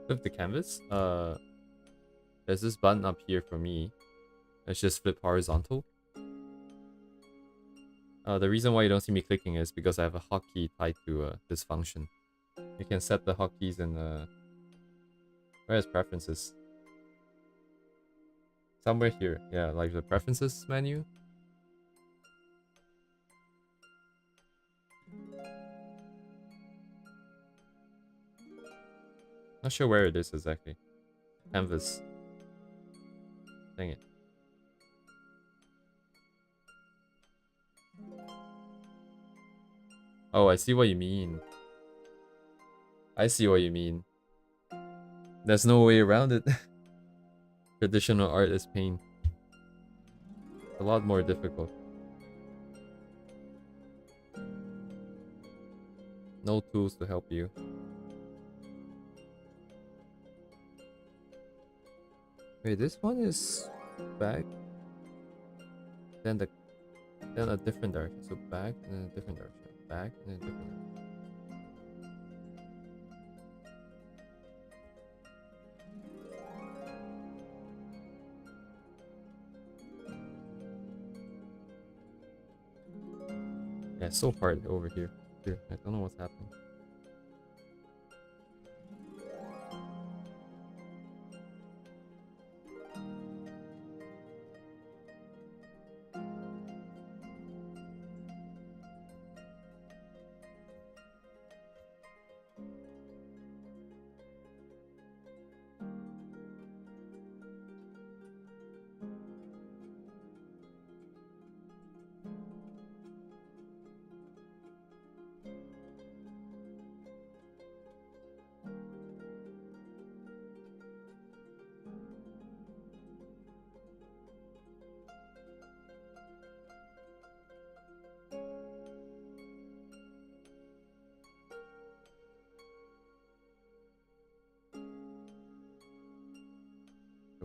Flip the canvas. There's this button up here for me. Let's just flip horizontal. The reason why you don't see me clicking is because I have a hotkey tied to this function. You can set the hotkeys in where's preferences? Somewhere here. Yeah, like the preferences menu. Not sure where it is exactly. Canvas. Dang it. Oh, I see what you mean. I see what you mean. There's no way around it. Traditional art is pain. A lot more difficult. No tools to help you. Wait, this one is back. Then a different direction. So back and then a different direction. Back and then a different direction. Yeah, it's so hard over here. Here, I don't know what's happening.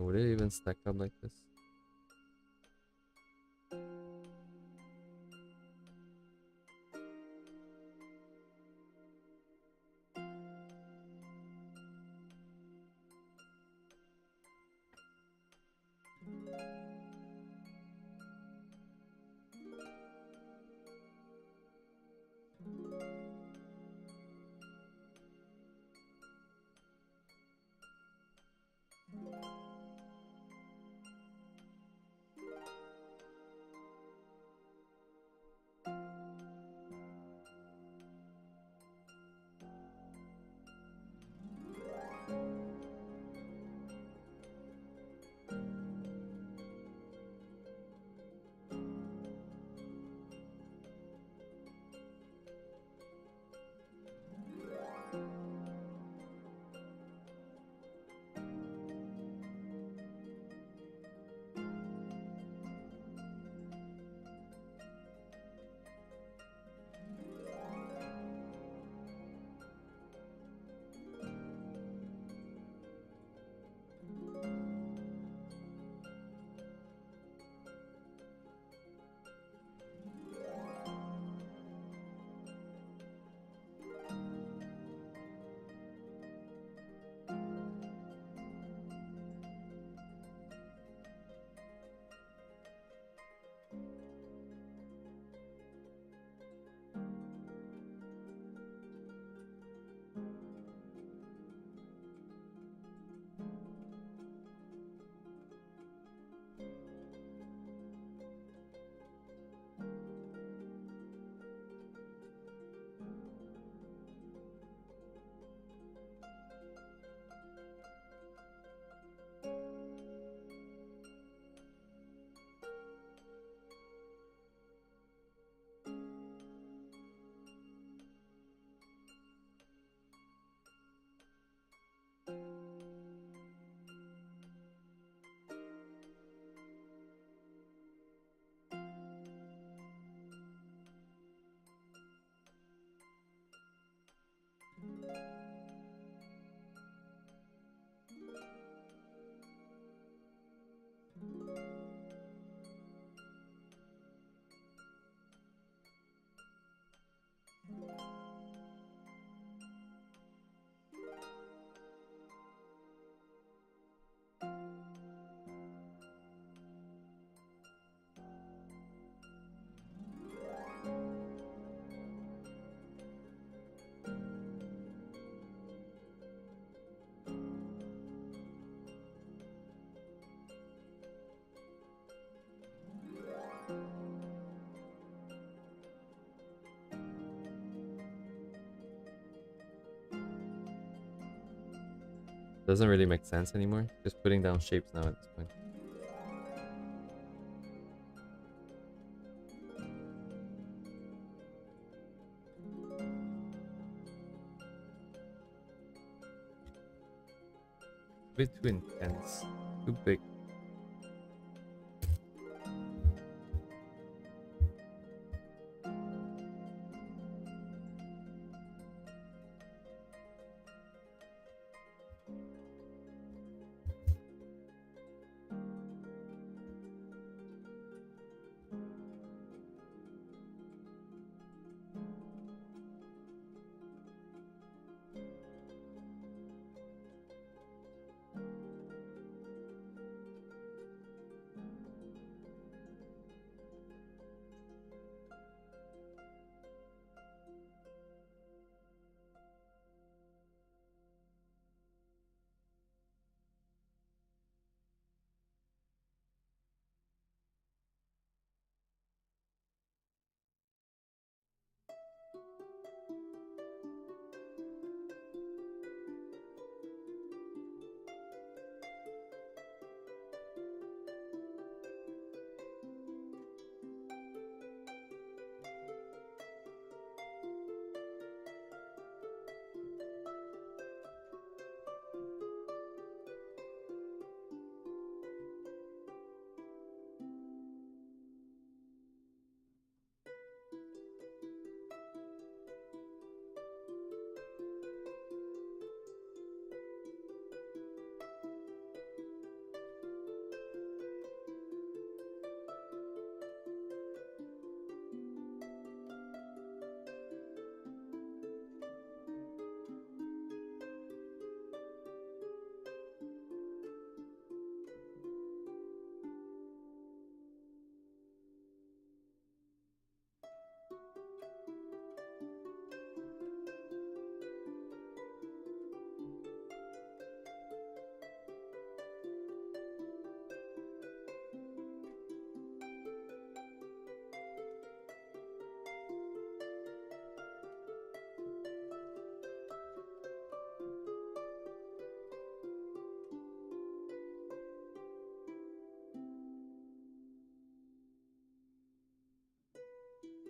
Would it even stack up like this? Doesn't really make sense anymore. Just putting down shapes now at this point. A bit too intense. Too big.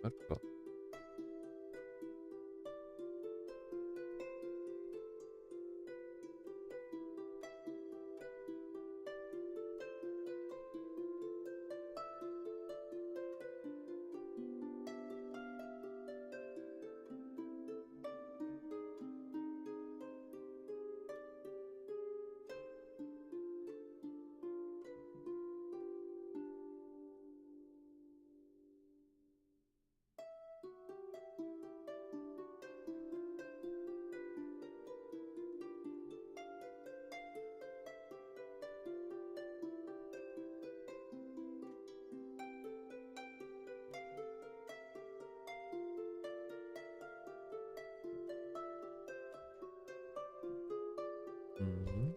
What the? Mhm.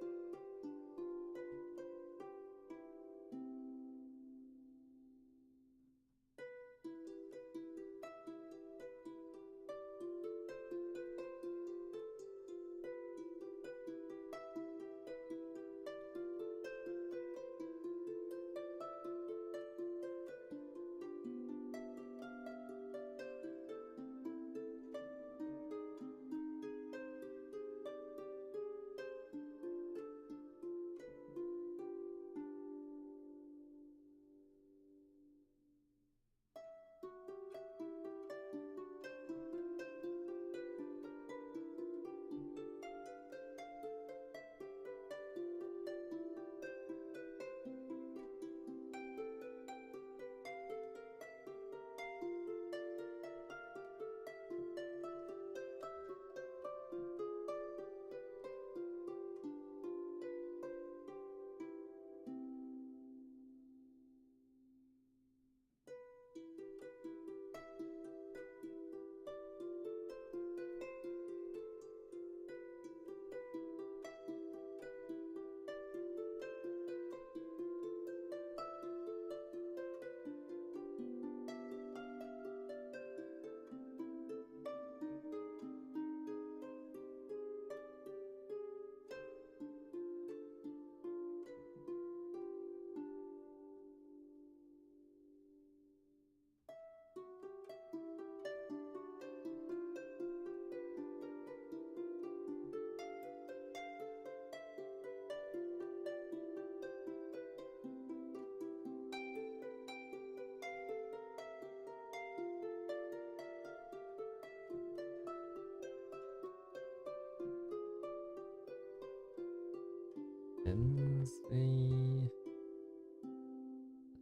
askzy.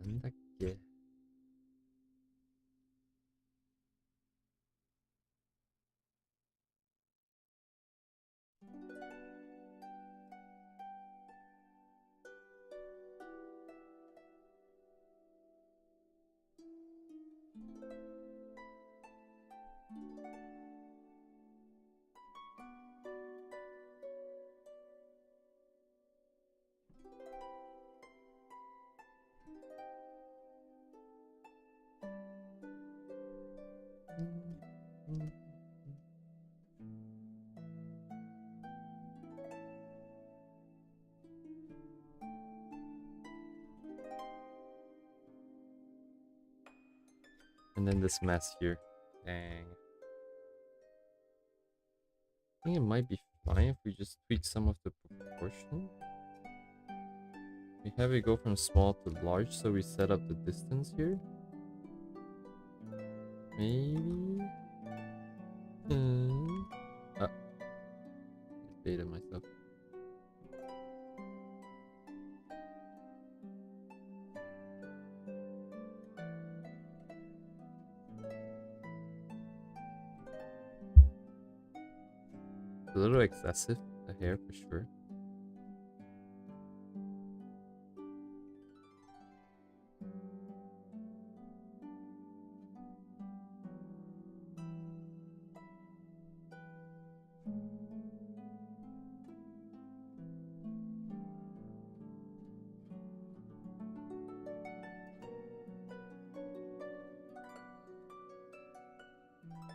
なんだっけ? And then this mess here. Dang. I think it might be fine if we just tweak some of the proportion. We have it go from small to large, so we set up the distance here. Maybe? I baited myself. A little excessive, the hair for sure.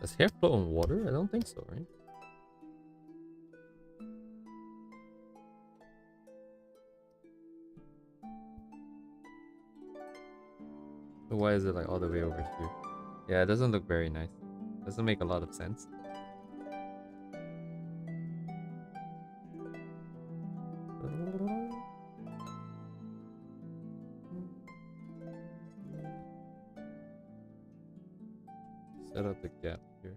Does hair float on water? I don't think so, right? So why is it like all the way over here? Yeah, it doesn't look very nice. Doesn't make a lot of sense. Set up the gap here.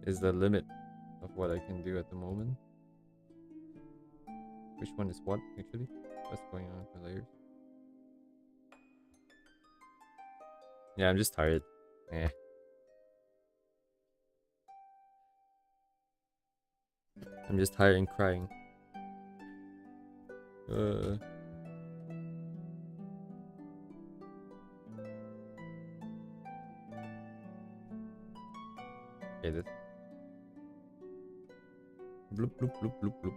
Is the limit of what I can do at the moment. Which one is what, actually? What's going on with my layers? Yeah, I'm just tired. Eh. I'm just tired and crying. Okay, this. Bloop, bloop, bloop, bloop, bloop.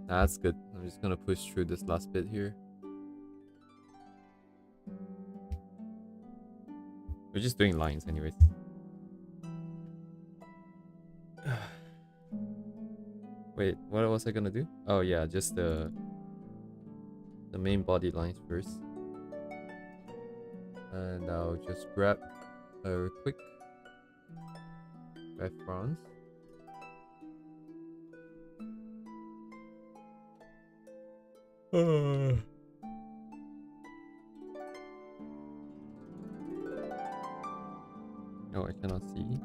That's good. I'm just gonna push through this last bit here. We're just doing lines anyways. Wait, what was I gonna do? Oh yeah, just the main body lines first. And I'll just grab a quick reference. Oh, I cannot see.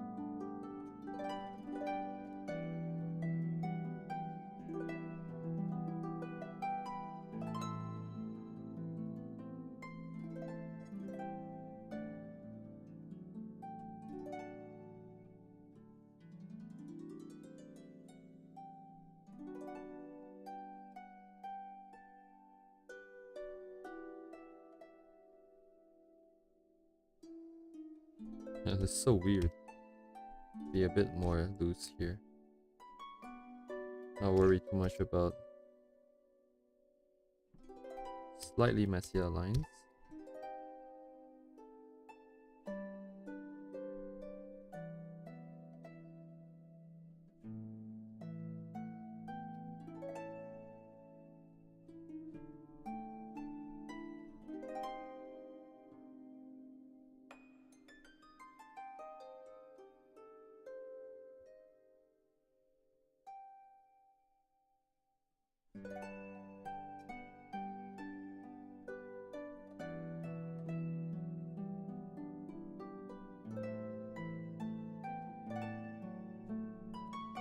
Yeah, this is so weird. Be a bit more loose here. Not worry too much about slightly messier lines.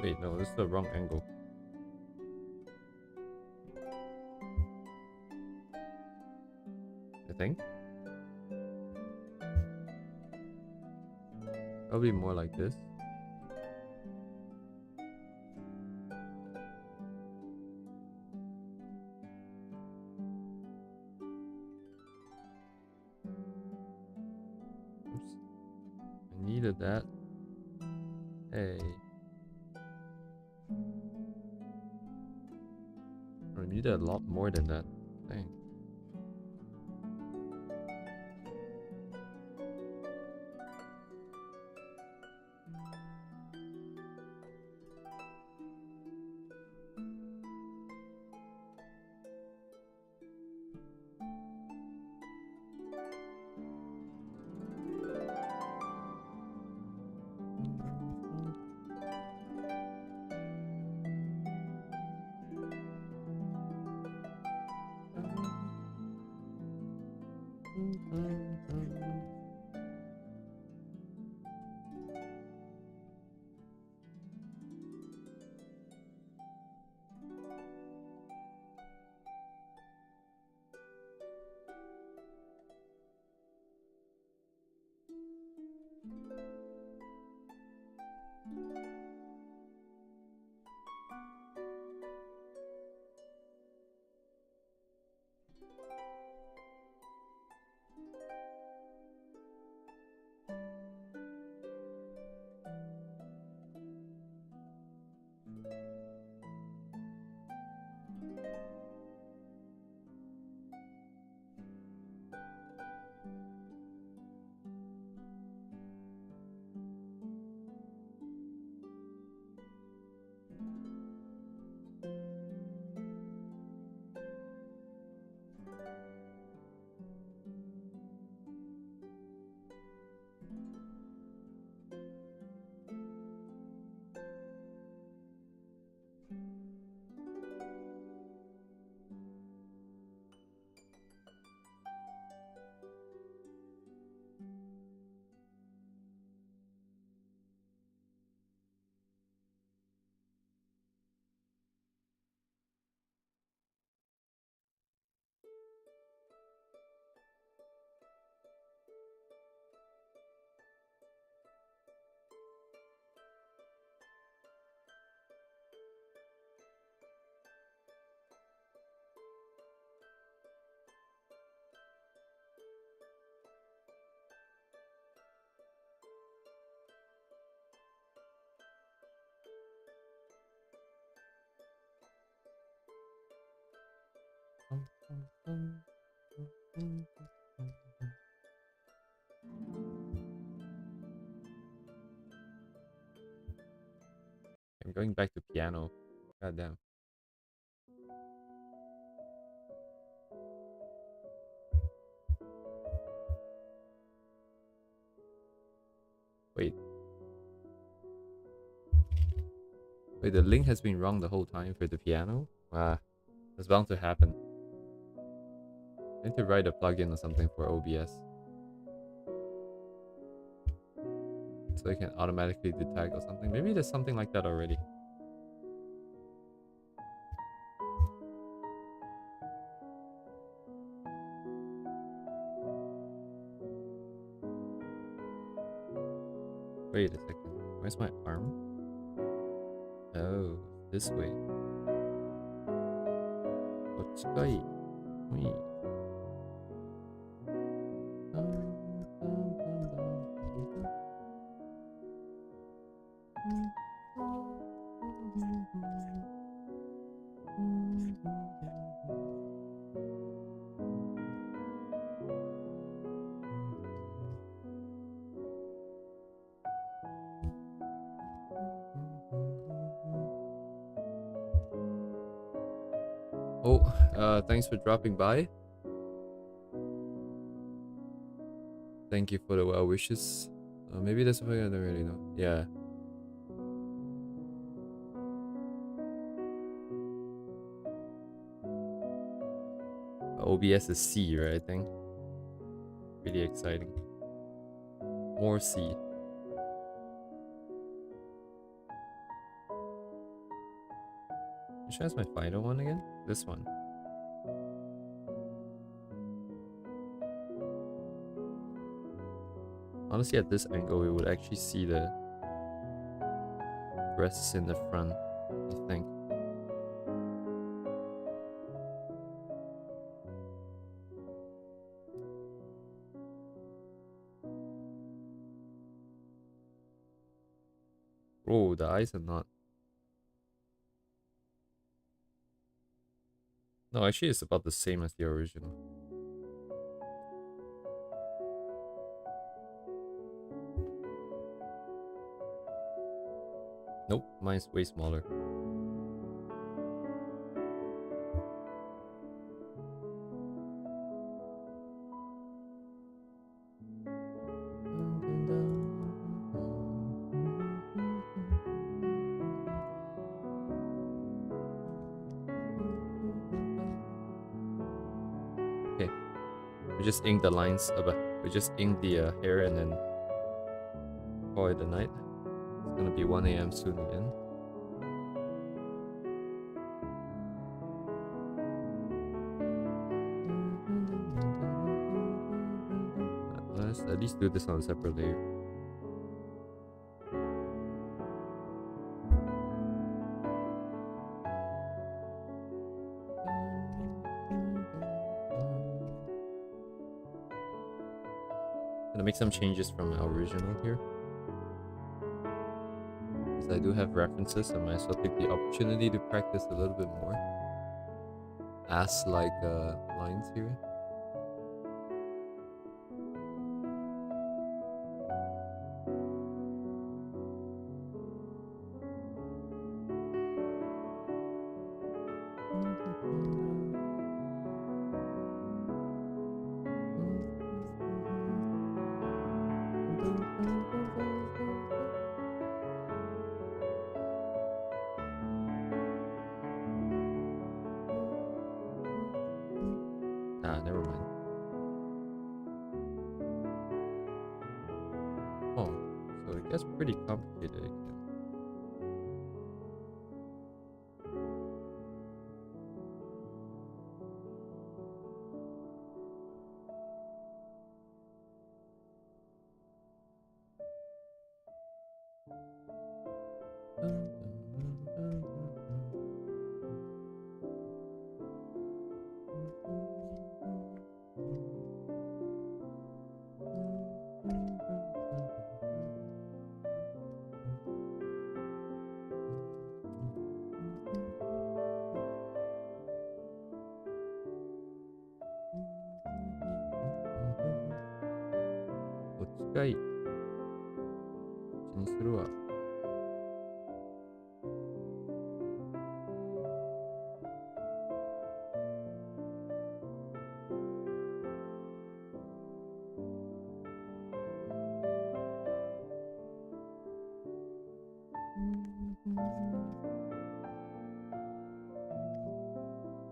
Wait, no, this is the wrong angle. I think. Probably more like this. Oops. I needed that. Hey. I needed a lot more than that. Dang. I'm going back to piano. God damn. Wait. Wait, the link has been wrong the whole time for the piano? Ah, that's bound to happen. I need to write a plugin or something for OBS. So it can automatically detect or something. Maybe there's something like that already. Wait a second. Where's my arm? Oh, this way. Askzy. Wait. Oh, thanks for dropping by. Thank you for the well wishes. Maybe that's something I don't really know. Yeah. OBS is C, right? I think. Really exciting. More C. Which one's my final one again? This one. Honestly, at this angle, we would actually see the breasts in the front, I think. Oh, the eyes are not. No, actually, it's about the same as the original. Nope, mine's way smaller. Okay, we just ink the lines, we just ink the hair and then call it a night. It's gonna be 1 a.m. soon again. Let's at least do this on a separate layer. Gonna make some changes from our original here. Because I do have references, I might as well take the opportunity to practice a little bit more. Ass-like lines here. Ah, never mind. Oh, so it gets pretty complicated again.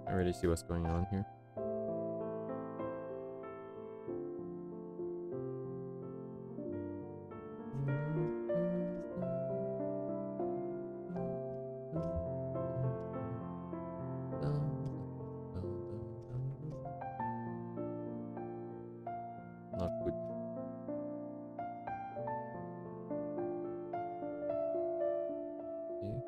I already see what's going on here. Not good. Okay.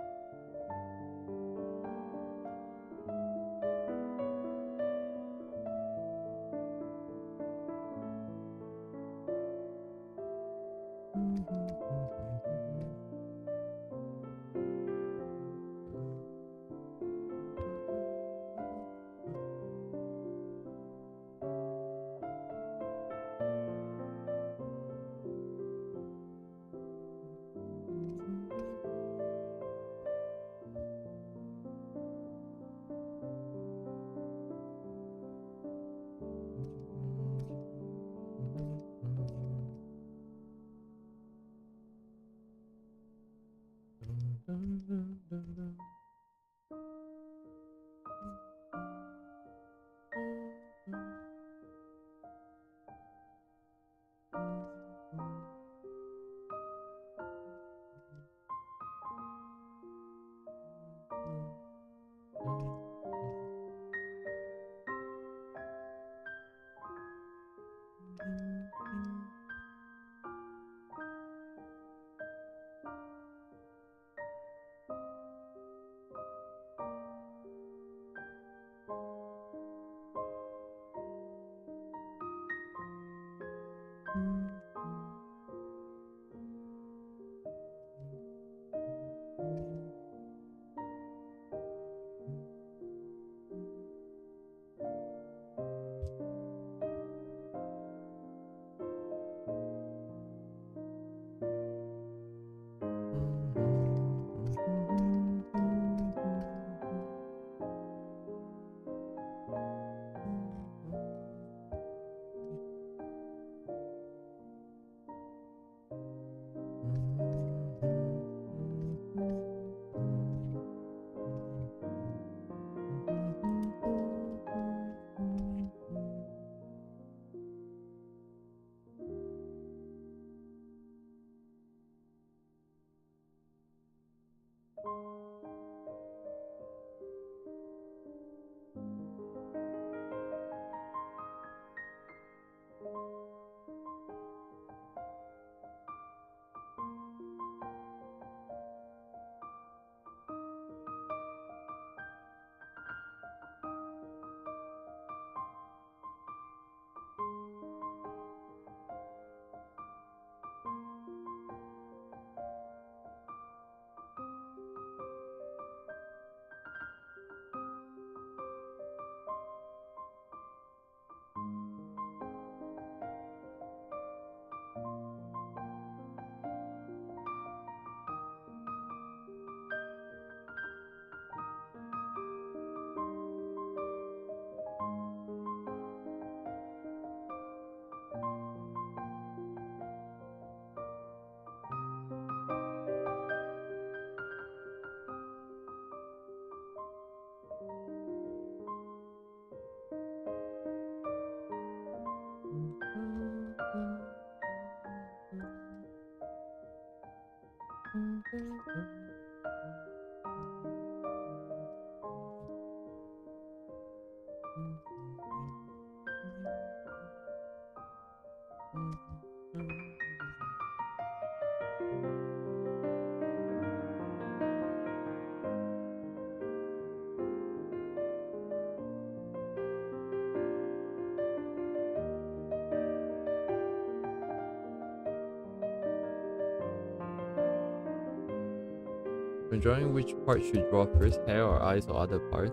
When drawing, which part should you draw first, hair or eyes or other part?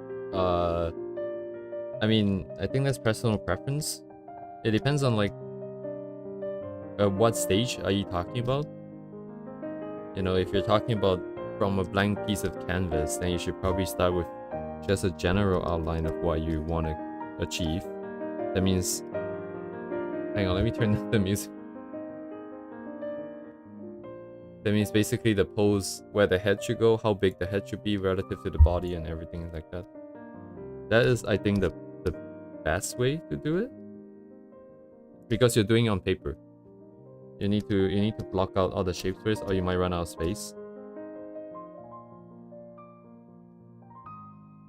I mean, I think that's personal preference. It depends on like what stage are you talking about. You know, if you're talking about from a blank piece of canvas, then you should probably start with just a general outline of what you want to achieve. That means, hang on, let me turn down the music. That means basically the pose, where the head should go, how big the head should be relative to the body and everything like that. That is, I think, the best way to do it. Because you're doing it on paper. You need to block out all the shapes first, or you might run out of space.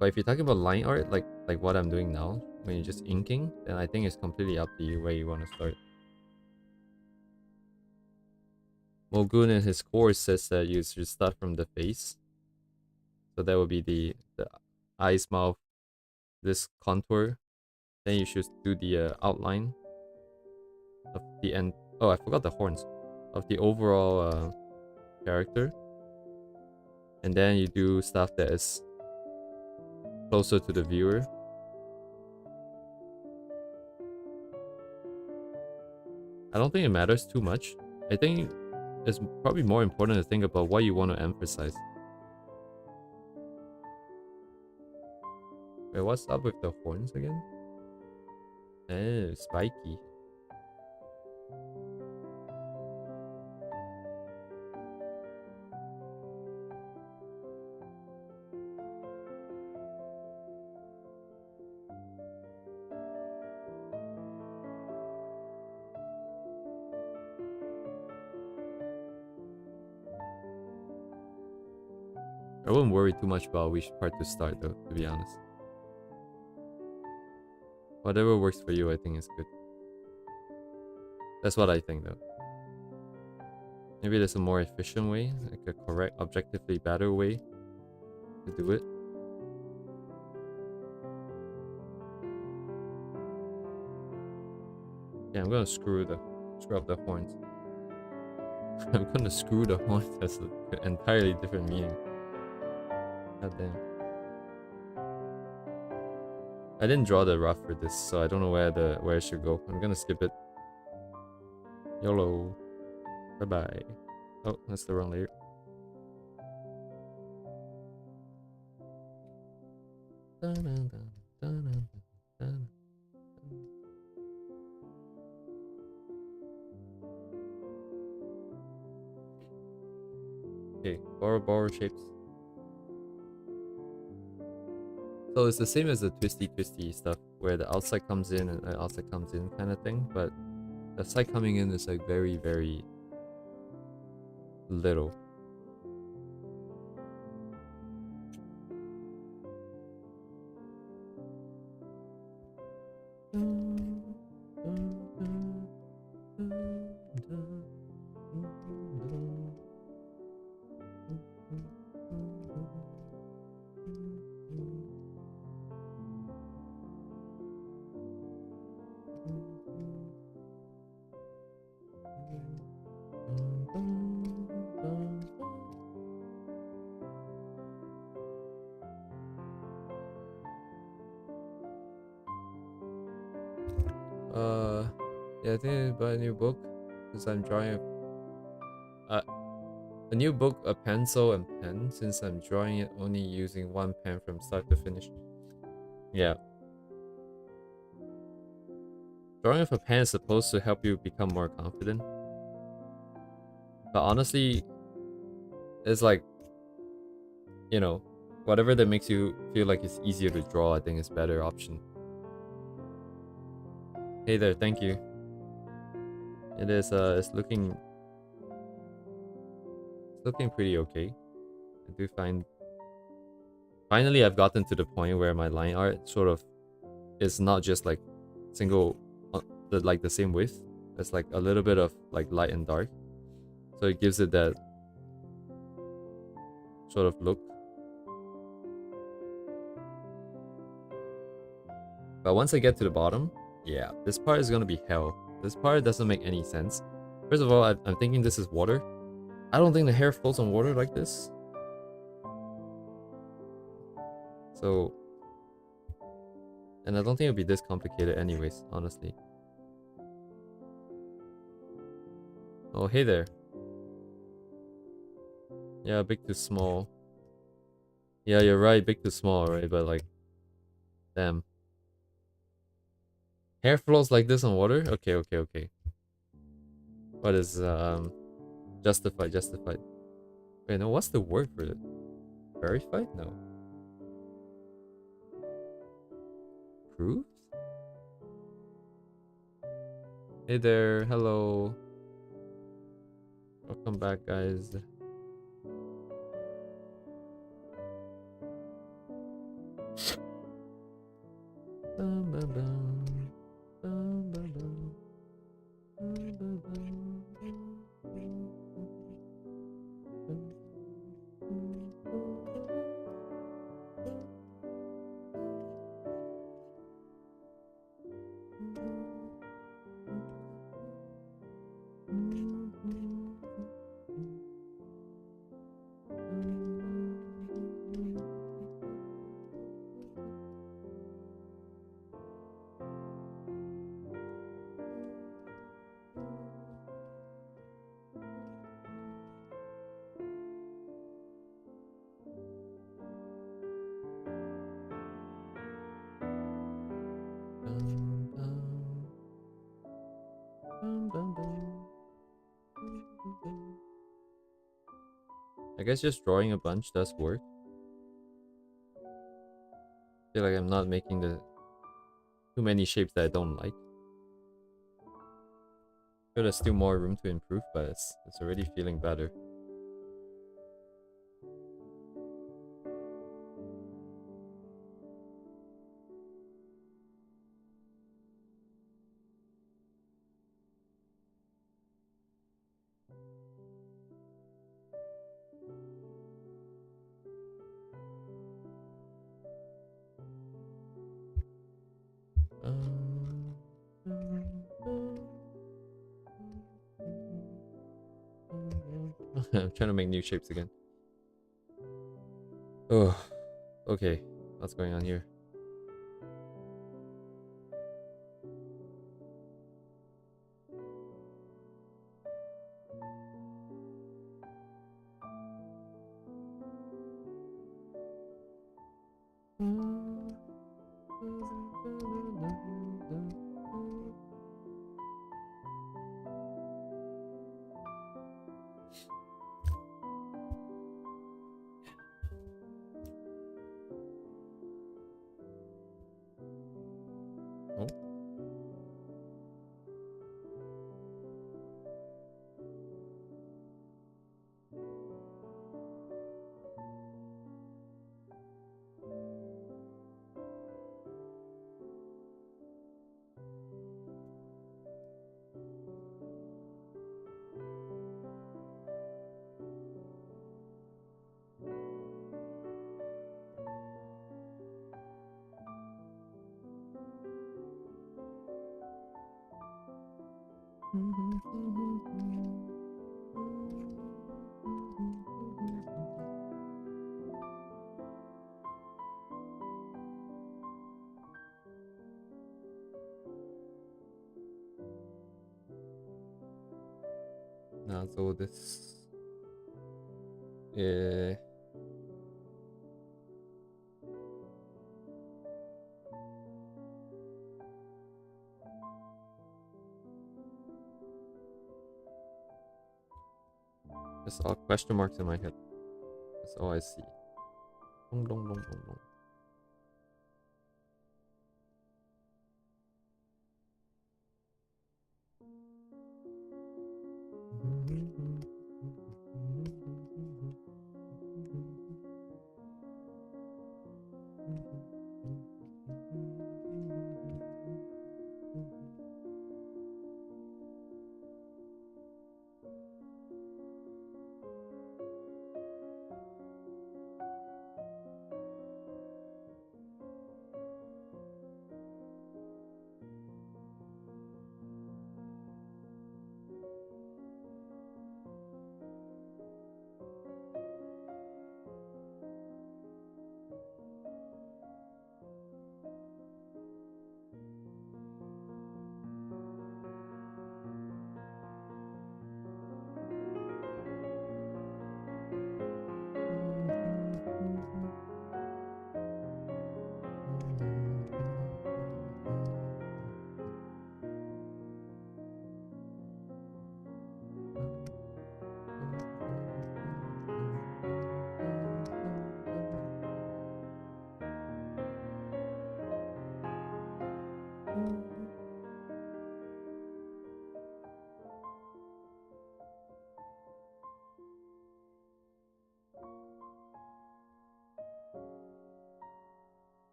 But if you're talking about line art, like what I'm doing now, when you're just inking, then I think it's completely up to you where you want to start. Mogun in his course says that you should start from the face. So that would be the eyes, mouth, this contour. Then you should do the outline of the end. Oh, I forgot the horns. Of the overall character. And then you do stuff that is closer to the viewer. I don't think it matters too much. I think it's probably more important to think about what you want to emphasize. Wait, what's up with the horns again? Oh, spiky. I wouldn't worry too much about which part to start though, to be honest. Whatever works for you, I think is good. That's what I think though. Maybe there's a more efficient way, like a correct, objectively better way to do it. Yeah, I'm gonna screw up the horns. I'm gonna screw the horns. That's an entirely different meaning. God damn. I didn't draw the rough for this, so I don't know where it should go. I'm gonna skip it. YOLO. Bye bye. Oh, that's the wrong layer. Okay, borrow shapes. So it's the same as the twisty stuff, where the outside comes in and the outside comes in kind of thing, but the side coming in is like very, very little. Yeah, I think I buy a new book because I'm drawing a new book, a pencil and pen, since I'm drawing it only using one pen from start to finish. Yeah. Drawing with a pen is supposed to help you become more confident. But honestly, it's like, you know, whatever that makes you feel like it's easier to draw, I think is better option. Hey there, thank you. It is it's looking It's looking pretty okay. I do find... Finally, I've gotten to the point where my line art sort of is not just like single, the same width. It's like a little bit of like light and dark. So it gives it that sort of look. But once I get to the bottom, yeah, this part is gonna be hell. This part doesn't make any sense. First of all, I'm thinking this is water. I don't think the hair floats on water like this. So, and I don't think it'll be this complicated anyways, honestly. Oh, hey there. Yeah, big to small. Yeah, you're right, big to small, right? But like, damn. Hair flows like this on water? Okay, okay, okay. What is, justified, justified. Wait, no, what's the word for it? Verified? No. Proved? Hey there, hello. Welcome back, guys. I guess just drawing a bunch does work. I feel like I'm not making the too many shapes that I don't like. Sure, there's still more room to improve, but it's already feeling better. I'm trying to make new shapes again. Oh, okay. What's going on here? Oh. Now, so this... Yeah. Just all question marks in my head. That's all I see. Dong, dong, dong, dong, dong.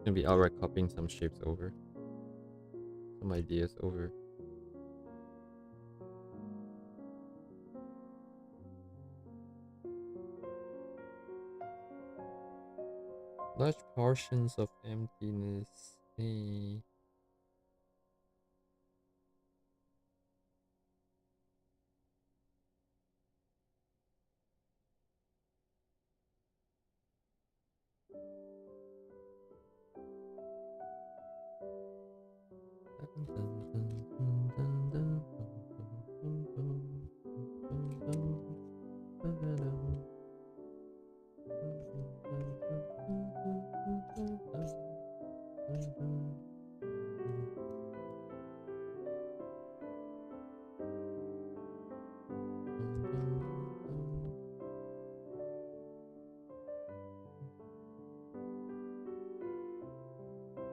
gonna be outright copying some shapes over. Some ideas over. Large portions of emptiness. Hey.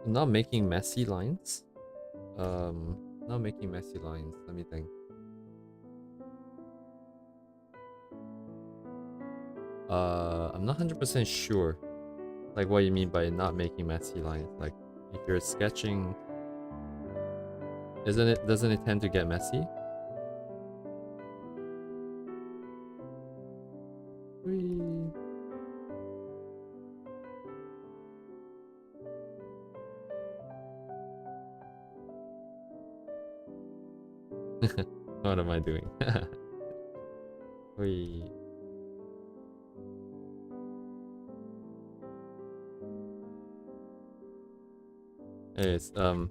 I'm not making messy lines. Not making messy lines. Let me think. I'm not 100% sure, like what you mean by not making messy lines. Like, if you're sketching, doesn't it tend to get messy? Whee. What am I doing? Whee. Anyways, damn,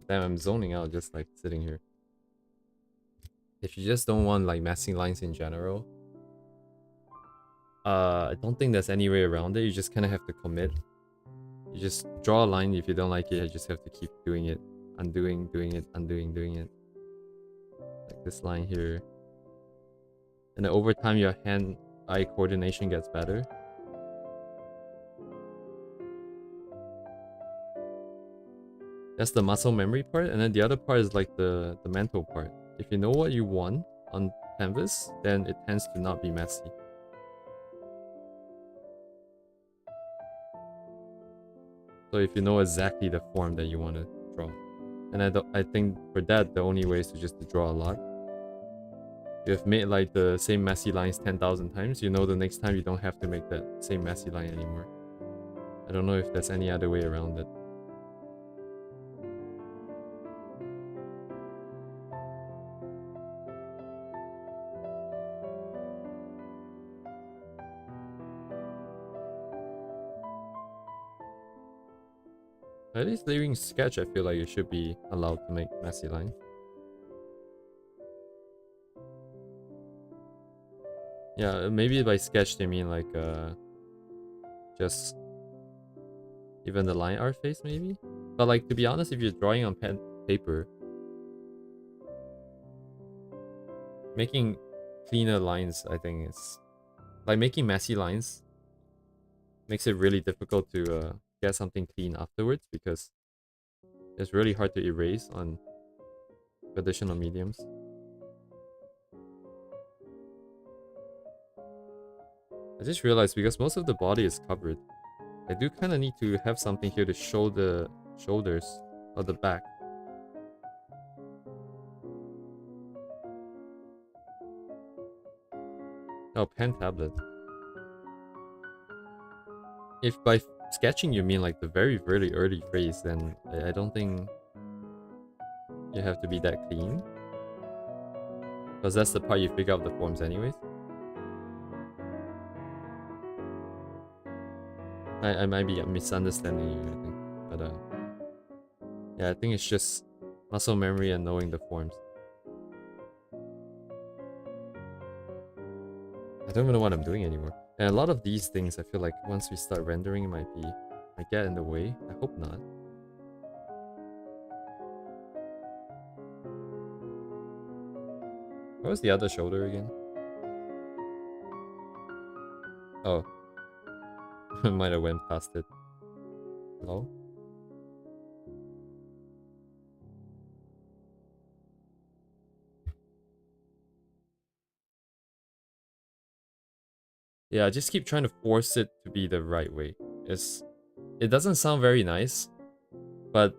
I'm zoning out just like sitting here. If you just don't want like messy lines in general, I don't think there's any way around it. You just kind of have to commit. You just draw a line. If you don't like it, you just have to keep doing it, undoing, doing it, undoing, doing it. Like this line here. And then over time, your hand-eye coordination gets better. That's the muscle memory part, and then the other part is like the mental part. If you know what you want on canvas, then it tends to not be messy. So if you know exactly the form that you want to draw. And I think for that, the only way is to just draw a lot. You've made like the same messy lines 10,000 times, you know the next time you don't have to make that same messy line anymore. I don't know if there's any other way around it. At least during sketch, I feel like you should be allowed to make messy lines. Yeah, maybe by sketch they mean like just even the line art face maybe? But like, to be honest, if you're drawing on pen paper, making cleaner lines, I think is like making messy lines makes it really difficult to get something clean afterwards, because it's really hard to erase on traditional mediums. I just realized because most of the body is covered, I do kind of need to have something here to show the shoulders or the back. Oh, pen tablet. If by sketching you mean like the very, very early phrase, then I don't think you have to be that clean. Because that's the part you figure out the forms anyways. I might be misunderstanding you, I think. But yeah, I think it's just muscle memory and knowing the forms. I don't even know what I'm doing anymore. And a lot of these things, I feel like once we start rendering, it might get in the way. I hope not. What was the other shoulder again? Oh. I might have went past it. Hello? Yeah, I just keep trying to force it to be the right way. It doesn't sound very nice, but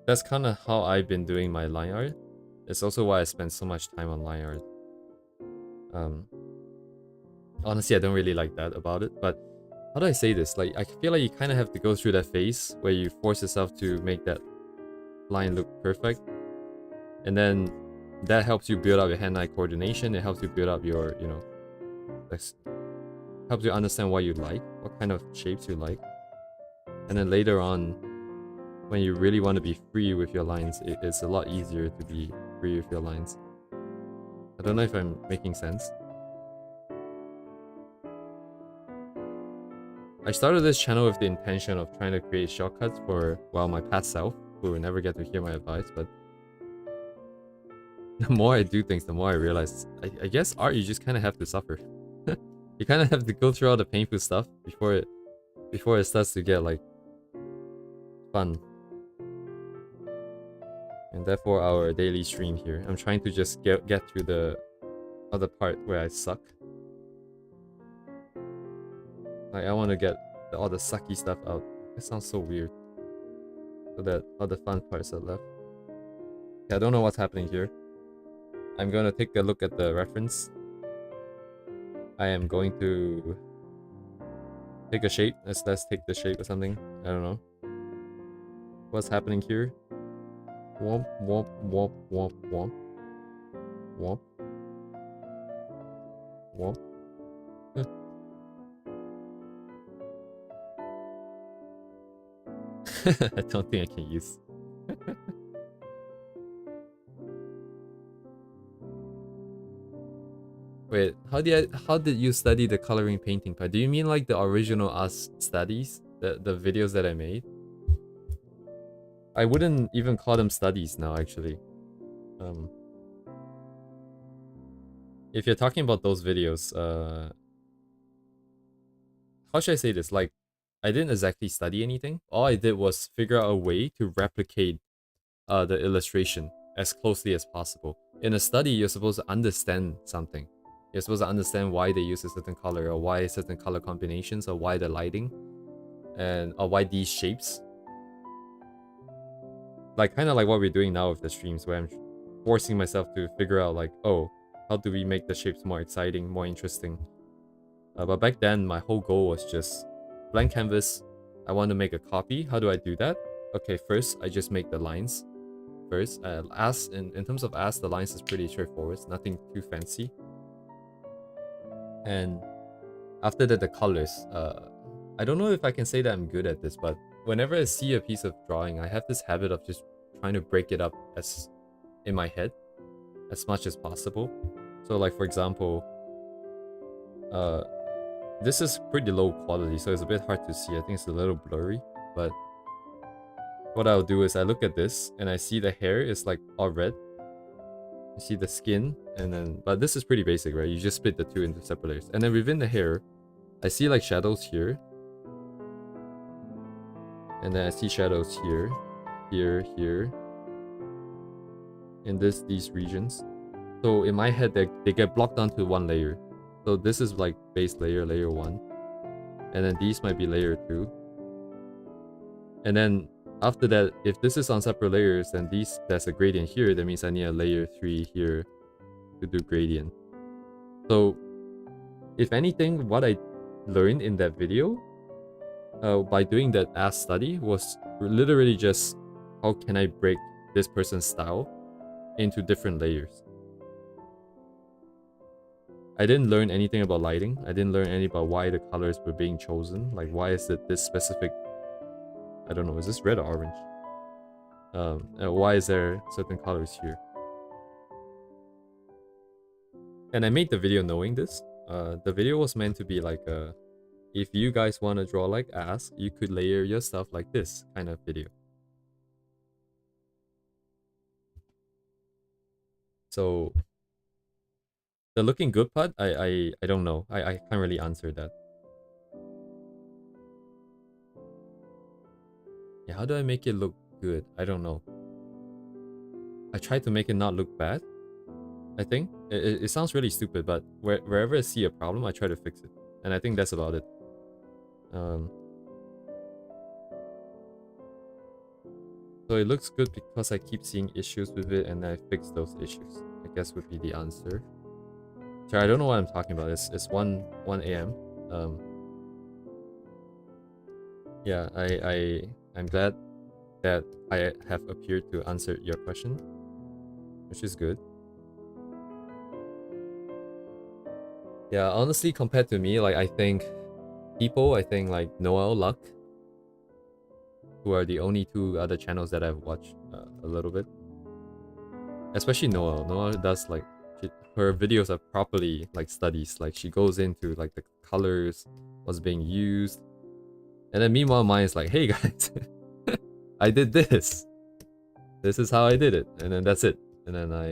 that's kind of how I've been doing my line art. It's also why I spend so much time on line art. Honestly, I don't really like that about it, but how do I say this? Like, I feel like you kind of have to go through that phase where you force yourself to make that line look perfect. And then that helps you build up your hand-eye coordination. It helps you build up your, you know, helps you understand what you like, what kind of shapes you like. And then later on, when you really want to be free with your lines, it's a lot easier to be free with your lines. I don't know if I'm making sense. I started this channel with the intention of trying to create shortcuts for, well, my past self, who will never get to hear my advice, but the more I do things, the more I realize, I guess art, you just kind of have to suffer. You kind of have to go through all the painful stuff before it starts to get, like, fun. And therefore our daily stream here. I'm trying to just get through the other part where I suck. Like, I want to get all the sucky stuff out. It sounds so weird. So that all the fun parts are left. Okay, I don't know what's happening here. I'm gonna take a look at the reference. I am going to take a shape. Let's take the shape or something. I don't know. What's happening here? Womp, womp, womp, womp, womp. Womp. Womp. I don't think I can use. Wait, how did you study the coloring painting part? Do you mean like the original us studies? The videos that I made? I wouldn't even call them studies now, actually. If you're talking about those videos, how should I say this? Like, I didn't exactly study anything. All I did was figure out a way to replicate the illustration as closely as possible. In a study, you're supposed to understand something. You're supposed to understand why they use a certain color, or why certain color combinations, or why the lighting, or why these shapes. Like, kind of like what we're doing now with the streams, where I'm forcing myself to figure out, like, oh, how do we make the shapes more exciting, more interesting? But back then, my whole goal was just blank canvas. I want to make a copy. How do I do that? Okay, first, I just make the lines. First, in terms of the lines is pretty straightforward. It's nothing too fancy. And after that, the colors. I don't know if I can say that I'm good at this, but whenever I see a piece of drawing, I have this habit of just trying to break it up in my head as much as possible. So, like, for example, this is pretty low quality, so it's a bit hard to see. I think it's a little blurry, but what I'll do is I look at this and I see the hair is like all red. You see the skin, and then, but this is pretty basic, right? You just split the two into separate layers. And then within the hair, I see like shadows here. And then I see shadows here, here, here. In these regions. So in my head, they get blocked onto one layer. So this is like base layer, layer 1. And then these might be layer 2. And then after that, if this is on separate layers, then there's a gradient here. That means I need a layer 3 here to do gradient. So if anything, what I learned in that video by doing that as study was literally just how can I break this person's style into different layers. I didn't learn anything about lighting. I didn't learn anything about why the colors were being chosen. Like, why is it this specific... I don't know, is this red or orange? Why is there certain colors here? And I made the video knowing this. The video was meant to be like a... If you guys want to draw like Ask, you could layer your stuff like this kind of video. So... The looking good part, I don't know. I can't really answer that. Yeah, how do I make it look good? I don't know. I try to make it not look bad. I think. It sounds really stupid, but wherever I see a problem, I try to fix it. And I think that's about it. So it looks good because I keep seeing issues with it and I fix those issues, I guess would be the answer. Sorry, I don't know what I'm talking about. It's 1 a.m. Yeah, I'm glad that I have appeared to answer your question, which is good. Yeah, honestly, compared to me, like I think like Noel, Luck, who are the only two other channels that I've watched a little bit. Especially Noel. Noel does like her videos are properly like studies. Like she goes into like the colors, what's being used, and then meanwhile mine is like, hey guys, I did this. This is how I did it, and then that's it. And then I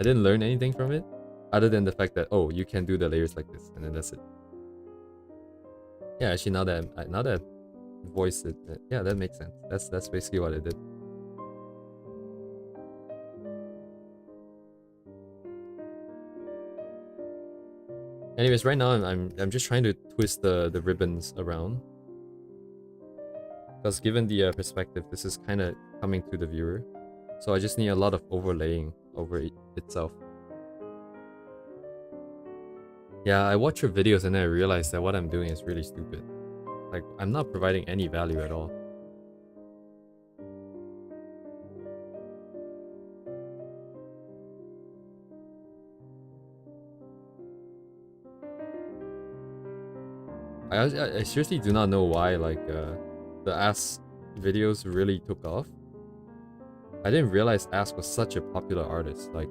didn't learn anything from it, other than the fact that oh you can do the layers like this, and then that's it. Yeah, actually now that I voiced it, yeah, that makes sense. That's basically what I did. Anyways, right now I'm just trying to twist the ribbons around, because given the perspective, this is kind of coming to the viewer, so I just need a lot of overlaying over itself. Yeah, I watch your videos and then I realize that what I'm doing is really stupid. Like, I'm not providing any value at all. I seriously do not know why, like, the Ask videos really took off. I didn't realize Ask was such a popular artist. Like,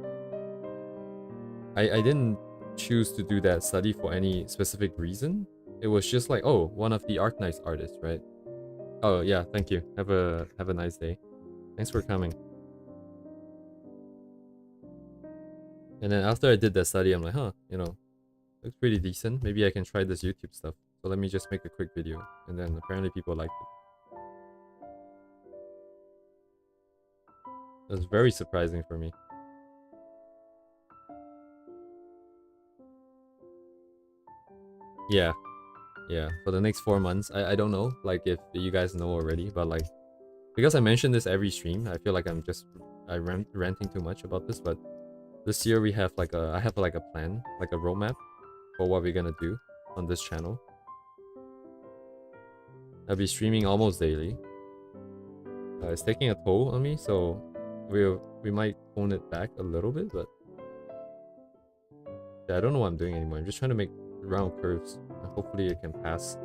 I didn't choose to do that study for any specific reason. It was just like, oh, one of the Arknights artists, right? Oh yeah, thank you. Have a nice day. Thanks for coming. And then after I did that study, I'm like, huh, you know, looks pretty decent. Maybe I can try this YouTube stuff. So let me just make a quick video. And then apparently people liked it. It was very surprising for me. Yeah. Yeah. For the next 4 months. I don't know, like if you guys know already, but like because I mention this every stream, I feel like I'm ranting too much about this, but this year we have like I have like a plan, like a roadmap for what we're gonna do on this channel. I'll be streaming almost daily. It's taking a toll on me, so we might tone it back a little bit, but yeah, I don't know what I'm doing anymore. I'm just trying to make round curves, and hopefully it can pass.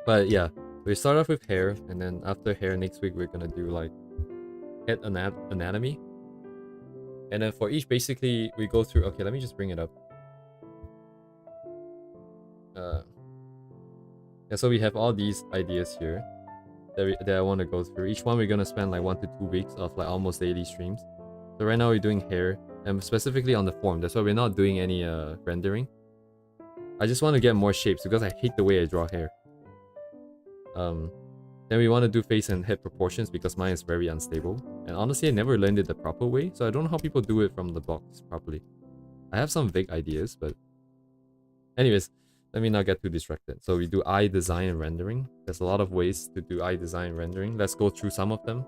But yeah, we start off with hair, and then after hair next week we're gonna do like head anatomy, and then for each basically we go through. Okay, let me just bring it up. Yeah, so we have all these ideas here that I want to go through. Each one we're gonna spend like 1 to 2 weeks of like almost daily streams. So right now we're doing hair, and specifically on the form. That's why we're not doing any rendering. I just want to get more shapes because I hate the way I draw hair. Then we want to do face and head proportions because mine is very unstable. And honestly, I never learned it the proper way, so I don't know how people do it from the box properly. I have some vague ideas, but anyways, let me not get too distracted. So we do eye design and rendering. There's a lot of ways to do eye design and rendering. Let's go through some of them,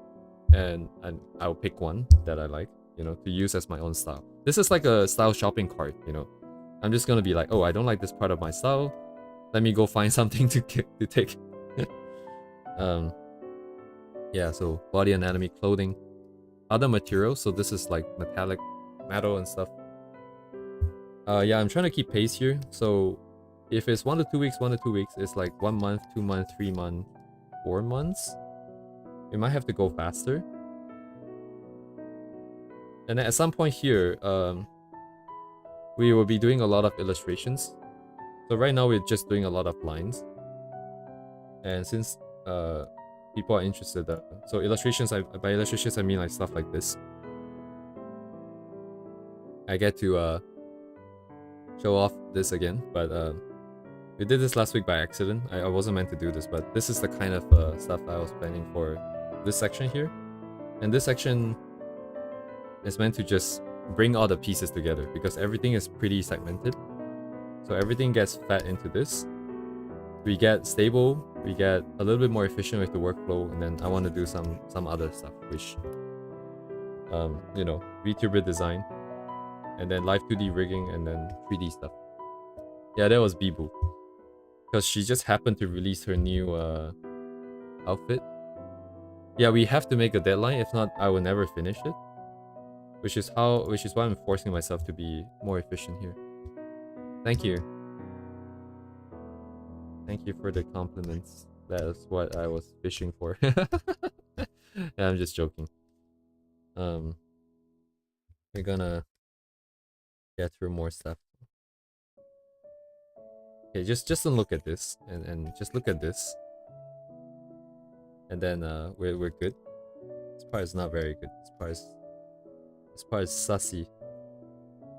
and I'll pick one that I like, you know, to use as my own style. This is like a style shopping cart, you know. I'm just gonna be like, oh, I don't like this part of my style. Let me go find something to take. Yeah, so body anatomy, clothing, other materials. So this is like metallic, metal and stuff. Yeah, I'm trying to keep pace here. So if it's 1 to 2 weeks, 1 to 2 weeks, it's like 1 month, 2 months, 3 months, 4 months. We might have to go faster. And then at some point here, we will be doing a lot of illustrations. So right now we're just doing a lot of lines. And since people are interested, so illustrations, by illustrations I mean like stuff like this. I get to show off this again, but we did this last week by accident. I wasn't meant to do this, but this is the kind of stuff I was planning for this section here. And this section is meant to just bring all the pieces together because everything is pretty segmented. So everything gets fed into this. we get stable, we get a little bit more efficient with the workflow, and then I want to do some other stuff, which you know, VTuber design, and then live 2D rigging, and then 3D stuff. Yeah, that was Bibu, because she just happened to release her new outfit. Yeah, we have to make a deadline. If not, I will never finish it. Which is why I'm forcing myself to be more efficient here. Thank you. Thank you for the compliments. That is what I was fishing for. Yeah, I'm just joking. We're gonna get through more stuff. Okay, just don't look at this, and just look at this, and then we're good. This part is not very good. This part is sussy.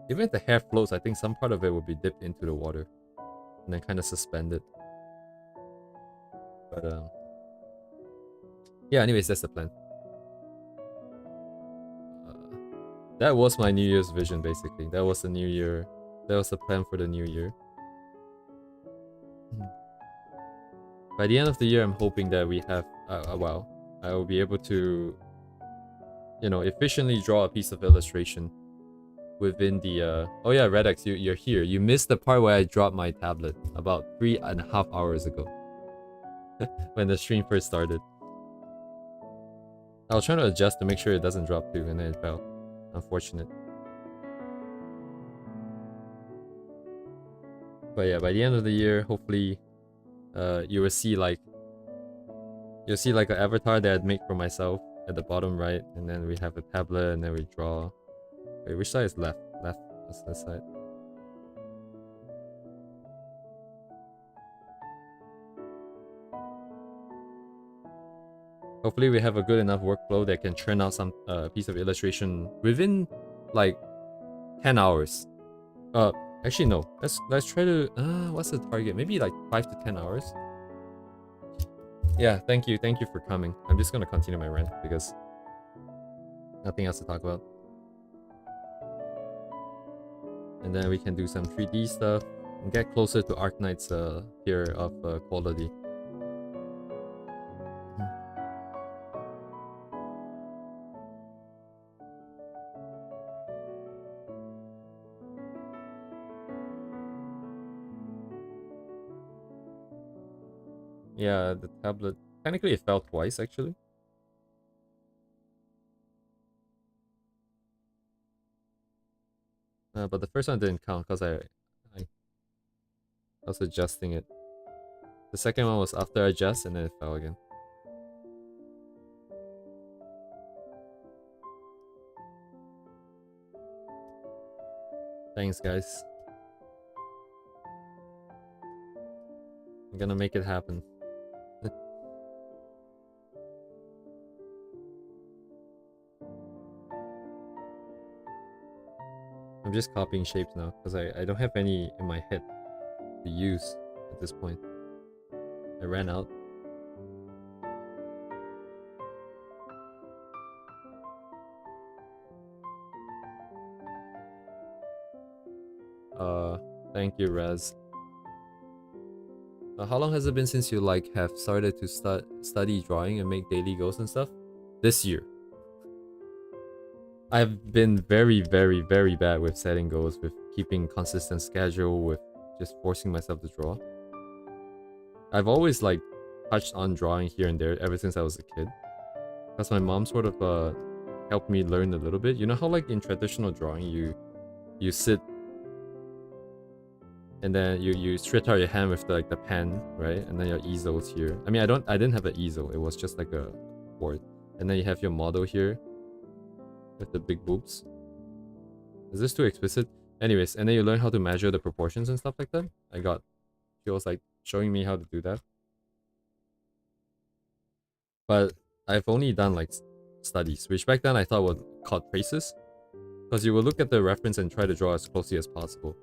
Even if the hair floats, I think some part of it will be dipped into the water and then kind of suspended. But yeah, anyways, that's the plan. That was my New Year's vision, basically. That was the New Year. That was the plan for the New Year. By the end of the year, I'm hoping that we have, well, I will be able to, you know, efficiently draw a piece of illustration within the, oh yeah, Redex, you're here. You missed the part where I dropped my tablet about 3.5 hours ago. When the stream first started. I was trying to adjust to make sure it doesn't drop too, and then it fell. Unfortunate. But yeah, by the end of the year, hopefully, you will see like, you'll see like an avatar that I'd make for myself at the bottom right, and then we have a tablet, and then we draw. Wait, which side is left? Left. That's this side. Hopefully we have a good enough workflow that can churn out some piece of illustration within like 10 hours. Actually no. Let's try to what's the target? Maybe like 5 to 10 hours. Yeah, thank you for coming. I'm just gonna continue my rant because nothing else to talk about. And then we can do some 3D stuff and get closer to Arknight's tier of quality. Yeah, the tablet. Technically, it fell twice, actually. But the first one didn't count because I was adjusting it. The second one was after I adjust and then it fell again. Thanks, guys. I'm gonna make it happen. I'm just copying shapes now because I don't have any in my head to use at this point. I ran out. Thank you, Raz. How long has it been since you like have started to study drawing and make daily goals and stuff? This year. I've been very, very, very bad with setting goals, with keeping consistent schedule, with just forcing myself to draw. I've always like touched on drawing here and there ever since I was a kid. Because my mom sort of helped me learn a little bit. You know how like in traditional drawing you sit and then you stretch out your hand with the, like the pen, right? And then your easel's here. I mean, I didn't have an easel. It was just like a board. And then you have your model here with the big boobs. Is this too explicit? Anyways, and then you learn how to measure the proportions and stuff like that. She was like showing me how to do that. But I've only done like studies, which back then I thought were called traces. Because you will look at the reference and try to draw as closely as possible.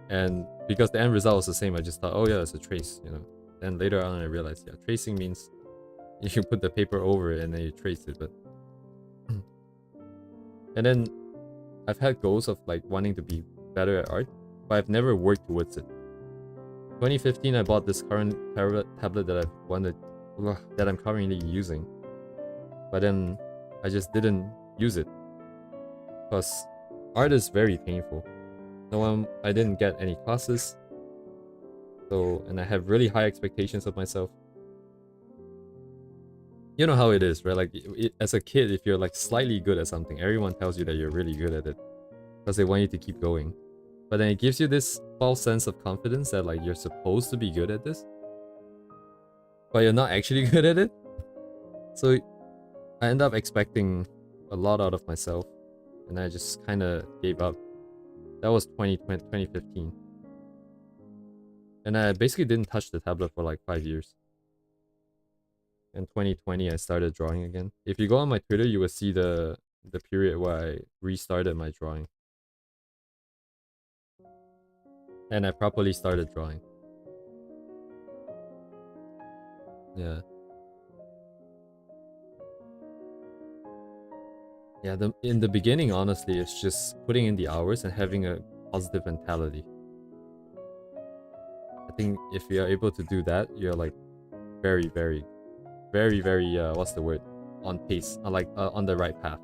And because the end result was the same, I just thought, oh yeah, it's a trace, you know. Then later on I realized, yeah, tracing means you put the paper over it and then you trace it, but... And then I've had goals of like wanting to be better at art, but I've never worked towards it. 2015, I bought this current tablet that that I'm currently using, but then I just didn't use it because art is very painful. No, I didn't get any classes, so and I have really high expectations of myself. You know how it is, right? Like as a kid, if you're like slightly good at something, everyone tells you that you're really good at it because they want you to keep going. But then it gives you this false sense of confidence that like you're supposed to be good at this, but you're not actually good at it. So I end up expecting a lot out of myself, and I just kind of gave up. That was 2015. And I basically didn't touch the tablet for like 5 years. In 2020, I started drawing again. If you go on my Twitter, you will see the period where I restarted my drawing. And I properly started drawing. Yeah. Yeah, in the beginning, honestly, it's just putting in the hours and having a positive mentality. I think if you're able to do that, you're like very, very, very, very, what's the word? On pace, on the right path.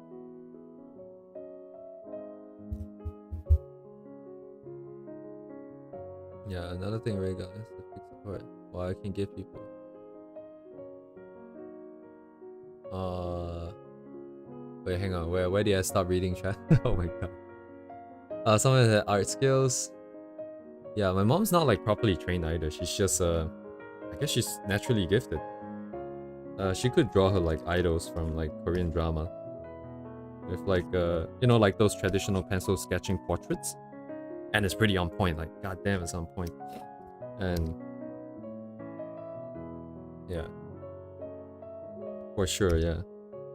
Yeah, another thing, right, guys, to fix the part. Well, I can give people. Wait, hang on. Where did I stop reading chat? Oh my god. Someone said art skills. Yeah, my mom's not like properly trained either. She's just I guess she's naturally gifted. She could draw her like idols from like Korean drama. With like you know, like those traditional pencil sketching portraits. And it's pretty on point, like goddamn it's on point. And yeah. For sure, yeah.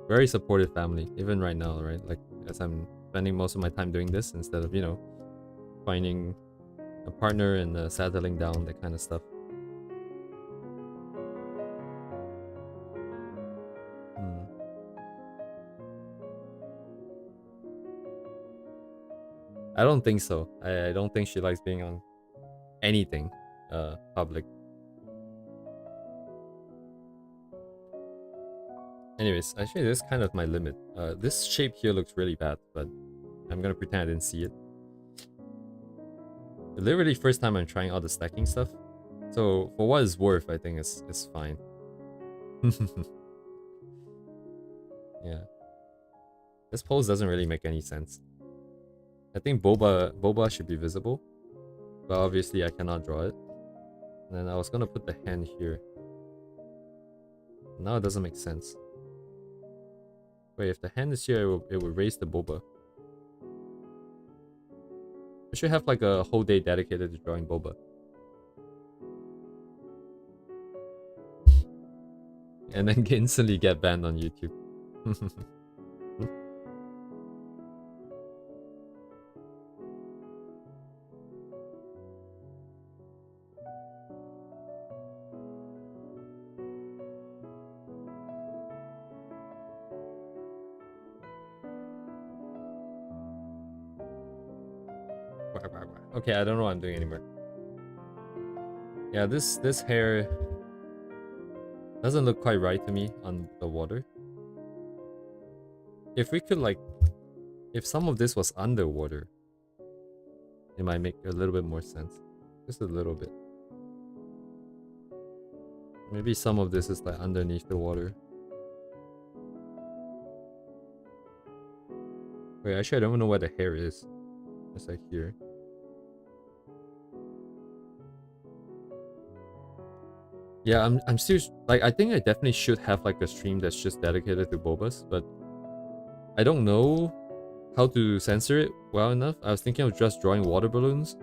Very supportive family, even right now, right? Like as I'm spending most of my time doing this instead of, you know, finding a partner and settling down, that kind of stuff. I don't think so. I don't think she likes being on anything public. Anyways, actually this is kind of my limit. This shape here looks really bad, but I'm gonna pretend I didn't see it. Literally first time I'm trying all the stacking stuff. So for what it's worth, I think it's fine. Yeah. This pose doesn't really make any sense. I think Boba should be visible. But obviously I cannot draw it. And then I was gonna put the hand here. Now it doesn't make sense. Wait, if the hand is here, it will raise the boba. I should have like a whole day dedicated to drawing boba. And then instantly get banned on YouTube. Okay, I don't know what I'm doing anymore. Yeah, this hair doesn't look quite right to me on the water. If we could like, if some of this was underwater, it might make a little bit more sense. Just a little bit. Maybe some of this is like underneath the water. Wait, actually I don't even know where the hair is. It's like here. Yeah, I'm still like, I think I definitely should have like a stream that's just dedicated to bobas, but I don't know how to censor it well enough. I was thinking of just drawing water balloons,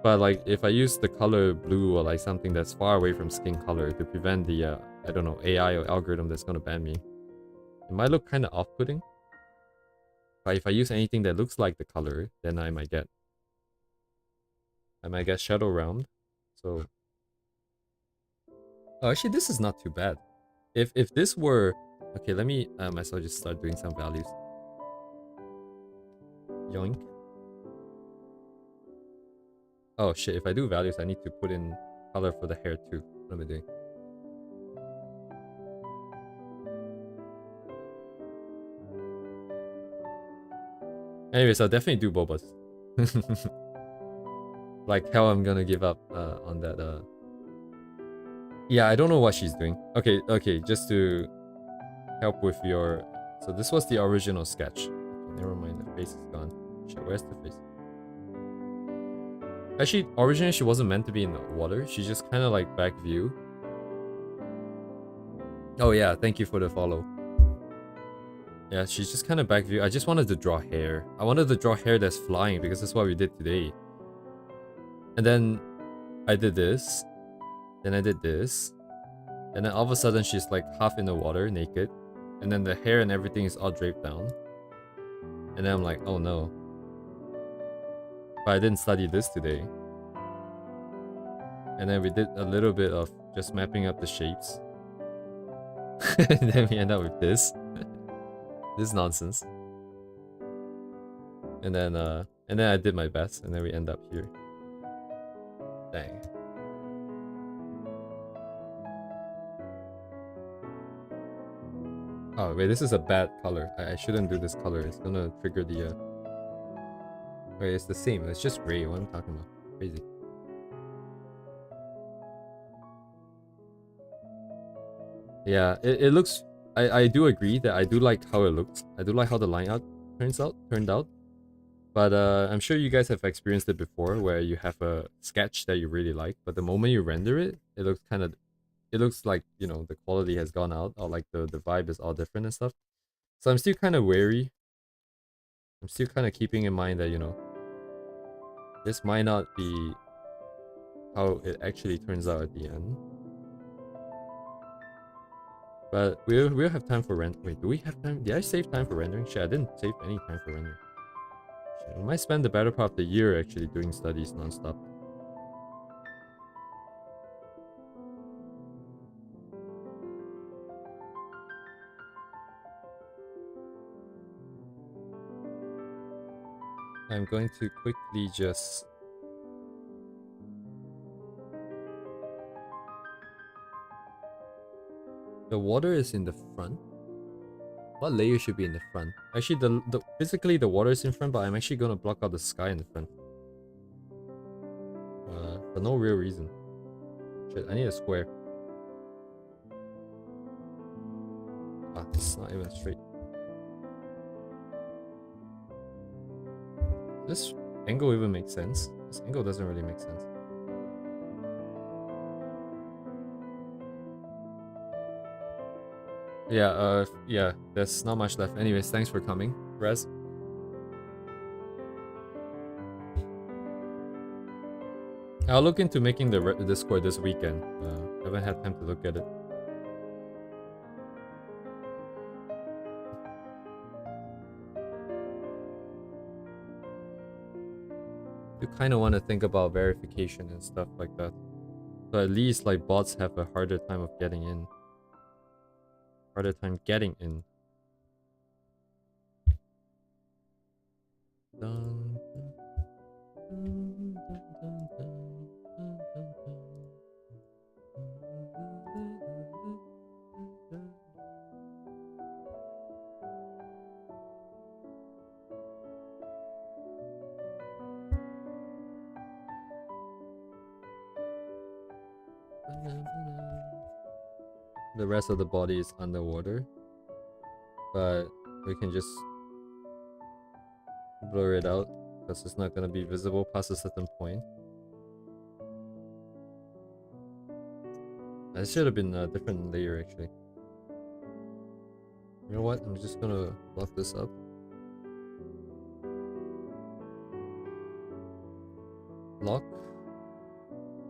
but like if I use the color blue or like something that's far away from skin color to prevent the I don't know, AI or algorithm that's gonna ban me, it might look kind of off-putting. But if I use anything that looks like the color, then I might get shadow round. So oh, actually this is not too bad. If this were okay, let me myself just start doing some values. Yoink. Oh shit, if I do values, I need to put in color for the hair too. What am I doing? Anyways, I'll definitely do Boba's. Like how I'm gonna give up on that. Yeah, I don't know what she's doing. Okay, okay, just to help with your... So this was the original sketch. Okay, never mind, the face is gone. Shit, where's the face? Actually, originally she wasn't meant to be in the water. She's just kind of like back view. Oh yeah, thank you for the follow. Yeah, she's just kind of back view. I just wanted to draw hair. I wanted to draw hair that's flying because that's what we did today. And then I did this. Then I did this. And then all of a sudden she's like half in the water, naked. And then the hair and everything is all draped down. And then I'm like, oh no. But I didn't study this today. And then we did a little bit of just mapping up the shapes. And then we end up with this. This nonsense. And then I did my best, and then we end up here. Dang. Oh wait, this is a bad color. I shouldn't do this color. It's gonna trigger the wait, it's the same. It's just gray. What am I talking about? Crazy. Yeah, it looks... I do agree that I do like how it looks. I do like how the line out turned out. But I'm sure you guys have experienced it before, where you have a sketch that you really like, but the moment you render it, it looks kind of... It looks like, you know, the quality has gone out, or like the vibe is all different and stuff. So I'm still kind of wary. I'm still kind of keeping in mind that, you know, this might not be how it actually turns out at the end. But we'll have time for render. Wait, do we have time? Did I save time for rendering? Shit, I didn't save any time for rendering. Shit, we might spend the better part of the year actually doing studies non-stop. I'm going to quickly just... The water is in the front. What layer should be in the front? Actually, physically the water is in front, but I'm actually gonna block out the sky in the front. For no real reason. Shit, I need a square. Ah, this is not even straight. This angle even makes sense? This angle doesn't really make sense. Yeah, yeah, there's not much left. Anyways, thanks for coming, Rez. I'll look into making the Discord this weekend. Haven't had time to look at it. You kind of want to think about verification and stuff like that. So at least like bots have a harder time of getting in. Harder time getting in. Dun, dun, dun, dun, dun, dun, dun. The rest of the body is underwater, but we can just blur it out because it's not going to be visible past a certain point. It should have been a different layer actually. You know what? I'm just gonna block this up. Lock.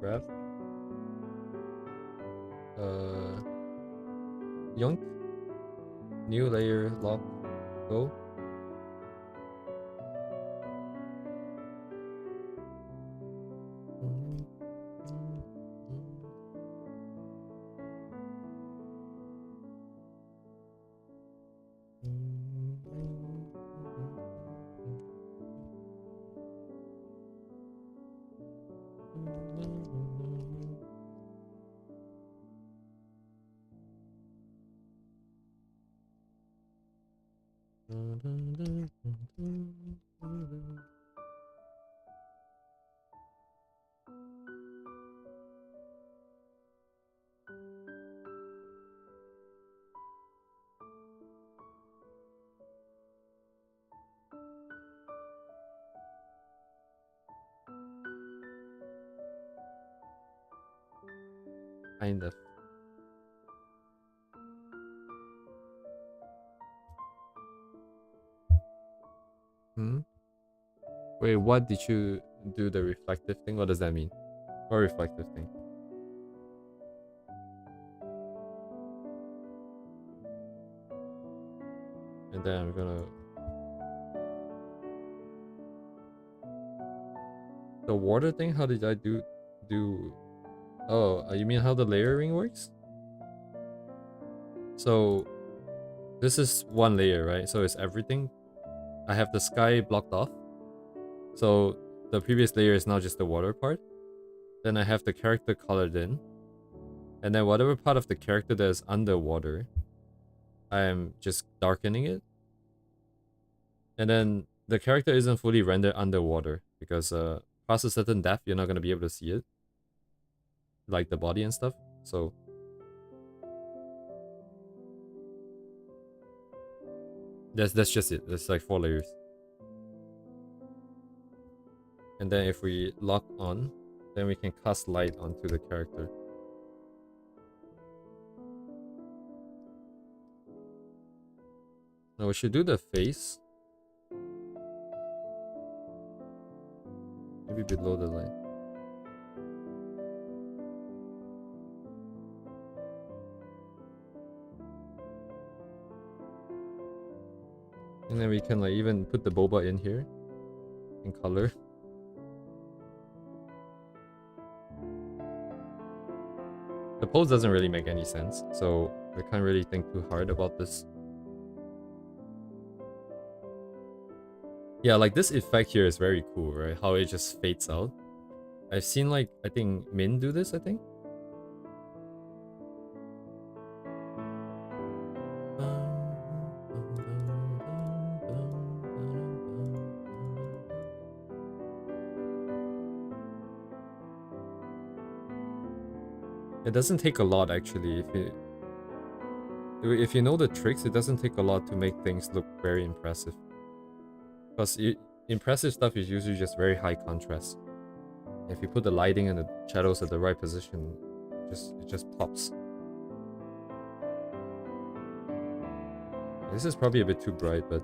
Grab. Yoink. New layer. Lock. Go. Kind of. Hmm? Wait, what did you do the reflective thing? What does that mean? What reflective thing? And then I'm gonna... The water thing? How did I do... Oh, you mean how the layering works? So, this is one layer, right? So it's everything. I have the sky blocked off. So the previous layer is now just the water part. Then I have the character colored in. And then whatever part of the character that is underwater, I am just darkening it. And then the character isn't fully rendered underwater because past a certain depth, you're not going to be able to see it. Like the body and stuff. So that's just it. There's like 4 layers. And then if we lock on, then we can cast light onto the character. Now we should do the face. Maybe below the line. And then we can like even put the boba in here in color. The pose doesn't really make any sense, so I can't really think too hard about this. Yeah, like this effect here is very cool, right? How it just fades out. I've seen like, I think Min do this, I think. It doesn't take a lot actually. If you know the tricks, it doesn't take a lot to make things look very impressive. Because impressive stuff is usually just very high contrast. If you put the lighting and the shadows at the right position, it just pops. This is probably a bit too bright, but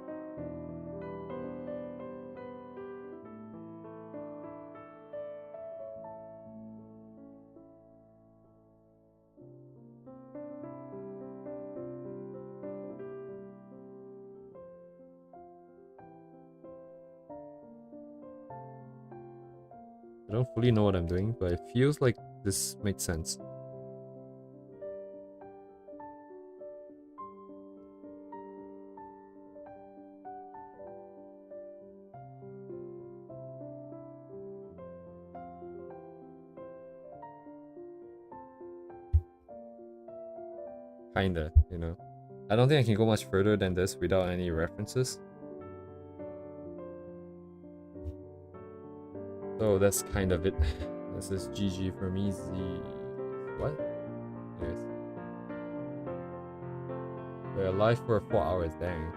I don't fully know what I'm doing, but it feels like this makes sense. Kinda, you know. I don't think I can go much further than this without any references. So that's kind of it. This is GG for me. What? Anyways. We're alive for 4 hours, dang.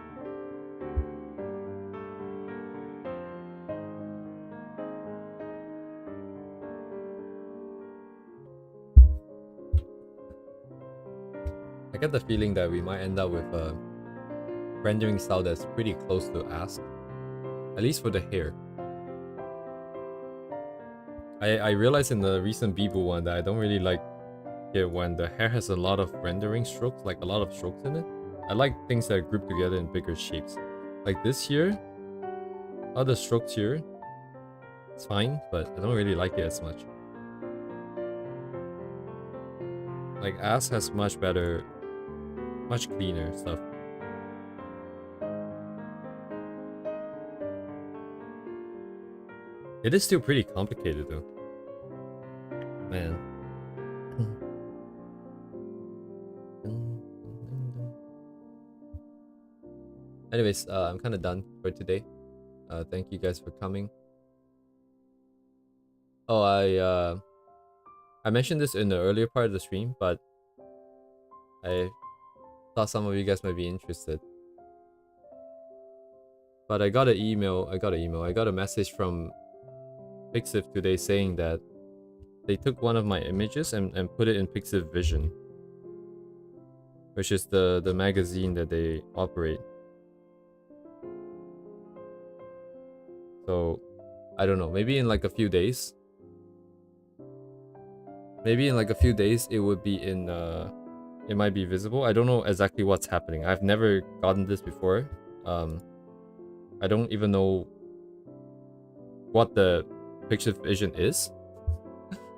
I get the feeling that we might end up with a rendering style that's pretty close to Ask. At least for the hair. I realized in the recent Bibu one that I don't really like it when the hair has a lot of rendering strokes, like a lot of strokes in it. I like things that are grouped together in bigger shapes. Like this here, all the strokes here, it's fine, but I don't really like it as much. Like Ass has much better, much cleaner stuff. It is still pretty complicated though. Man. Anyways, I'm kind of done for today. Thank you guys for coming. Oh, I mentioned this in the earlier part of the stream, but I thought some of you guys might be interested. But I got a message from Pixiv today saying that they took one of my images and put it in Pixiv Vision, which is the magazine that they operate. So, I don't know, maybe in like a few days. Maybe in like a few days it would be in, it might be visible. I don't know exactly what's happening. I've never gotten this before. I don't even know what the Picture Vision is.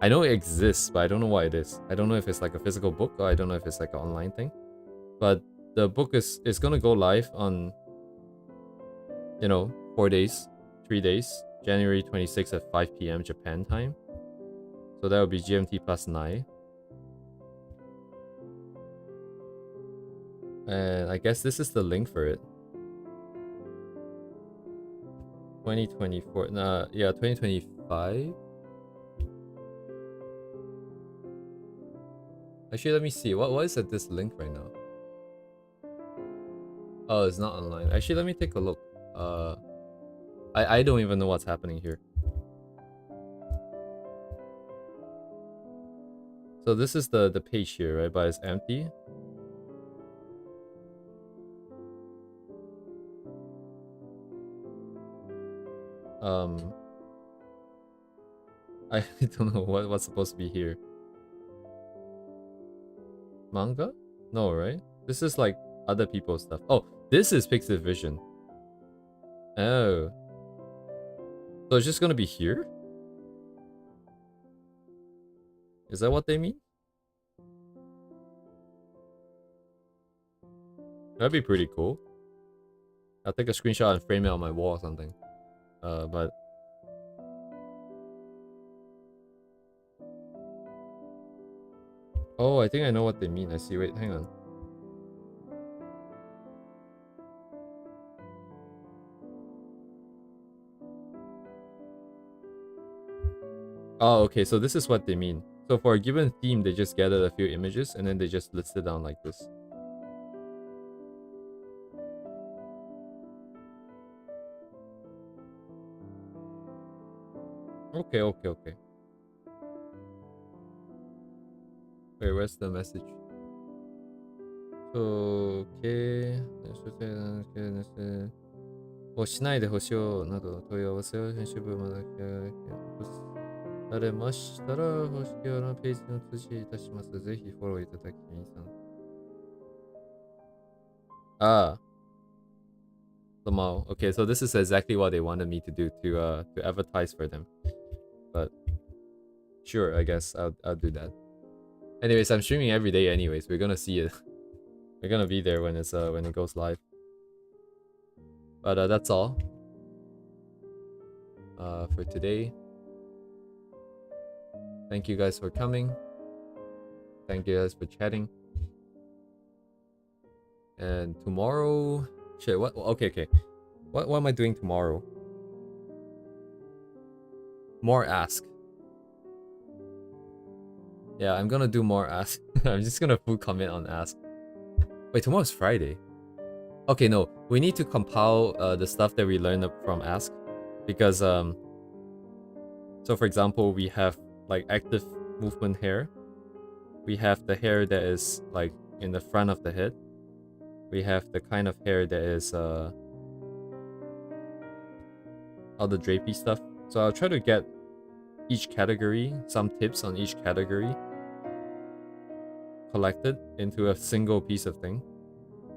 I know it exists, but I don't know what it is. I don't know if it's like a physical book, or I don't know if it's like an online thing. But the book is gonna go live on, 4 days, 3 days, January 26th at 5 p.m. Japan time. So that would be GMT plus 9. And I guess this is the link for it. 2024. Yeah, 2025. Actually, let me see. What is at this link right now? Oh, it's not online. Actually, let me take a look. I don't even know what's happening here. So this is the page here, right? But it's empty. I don't know what's supposed to be here. Manga? No, right? This is like other people's stuff. Oh, this is Pixiv Vision. Oh. So it's just gonna be here? Is that what they mean? That'd be pretty cool. I'll take a screenshot and frame it on my wall or something. But oh, I think I know what they mean. I see. Wait, hang on. Oh, okay. So this is what they mean. So for a given theme, they just gathered a few images and then they just listed down like this. Okay. Wait, where's the message? Okay. をしないでほしいなど問い合わせを編集部までされましたら、公式のページの通知いたします。ぜひフォローいただき、皆さん。Ah. Somehow. Okay, so this is exactly what they wanted me to do to advertise for them. But sure, I guess I'll do that. Anyways, I'm streaming every day anyways. We're gonna see it. We're gonna be there when it goes live. But that's all. For today. Thank you guys for coming. Thank you guys for chatting. And tomorrow, shit. What? Okay. What am I doing tomorrow? More ask. Yeah, I'm gonna do more ask. I'm just gonna full comment on ask. Wait, tomorrow's Friday. Okay, no, we need to compile the stuff that we learned from ask, because so for example, we have like active movement hair. We have the hair that is like in the front of the head. We have the kind of hair that is all the drapey stuff. So I'll try to get each category, some tips on each category collected into a single piece of thing,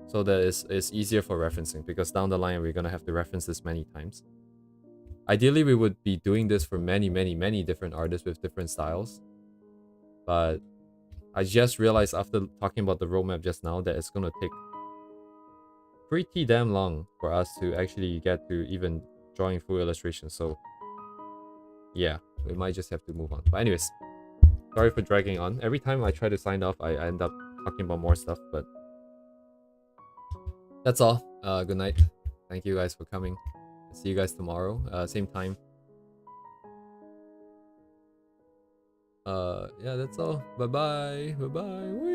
so that it's easier for referencing, because down the line we're gonna have to reference this many times. Ideally, we would be doing this for many different artists with different styles, but I just realized after talking about the roadmap just now that it's gonna take pretty damn long for us to actually get to even drawing full illustrations. So yeah, we might just have to move on. But anyways, sorry for dragging on. Every time I try to sign off, I end up talking about more stuff, but that's all. Good night. Thank you guys for coming. See you guys tomorrow, same time. Yeah, that's all. Bye bye. Bye bye.